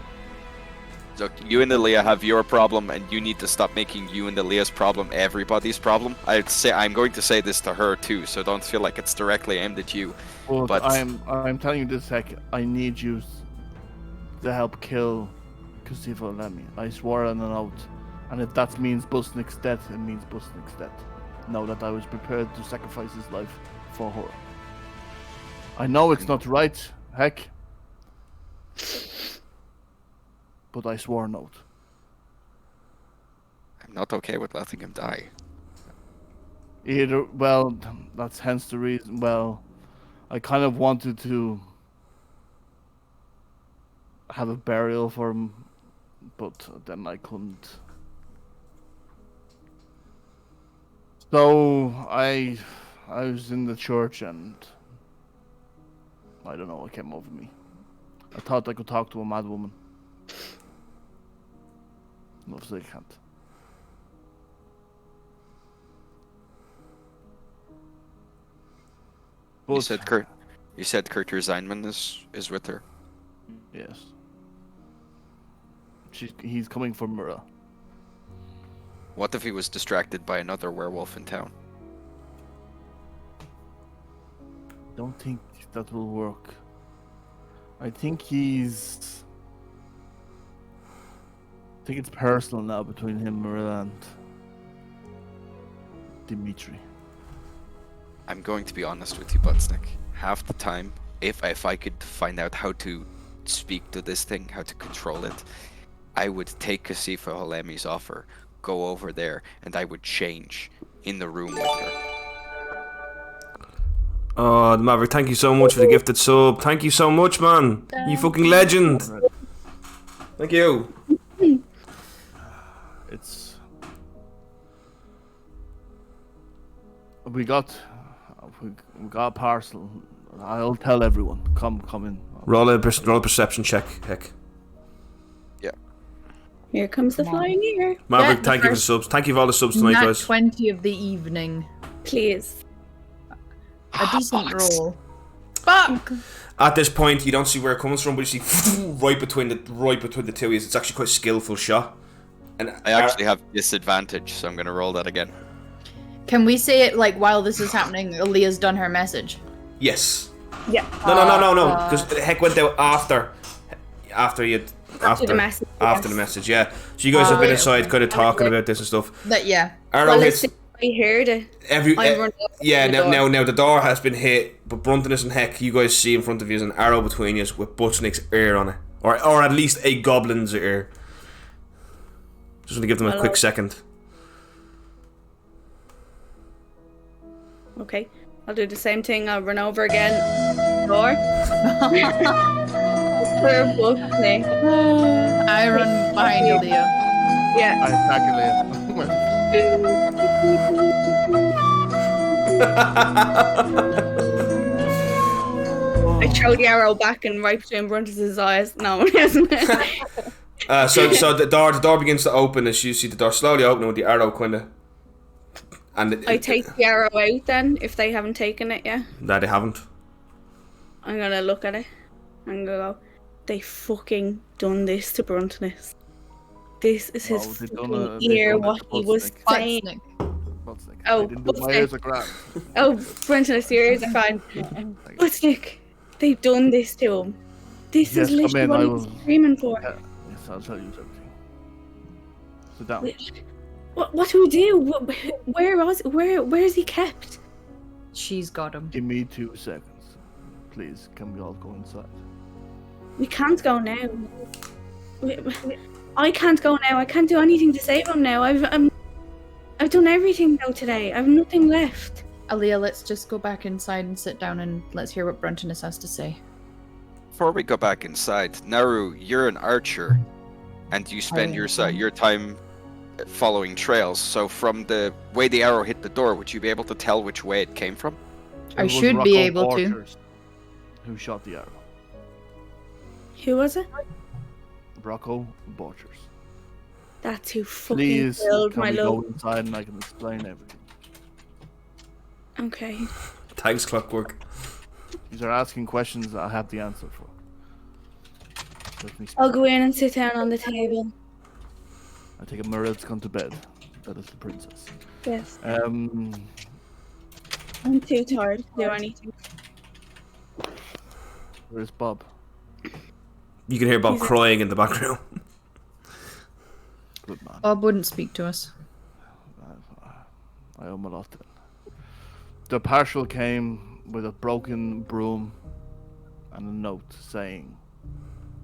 Look, you and Aaliyah have your problem, and you need to stop making you and Aaliyah's problem everybody's problem. I'm going to say this to her too, so don't feel like it's directly aimed at you. But I'm telling you this, heck, I need you to help kill Kasifa Holemi. I swore on an oath, and if that means Busnik's death, it means Busnik's death. Know that I was prepared to sacrifice his life for her. I know it's not right, heck, but I swore an oath. I'm not okay with letting him die. Well, that's hence the reason. Well, I kind of wanted to have a burial for him, but then I couldn't. So I was in the church, and I don't know what came over me. I thought I could talk to a mad woman. Obviously I can't. You said Kurt Zeinman is with her. Yes. He's coming for Mura. What if he was distracted by another werewolf in town? Don't think that will work. I think it's personal now between him, Marilla, and Dimitri. I'm going to be honest with you, Buttsnick. Half the time, if I could find out how to speak to this thing, how to control it, I would take Kasifa Holemi's offer, go over there, and I would change in the room with her. Oh, the Maverick, thank you so much for the gifted sub. Thank you so much, man. You fucking legend. Thank you. We got a parcel. I'll tell everyone. Come in. Roll a perception check, heck. Yeah. Here comes the flying ear. Maverick, thank you for the subs. Thank you for all the subs tonight, guys. 20 of the evening. Please. A decent roll. Fuck! At this point, you don't see where it comes from, but you see right between the two of you. It's actually quite a skillful shot. And I actually have disadvantage, so I'm gonna roll that again. Can we say it like while this is happening, Aaliyah's done her message? Yes. Yeah. No. Because Heck went out after the message. Yeah. So you guys have been inside, kind of talking about this and stuff. Yeah. Arrow hits. I heard it. Now the door has been hit, but Bruntonus and Heck, you guys see in front of you is an arrow between you with Buttsnick's ear on it, or at least a goblin's ear. Just want to give them a quick second. Okay, I'll do the same thing. I'll run over again. Door. Poor Buttsnick. I run behind Aaliyah. Yeah. I attack I throw the arrow back and right between Bruntus's eyes. No, it isn't. So the door begins to open as you see the door slowly opening with the arrow kind of. And I take the arrow out then if they haven't taken it yet. No, they haven't. I'm gonna look at it and go, they fucking done this to Bruntonus. This is his fucking ear, what he was saying. Oh, Buttsnick. Oh, Bruntonus, your ears are fine. Buttsnick, they've done this to him. This is literally what he was screaming for. Yes, I'll tell you something. Sit down. What do we do? Where is he kept? She's got him. Give me 2 seconds. Please, can we all go inside? We can't go now. I can't go now. I can't do anything to save him now. I've done everything now today. I've nothing left. Aaliyah, let's just go back inside and sit down and let's hear what Bruntonus has to say. Before we go back inside, Naru, you're an archer, and you spend your time following trails. So from the way the arrow hit the door, would you be able to tell which way it came from? I should be able to. Who shot the arrow? Who was it? Rocco Borchers. That's who fucking Please, killed can my we love. go inside and I can explain everything? Okay. Thanks, Clockwork. These are asking questions that I have the answer for. Let me I'll go in and sit down on the table. I take a Maril's gone to bed. That is the princess. Yes. Um, I'm too tired to do anything. where's Bob? You can hear Bob crying in the background. Good man. Bob wouldn't speak to us. I owe him a lot then. The partial came with a broken broom and a note saying,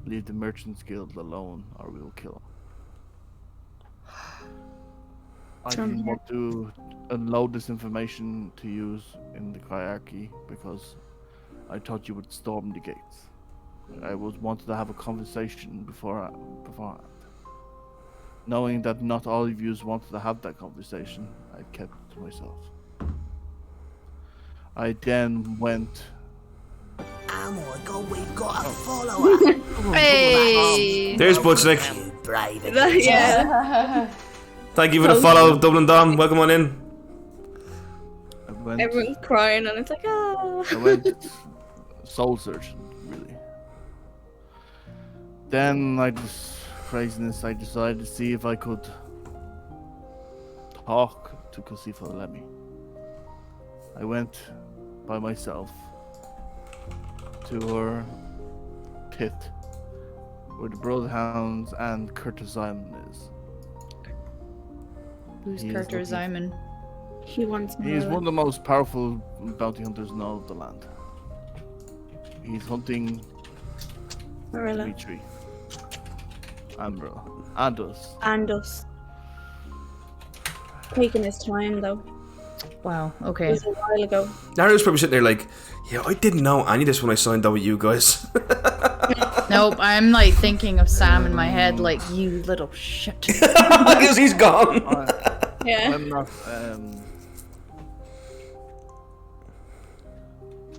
"Leave the Merchants Guild alone or we will kill him." I didn't want to unload this information to use in the Criarchy because I thought you would storm the gates. I wanted to have a conversation beforehand. Knowing that not all of you wanted to have that conversation, I kept it to myself. I then went... Oh my god, we've got a follower! Hey! There's Butchnick. Yeah. Thank you for the follow, Dublin Dom. Welcome on in. Everyone's crying and it's like, ah. I went soul searching, really. Then I decided to see if I could talk to Kasifa Holemi. I went by myself to her pit where the Bloodhounds and Curtis Simon is. Who's Carter Simon? He wants He is one of the most powerful bounty hunters in all of the land. He's hunting Marilla. Dimitri, Ambra, and us. And us. Taking his time though. Wow, It okay. was a while ago. Naru's probably sitting there like, yeah, I didn't know any of this when I signed up with you guys. Nope, I'm like thinking of Sam in my head, like, you little shit. Because he's gone. Yeah. I'm not.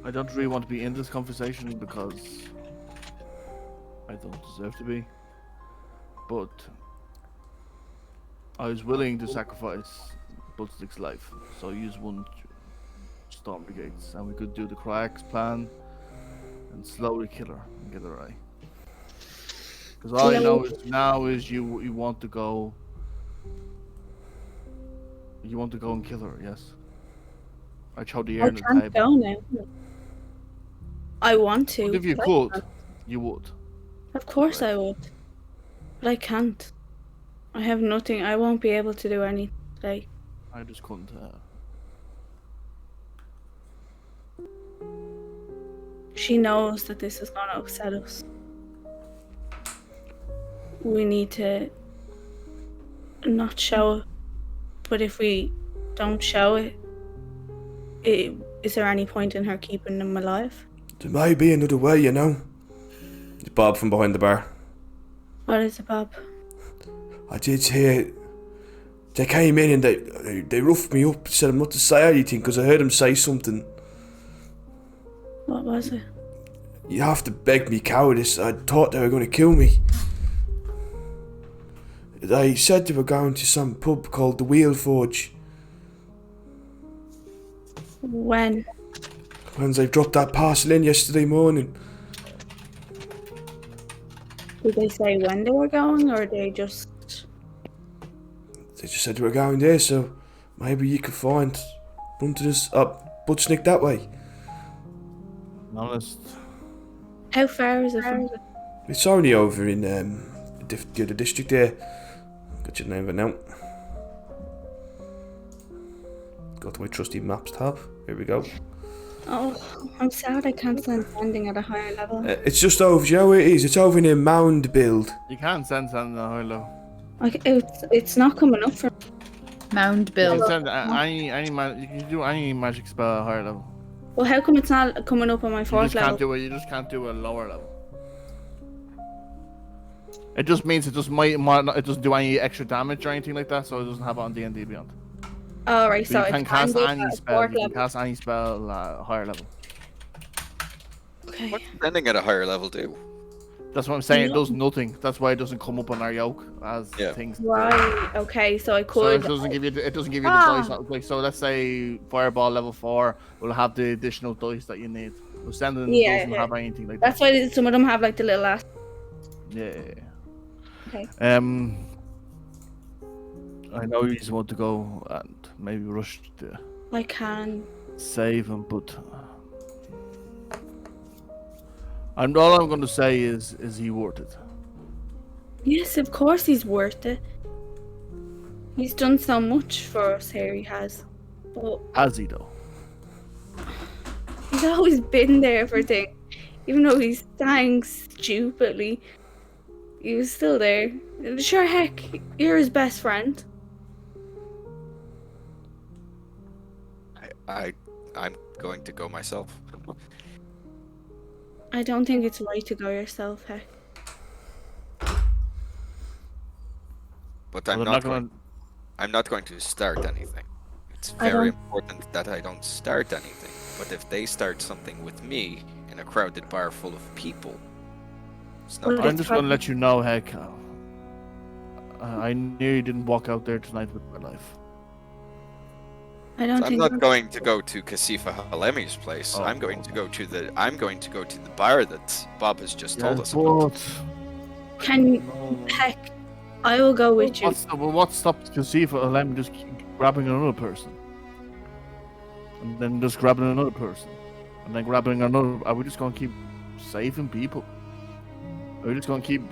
I don't really want to be in this conversation because I don't deserve to be. But I was willing to sacrifice Bullstick's life, so I used one to storm the gates, and we could do the Criarch's plan and slowly kill her and get her eye. Because all I know is now is you want to go. You want to go and kill her, yes. I showed the air I on the can't table. go now. I want to. But if you but I could, can't. you would. Of course I would. But I can't. I have nothing. I won't be able to do anything today. I just couldn't. She knows that this is going to upset us. We need to not show it. But if we don't show it, is there any point in her keeping them alive? There may be another way, you know. It's Bob from behind the bar. What is it, Bob? I did hear they came in and they roughed me up, said I'm not to say anything because I heard them say something. What was it? You have to beg me cowardice. I thought they were going to kill me. They said they were going to some pub called the Wheel Forge. When? When they dropped that parcel in yesterday morning. Did they say when they were going, or they just... They just said they were going there, so maybe you could find Butchnick that way. Honest. How far is it from... It's only over in the other district there. Put your name in now. Go to my trusty maps tab. Here we go. Oh, I'm sad I can't send sending at a higher level. It's just over. You know where it is? It's over in a mound build. You can't send something at a high level. Like it's not coming up for Mound You build. can send you can do any magic spell at a higher level. Well, how come it's not coming up on my You fourth just level? can't do it. You just can't do a lower level. It just means it just might not, it doesn't do any extra damage or anything like that, so it doesn't have it on D&D Beyond. Oh, right, so you can it's cast handy any at spell. fourth You can level. cast any spell at a higher level. Okay. What's sending at a higher level do? That's what I'm saying. It does nothing. That's why it doesn't come up on our yoke as things. Right. Okay, so I So could. it doesn't give you. It doesn't give you the dice. Like so, let's say Fireball level 4 will have the additional dice that you need. But Sending doesn't have anything like That's that. why some of them have like the little ass. Yeah. Okay. I know you just want to go and maybe rush to I can. save him, but and all I'm going to say is he worth it? Yes, of course he's worth it. He's done so much for us here. He has. But Has he though? he's always been there for things, even though he's dying stupidly. He was still there. Sure, heck, you're his best friend. I'm going to go myself. I don't think it's right to go yourself, heck. But Well, I'm not going to start anything. It's I very don't- important that I don't start anything. But if they start something with me in a crowded bar full of people, it's not. I'm just going to let you know, heck. I nearly didn't walk out there tonight with my life. I don't I'm think not going to go to Kasifa Holemi's place. I'm going to go to the bar that Bob has just told us about. Can heck, I will go with you. What stopped Kasifa Holemi just grabbing another person? And then just grabbing another person? And then grabbing another... Are we just going to keep saving people? Are we just going to keep...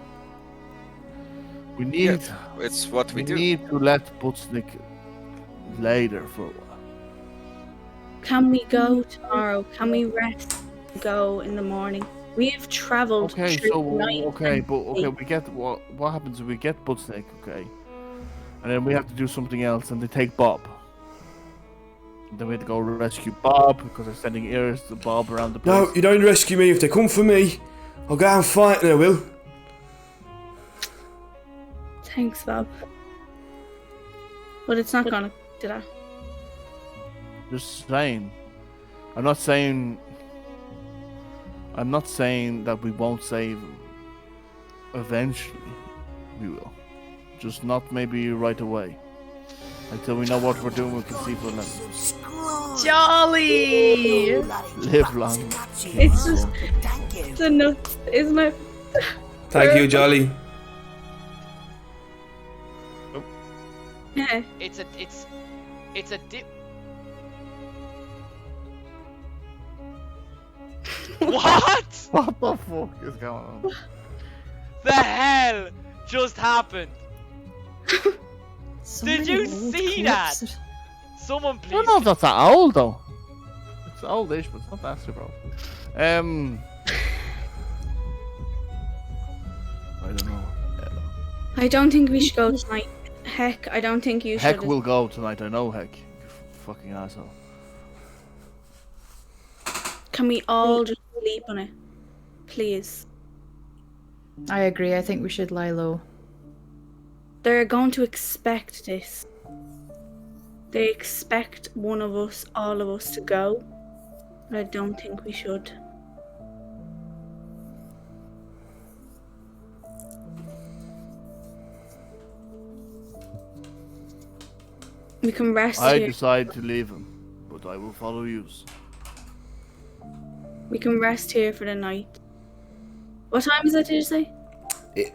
We need... It's what we do. We need to let Butznik lay there for a while. Can we go tomorrow? Can we rest and go in the morning? We have travelled Okay, through so the night. we get what happens if we get Butznik, okay, and then we have to do something else, and they take Bob. And then we have to go rescue Bob because they're sending ears to Bob around the place. No, you don't rescue me. If they come for me, I'll go out and fight and I will. Thanks, Bob. But it's not gonna do that. Just saying. I'm not saying that we won't save him. Eventually, we will. Just not maybe right away. Until we know what we're doing with Kasifa Holemi. Jolly! Live long. It's just it's a nut, isn't it? Thank you, Jolly. Yeah. It's a dip. What? What the fuck is going on? The hell just happened? Did you see that? Someone I please. don't know if that's that old though. It's oldish, but it's not that super old. I don't know. I don't think we should go tonight. Heck, I don't think you Heck should. will go tonight. I know Heck. You fucking asshole. Can we all just sleep on it? Please. I agree. I think we should lie low. They're going to expect this. They expect one of us, all of us, to go. But I don't think we should. We can rest I here. decide to leave him, but I will follow you. We can rest here for the night. What time is it, did you say?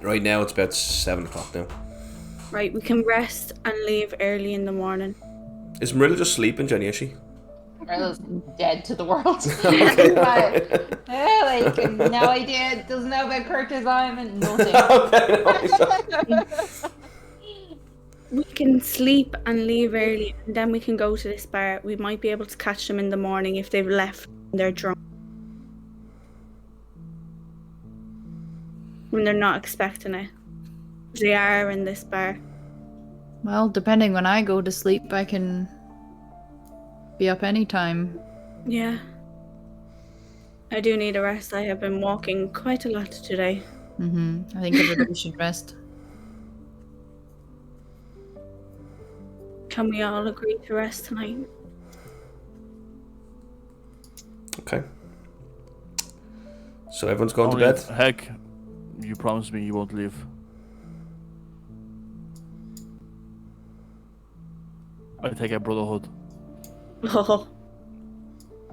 Right now it's about 7 o'clock now. Right, we can rest and leave early in the morning. Is Marilla just sleeping, Jenny? Is she? Marilla's dead to the world. Okay. But, like, no idea, doesn't know about Curtis Island, nothing. we can sleep and leave early, and then we can go to this bar. We might be able to catch them in the morning if they've left and they're drunk. When they're not expecting it. They are in this bar. Well, depending when I go to sleep, I can be up anytime. Yeah. I do need a rest. I have been walking quite a lot today. I think everybody should rest. Can we all agree to rest tonight? Okay. So everyone's going to Only bed? Heck, you promised me you won't leave. I take a brotherhood. Oh.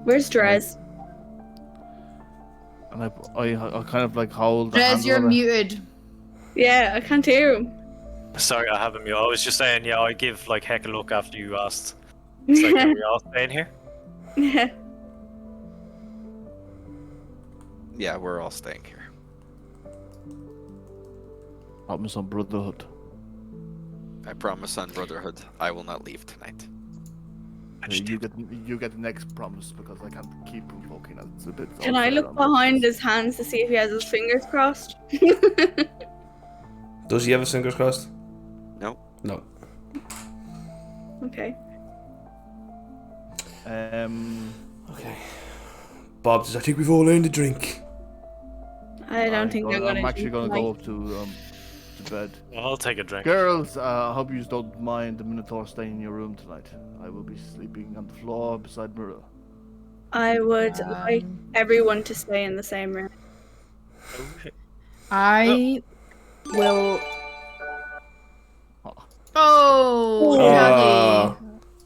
Where's Drez? And I kind of like hold. Drez, you're muted. Yeah, I can't hear him. Sorry, I haven't mute. I was just saying, yeah, I give like heck a look after you asked. It's like, are we all staying here? Yeah. Yeah, we're all staying here. Promise on brotherhood. I promise on brotherhood, I will not leave tonight. You get the next promise because I can't keep invoking it. It's a bit. Can I look behind his hands to see if he has his fingers crossed? Does he have his fingers crossed? No. No. Okay. Okay. Bob says, I think we've all earned a drink. I don't think they're gonna. I'm actually gonna go up to bed. I'll take a drink. Girls, I hope you don't mind the Minotaur staying in your room tonight. I will be sleeping on the floor beside Marilla. I would like everyone to stay in the same room. I will. Oh, Jolly.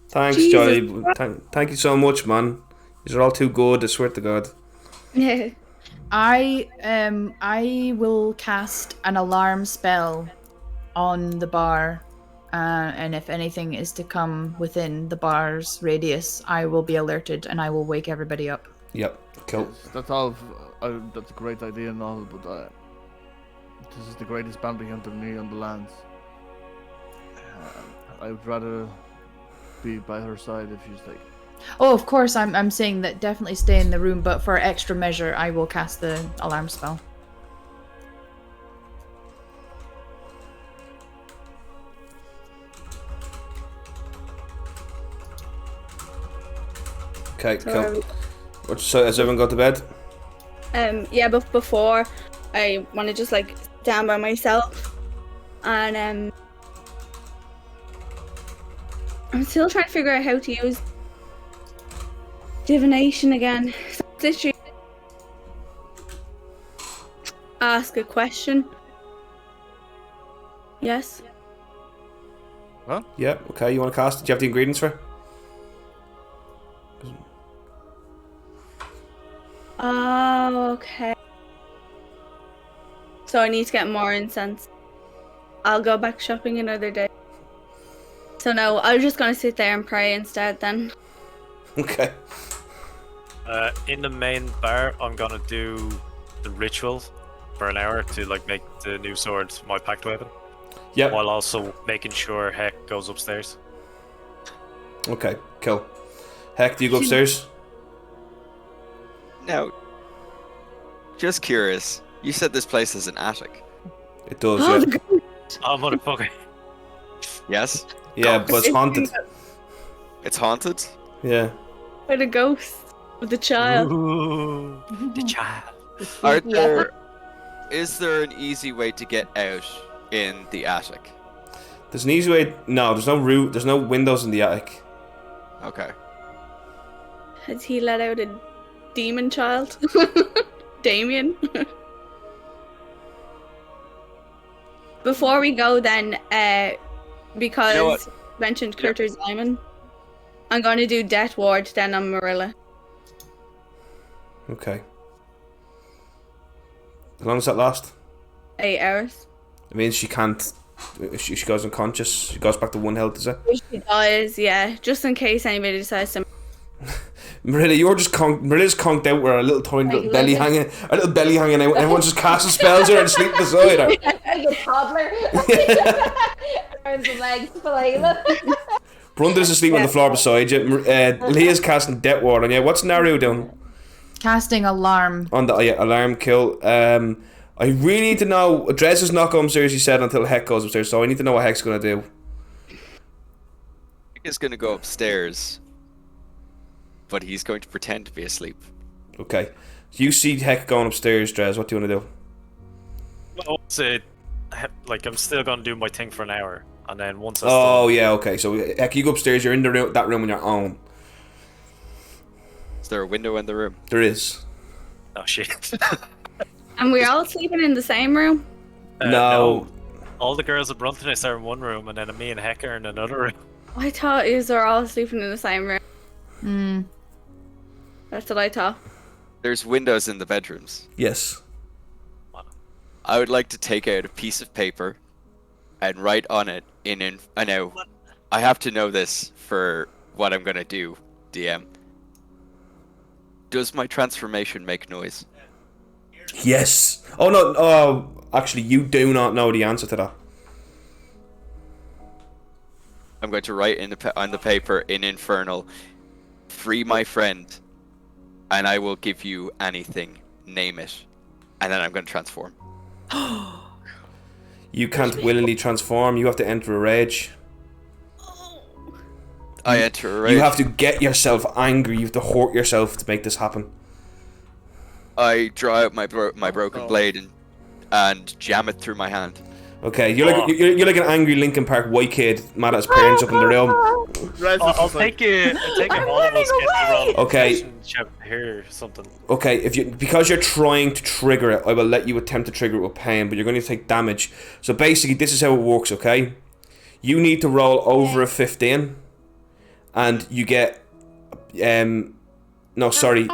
Thanks, Jesus. Jolly. Thank you so much, man. These are all too good, I swear to God. Yeah. I will cast an alarm spell on the bar, and if anything is to come within the bar's radius, I will be alerted and I will wake everybody up. Yep, cool. Yes, that's all. That's a great idea and all, but this is the greatest bounty hunter me on the lands. I would rather be by her side if she's like. Oh, of course, I'm saying that definitely stay in the room, but for extra measure, I will cast the alarm spell. Okay, cool. So has everyone got to bed? Yeah, but before, I want to just like stand by myself, and I'm still trying to figure out how to use divination again. Literally ask a question. Yes. Huh? Yeah. Okay. You want to cast it? Do you have the ingredients for it? Oh, okay. So I need to get more incense. I'll go back shopping another day. So no, I was just gonna sit there and pray instead then. Okay. In the main bar, I'm gonna do the ritual for an hour to like make the new sword my pact weapon. Yeah. While also making sure Heck goes upstairs. Okay, cool. Heck, do you go upstairs? Now, just curious. You said this place is an attic. It does, yeah. Oh, motherfucker. Yes? Yeah, but it's haunted. It's haunted? Yeah. By the ghost of the child. Ooh, the child. Is there an easy way to get out in the attic? There's an easy way. No, there's no route. There's no windows in the attic. Okay. Has he let out a demon child? Damien? Before we go then, because You know what? you mentioned Clutter's Diamond, I'm going to do Death Ward then on Marilla. Okay. How long does that last? 8 hours. It means she can't. If she goes unconscious, she goes back to 1 health, is it? If she dies, yeah, just in case anybody decides to. Marilla, you're just Marilla's conked out with her little tiny little belly hanging, a little belly hanging out. Everyone's just casting spells here and sleep beside her. Like a toddler. Arms and legs for Layla. Brunda's asleep on the floor beside you. Leah's casting death ward on you. What's Naru doing? Casting alarm. On the alarm kill. I really need to know. Dres is not going upstairs, he said, until Heck goes upstairs, so I need to know what Heck's going to do. Heck is going to go upstairs, but he's going to pretend to be asleep. Okay. So you see Heck going upstairs, Dres. What do you want to do? Well, like, I'm still going to do my thing for an hour, and then once I Oh, yeah, okay. So, Heck, you go upstairs, you're in that room on your own. Is there a window in the room? There is. Oh, shit. And we're all sleeping in the same room? No. All the girls at Bruntonus are in one room, and then me and Heck are in another room. I thought you were all sleeping in the same room. Hmm. That's what I thought. There's windows in the bedrooms. Yes. I would like to take out a piece of paper and write on it I know. I have to know this for what I'm gonna do, DM. Does my transformation make noise? Yes. Oh, no. Oh, actually, you do not know the answer to that. I'm going to write on the paper in Infernal, free my friend, and I will give you anything. Name it. And then I'm going to transform. You can't willingly transform. You have to enter a rage. I enter a rage. You have to get yourself angry. You have to hurt yourself to make this happen. I draw out my broken blade and jam it through my hand. Okay, you're like an angry Linkin Park white kid mad at his parents up in the room. I'll take it. I'll take it. All of us get to roll. Okay. Here, something. Okay, because you're trying to trigger it, I will let you attempt to trigger it with pain, but you're going to take damage. So basically, this is how it works. Okay, you need to roll over a 15, and you get no, sorry.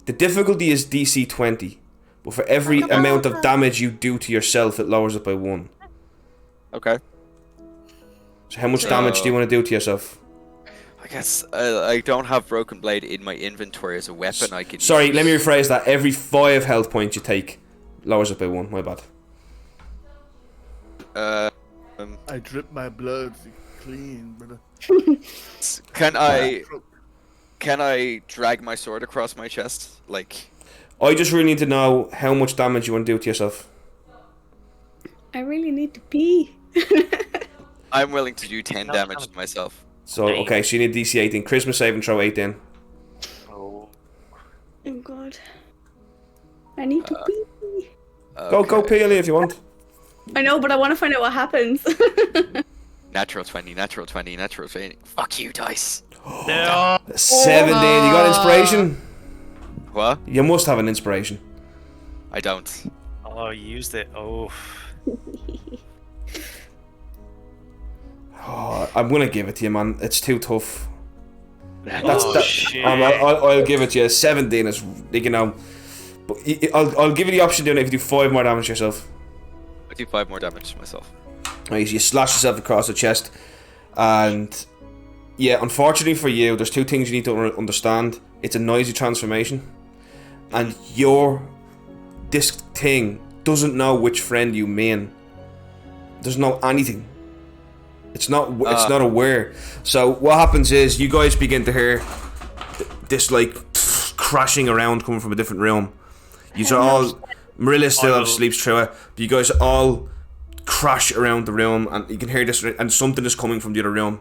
The difficulty is DC 20, but for every amount of damage you do to yourself, it lowers it by 1. Okay. So how much damage do you want to do to yourself? I guess I don't have Broken Blade in my inventory as a weapon I could Sorry, use. let me rephrase that. Every 5 health points you take, lowers it by 1. My bad. I drip my blood clean, brother. Can I drag my sword across my chest? Like, I just really need to know how much damage you want to do to yourself. I really need to pee. I'm willing to do 10 damage to myself. So, okay, so you need DC 18. Christmas save and throw 8 in. Oh god. I need to pee. Go pee, Ellie, if you want. I know, but I want to find out what happens. Natural 20, natural 20, natural 20. Fuck you, dice. No. 17. You got inspiration? What? You must have an inspiration. I don't. Oh, you used it. Oh. Oh, I'm gonna give it to you, man. It's too tough. Shit. I'll give it to you. 17 is, you know, but I'll give you the option doing it if you do 5 more damage to yourself. I do 5 more damage to myself. Right, so you slash yourself across the chest, and yeah, unfortunately for you, there's 2 things you need to understand. It's a noisy transformation, and this thing doesn't know which friend you mean. Doesn't know anything. It's not aware. So what happens is you guys begin to hear this like crashing around coming from a different room. You are all Marilla still sleeps through it, but you guys all crash around the room, and you can hear this, and something is coming from the other room.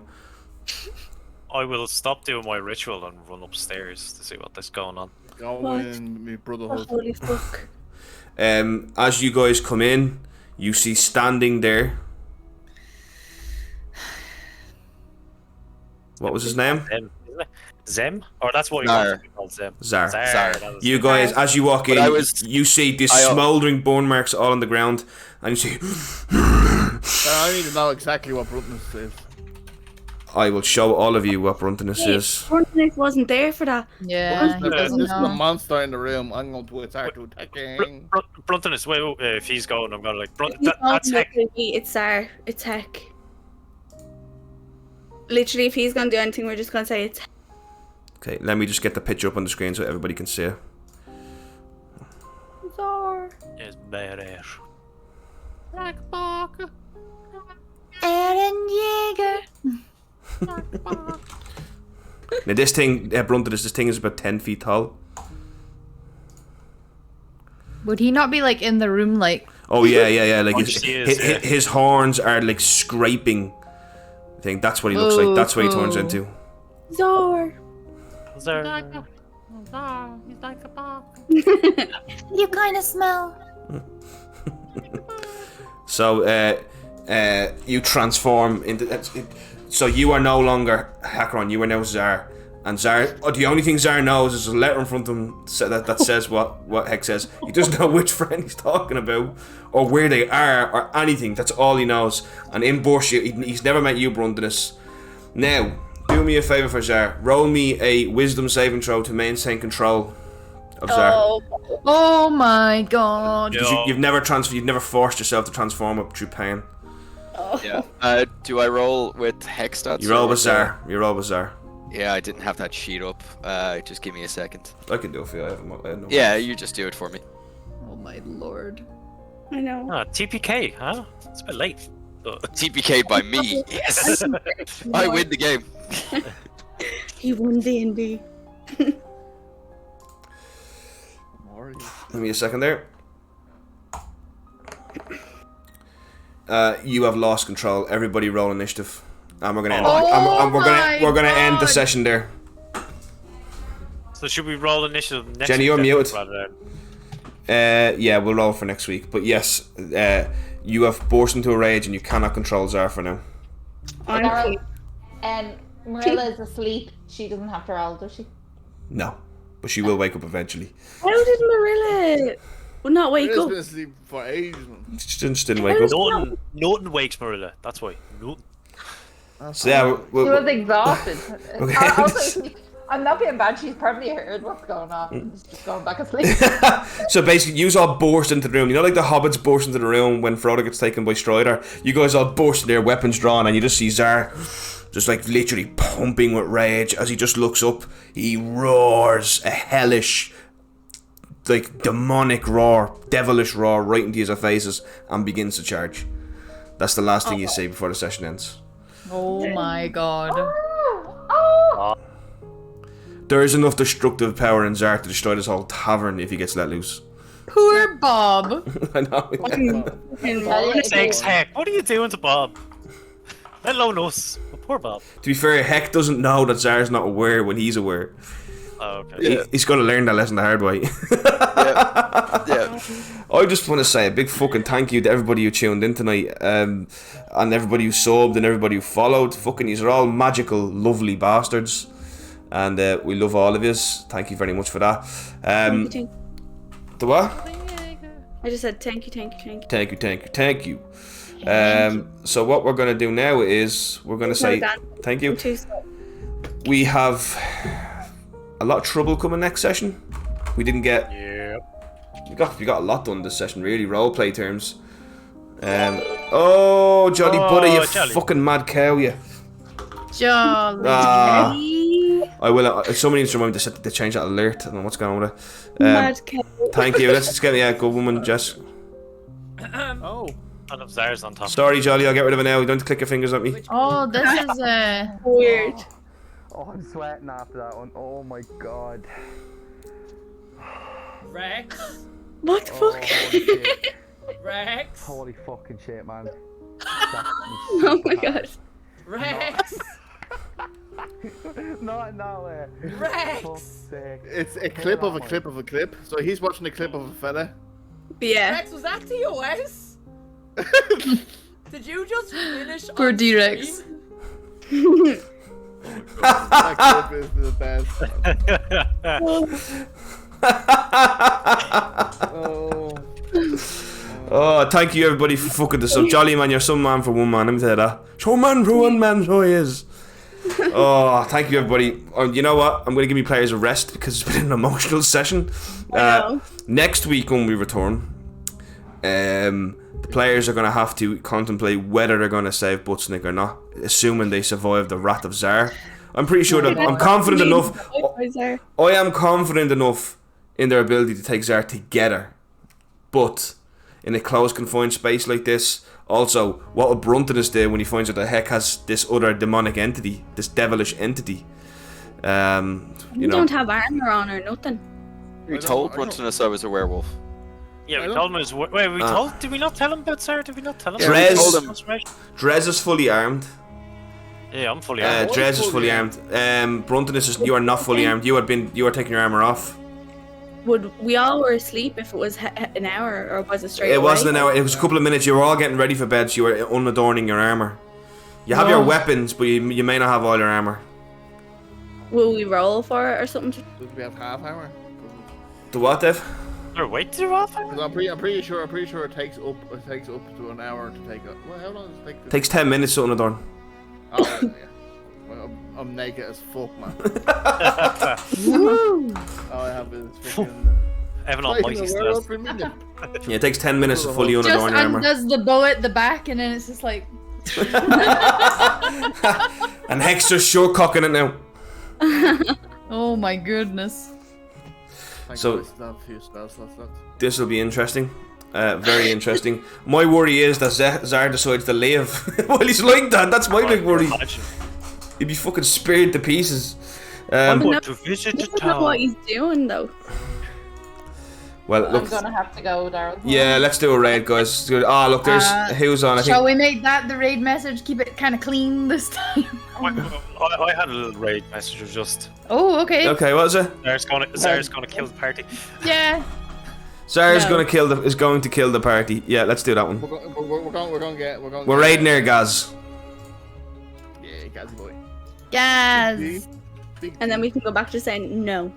I will stop doing my ritual and run upstairs to see what's going on. Go in, me brotherhood. Holy fuck. As you guys come in, you see standing there. What was his name? Zem? Or that's what you Zar. want to be called, Zem. Zar. You You guys, as you walk in, you see these smouldering bone marks all on the ground, and you see. I need to know exactly what Brutness is. I will show all of you what Bruntonus is. Bruntonus wasn't there for that. Yeah, This is a monster in the room. I'm going to attack to attacking. Bruntonus, wait, if he's going, I'm going to like... That's Heck. It's Zar. It's Heck. Literally, if he's going to do anything, we're just going to say it's Heck. Okay, let me just get the picture up on the screen so everybody can see it. Zar. It's badass. Aaron Now this thing, Brunton, this thing is about 10 feet tall. Would he not be like in the room like? Oh yeah. Like He his horns are like scraping. I think that's what he looks like. That's what he turns into. Zor. He's like a bug. You kind of smell. So you transform into. So you are no longer Hakron. You are now Zar. And Zar, the only thing Zar knows is a letter in front of him that says what Hex says. He doesn't know which friend he's talking about, or where they are, or anything. That's all he knows. And in Borsia, he's never met you, Brundanus. Now, do me a favour for Zar. Roll me a Wisdom saving throw to maintain control of Zar. Oh my god. You've never forced yourself to transform up through pain. Yeah. Do I roll with Hex stats? You roll with Zar. Yeah, I didn't have that sheet up. Just give me a second. I can do it for you. I have no Yeah, you just do it for me. Oh my lord. I know. TPK, huh? It's a bit late. TPK by me. Yes. I win the game. He won D&D. Give me a second there. You have lost control. Everybody roll initiative. And we're gonna end. We're gonna end the session there. So should we roll initiative next Jenny, week? you're muted. Rather than... Yeah, we'll roll for next week. But yes, you have burst into a rage and you cannot control Zar for now. Marilla is asleep. She doesn't have to roll, does she? No, but she will wake up eventually. How did Marilla not wake Marilla's up? been asleep for ages, man. She just didn't wake up. Norton wakes Marilla. That's why. Norton. So yeah, She was exhausted. Also, I'm not being bad. She's probably heard what's going on. She's just going back asleep. So basically, you all burst into the room. You know, like the hobbits burst into the room when Frodo gets taken by Strider. You guys all burst in there, weapons drawn, and you just see Zar just like literally pumping with rage. As he just looks up, he roars a hellish, like demonic roar, devilish roar right into your faces and begins to charge. That's the last thing you see before the session ends. Oh my god. There is enough destructive power in Zar to destroy this whole tavern if he gets let loose. Poor Bob. I know. Heck, what are you doing to Bob? Let alone us. Poor Bob. To be fair, Heck doesn't know that Zar's not aware when he's aware. Oh, okay. He's got to learn that lesson the hard way. Yeah. I just want to say a big fucking thank you to everybody who tuned in tonight, and everybody who subbed and everybody who followed. Fucking, you're all magical, lovely bastards, and we love all of yous. Thank you very much for that. The what? I just said thank you. Thank you. So what we're gonna do now is we're gonna say thank you. We have a lot of trouble coming next session. We didn't get. We got a lot done this session, really. Roleplay terms. Oh, Jolly Buddy, you Jolly. fucking mad cow, you. Jolly. I will. Somebody needs to remind me to change that alert. I don't know what's going on with it. Mad cow. Thank you. Let's just get good woman, Jess. Oh. And of Zar's on top. Sorry, Jolly. I'll get rid of it now. You don't have to click your fingers at me. Oh, this is weird. Oh, I'm sweating after that one. Oh my god. Rex? What the fuck? Shit. Rex? Holy fucking shit, man. Oh my god. Rex? Not in that way. Rex! Fuck's sake. It's a clip of a clip of a clip. So he's watching a clip of a fella. Yeah. Rex, was that TOS? Did you just finish Poor on D-Rex. stream? That clip is the best. Oh, thank you everybody for fucking this up. Jolly man, you're some man for one man. Let me tell you that. So man for one man, so he is. Oh, thank you everybody. You know what? I'm going to give you players a rest because it's been an emotional session. Next week when we return, the players are going to have to contemplate whether they're going to save Buttsnick or not, assuming they survive the Wrath of Zar. I'm pretty sure that I'm confident enough. I am confident enough in their ability to take Zar together, but in a closed, confined space like this. Also, what will Bruntonus do when he finds out the Heck has this other demonic entity, this devilish entity? We don't have armor on or nothing. We told Bruntonus I was a werewolf. Yeah, we told him his. Wait, we told. Did we not tell him about Sarah? Did we not tell him? Drez is fully armed. Yeah, I'm fully armed. Drez is fully armed. Bruntonus is. You are not fully armed. You are taking your armor off. Would we all were asleep if it was an hour, or was it straight? It wasn't an hour. It was a couple of minutes. You were all getting ready for bed. So you were unadorning your armor. You have your weapons, but you may not have all your armor. Will we roll for it or something? Do we have half armor? The what, Dev? Or wait to half hour? I'm pretty sure it takes up to an hour to take up. Well, how long does it take? Takes 10 minutes to unadorn. Oh, yeah. Well, I'm naked as fuck, man. All I have is freaking. Evan Almighty stuff. Yeah, it takes 10 minutes to fully unadorn your armor. Just undoes the bow at the back, and then it's just like. And Hex just sure cocking it now. Oh my goodness. So this will be interesting. Very interesting. My worry is that Zar decides to leave while he's like that. That's my big worry. He'd be fucking speared to pieces. To visit the town. I don't know what he's doing though. Well, look. I'm gonna have to go, Daryl. Yeah, let's do a raid, guys. Oh, look, there's who's on. Shall we make that the raid message? Keep it kind of clean this time. I had a little raid message of just. Oh, okay. Okay, what was it? Zara's gonna kill the party. Yeah. Zara's going to kill the party. Yeah, let's do that one. We're raiding there, Gaz. Yeah, Gazzy boy. Gaz. And then we can go back to saying no.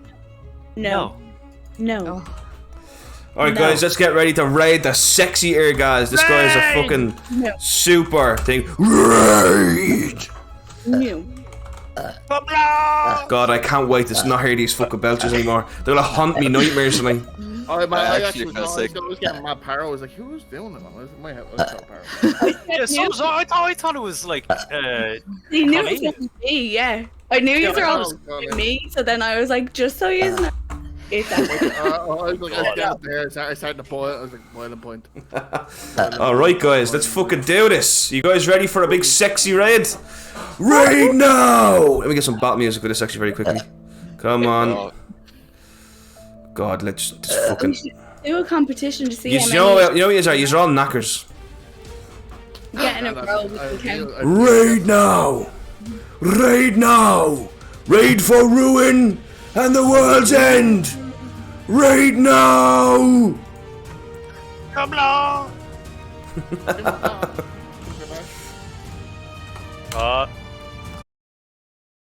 Alright, guys, let's get ready to raid the sexy air guys. This guy is a fucking super thing. Raid! No. God, I can't wait to not hear these fucking belches anymore. They're gonna haunt me nightmares tonight. I actually was getting mad paro. I was like, who was doing it? My head was so paro. Yeah, so was I thought it was like. He knew it was going to be, yeah. I knew you were all me, so then I was like, just so you know. I was like, I got there. I started to boil. I was like, boiling point. Alright, guys, let's fucking do this. You guys ready for a big sexy raid? Raid now! Let me get some bat music for this actually very quickly. Come on. God, let's just fucking. Do a competition to see. You know you're all knackers. Yeah, in a row. Raid now! Raid now! Raid for ruin and the world's end! Raid now! Come on!